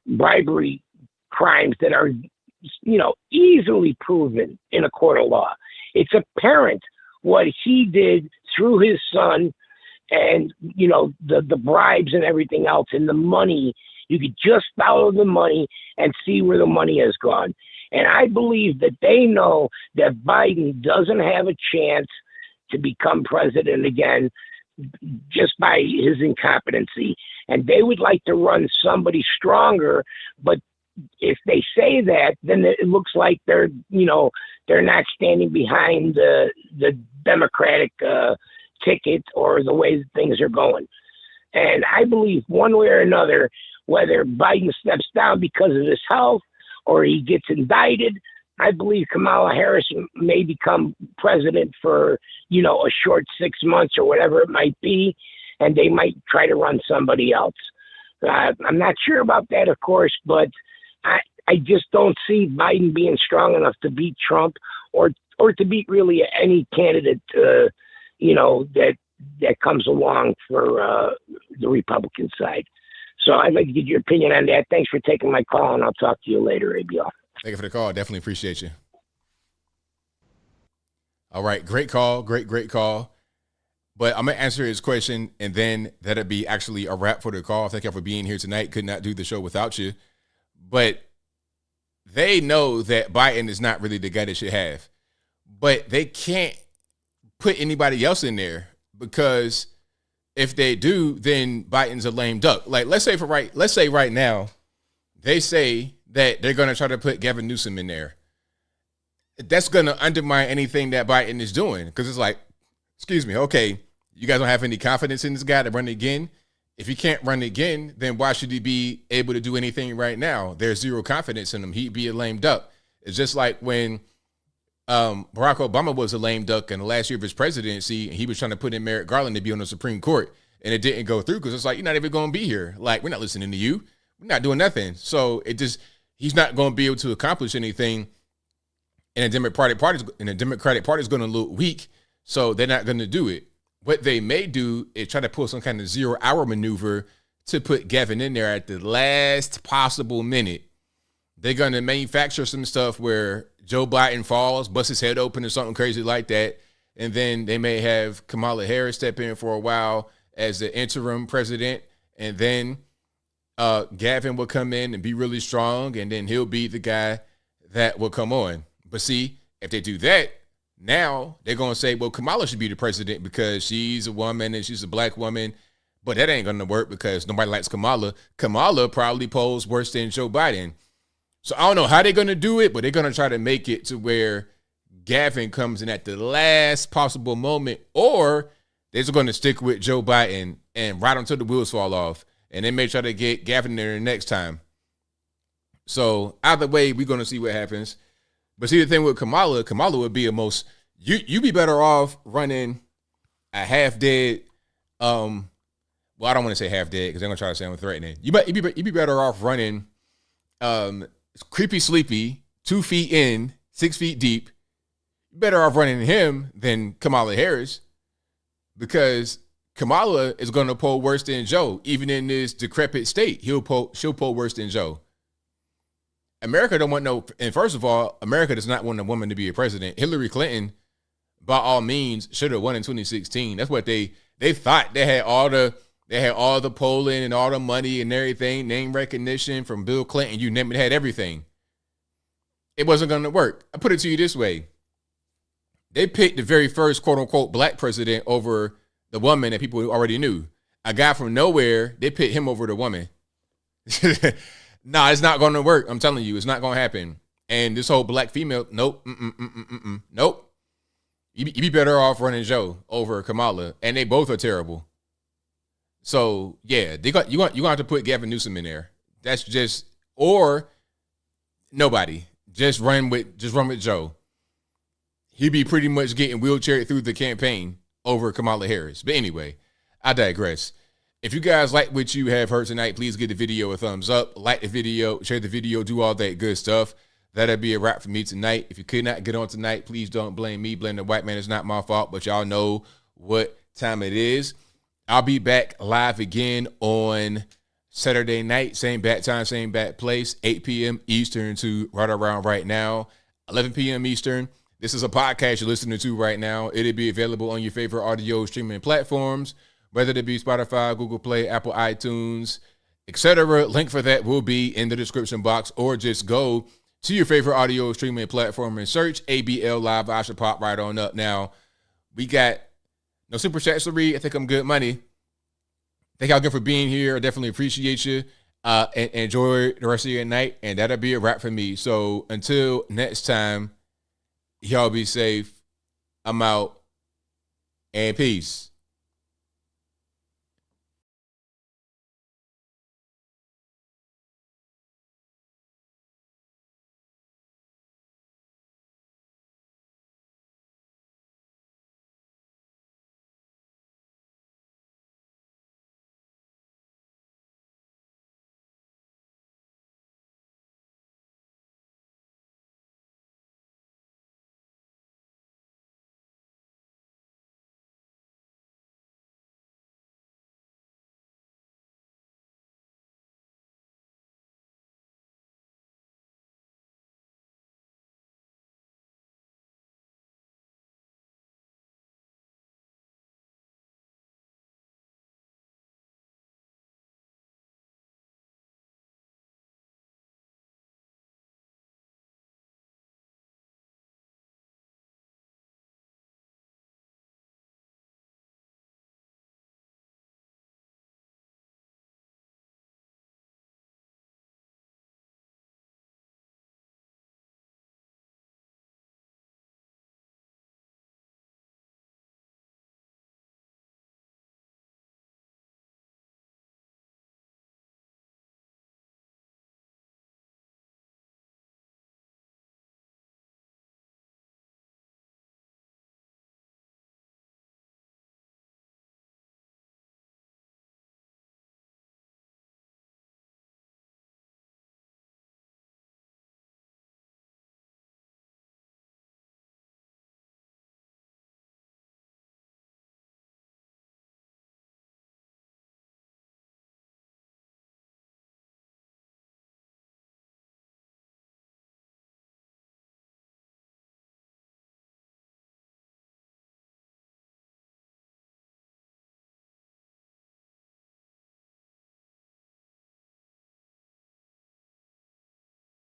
bribery crimes that are, easily proven in a court of law. It's apparent what he did through his son, and the bribes and everything else, and the money. You could just follow the money and see where the money has gone. And I believe that they know that Biden doesn't have a chance to become president again just by his incompetency. And they would like to run somebody stronger, but if they say that, then it looks like they're not standing behind the Democratic ticket or the way that things are going. And I believe one way or another, whether Biden steps down because of his health or he gets indicted, I believe Kamala Harris may become president for, a short 6 months or whatever it might be, and they might try to run somebody else. I'm not sure about that, of course, but I just don't see Biden being strong enough to beat Trump or to beat really any candidate, that comes along for the Republican side. So I'd like to get your opinion on that. Thanks for taking my call, and I'll talk to you later, ABL. Thank you for the call. Definitely appreciate you. All right. Great call. Great call. But I'm going to answer his question, and then that'll be actually a wrap for the call. Thank you for being here tonight. Could not do the show without you. But they know that Biden is not really the guy they should have. But they can't put anybody else in there, because if they do, then Biden's a lame duck. Like, let's say right now, they say that they're going to try to put Gavin Newsom in there. That's going to undermine anything that Biden is doing, because it's like, excuse me, okay, you guys don't have any confidence in this guy to run again? If he can't run again, then why should he be able to do anything right now? There's zero confidence in him. He'd be a lame duck. It's just like when Barack Obama was a lame duck in the last year of his presidency, and he was trying to put in Merrick Garland to be on the Supreme Court, and it didn't go through because it's like, you're not even going to be here. Like, we're not listening to you. We're not doing nothing. So he's not going to be able to accomplish anything, and the Democratic Party is going to look weak, so they're not going to do it. What they may do is try to pull some kind of 0-hour maneuver to put Gavin in there at the last possible minute. They're going to manufacture some stuff where Joe Biden falls, busts his head open or something crazy like that. And then they may have Kamala Harris step in for a while as the interim president. And then Gavin will come in and be really strong. And then he'll be the guy that will come on. But see, if they do that, now they're going to say, well, Kamala should be the president because she's a woman and she's a black woman. But that ain't going to work because nobody likes Kamala. Kamala probably polls worse than Joe Biden. So I don't know how they're going to do it, but they're going to try to make it to where Gavin comes in at the last possible moment, or they're just going to stick with Joe Biden and ride until the wheels fall off. And they may try to get Gavin there next time. So either way, we're going to see what happens. But see, the thing with Kamala would be you'd be better off running a half-dead, well, I don't want to say half-dead because they're going to try to sound threatening. You'd be better off running creepy sleepy, 2 feet in, 6 feet deep. You're better off running him than Kamala Harris, because Kamala is going to poll worse than Joe. Even in this decrepit state, she'll poll worse than Joe. America don't want and first of all, America does not want a woman to be a president. Hillary Clinton, by all means, should have won in 2016. That's what they thought. They had all the polling and all the money and everything, name recognition from Bill Clinton, you name it, had everything. It wasn't going to work. I put it to you this way. They picked the very first quote unquote black president over the woman that people already knew. A guy from nowhere, they picked him over the woman. Nah, it's not going to work. I'm telling you, it's not going to happen. And this whole black female, nope, nope. You be better off running Joe over Kamala, and they both are terrible. So yeah, you're going to have to put Gavin Newsom in there. That's just, or nobody. Just run with Joe. He'd be pretty much getting wheelchaired through the campaign over Kamala Harris. But anyway, I digress. If you guys like what you have heard tonight, please give the video a thumbs up, like the video, share the video, do all that good stuff. That'll be a wrap for me tonight. If you could not get on tonight, please don't blame me. Blame the white man. It's not my fault, but y'all know what time it is. I'll be back live again on Saturday night. Same bat time, same bat place, 8 p.m. Eastern to right around right now, 11 p.m. Eastern. This is a podcast you're listening to right now. It'll be available on your favorite audio streaming platforms, whether it be Spotify, Google Play, Apple iTunes, etc. Link for that will be in the description box, or just go to your favorite audio streaming platform and search ABL Live. I should pop right on up. Now, we got no super chats to read. I think I'm good money. Thank y'all again for being here. I definitely appreciate you. And enjoy the rest of your night. And that'll be a wrap for me. So until next time, y'all be safe. I'm out. And peace.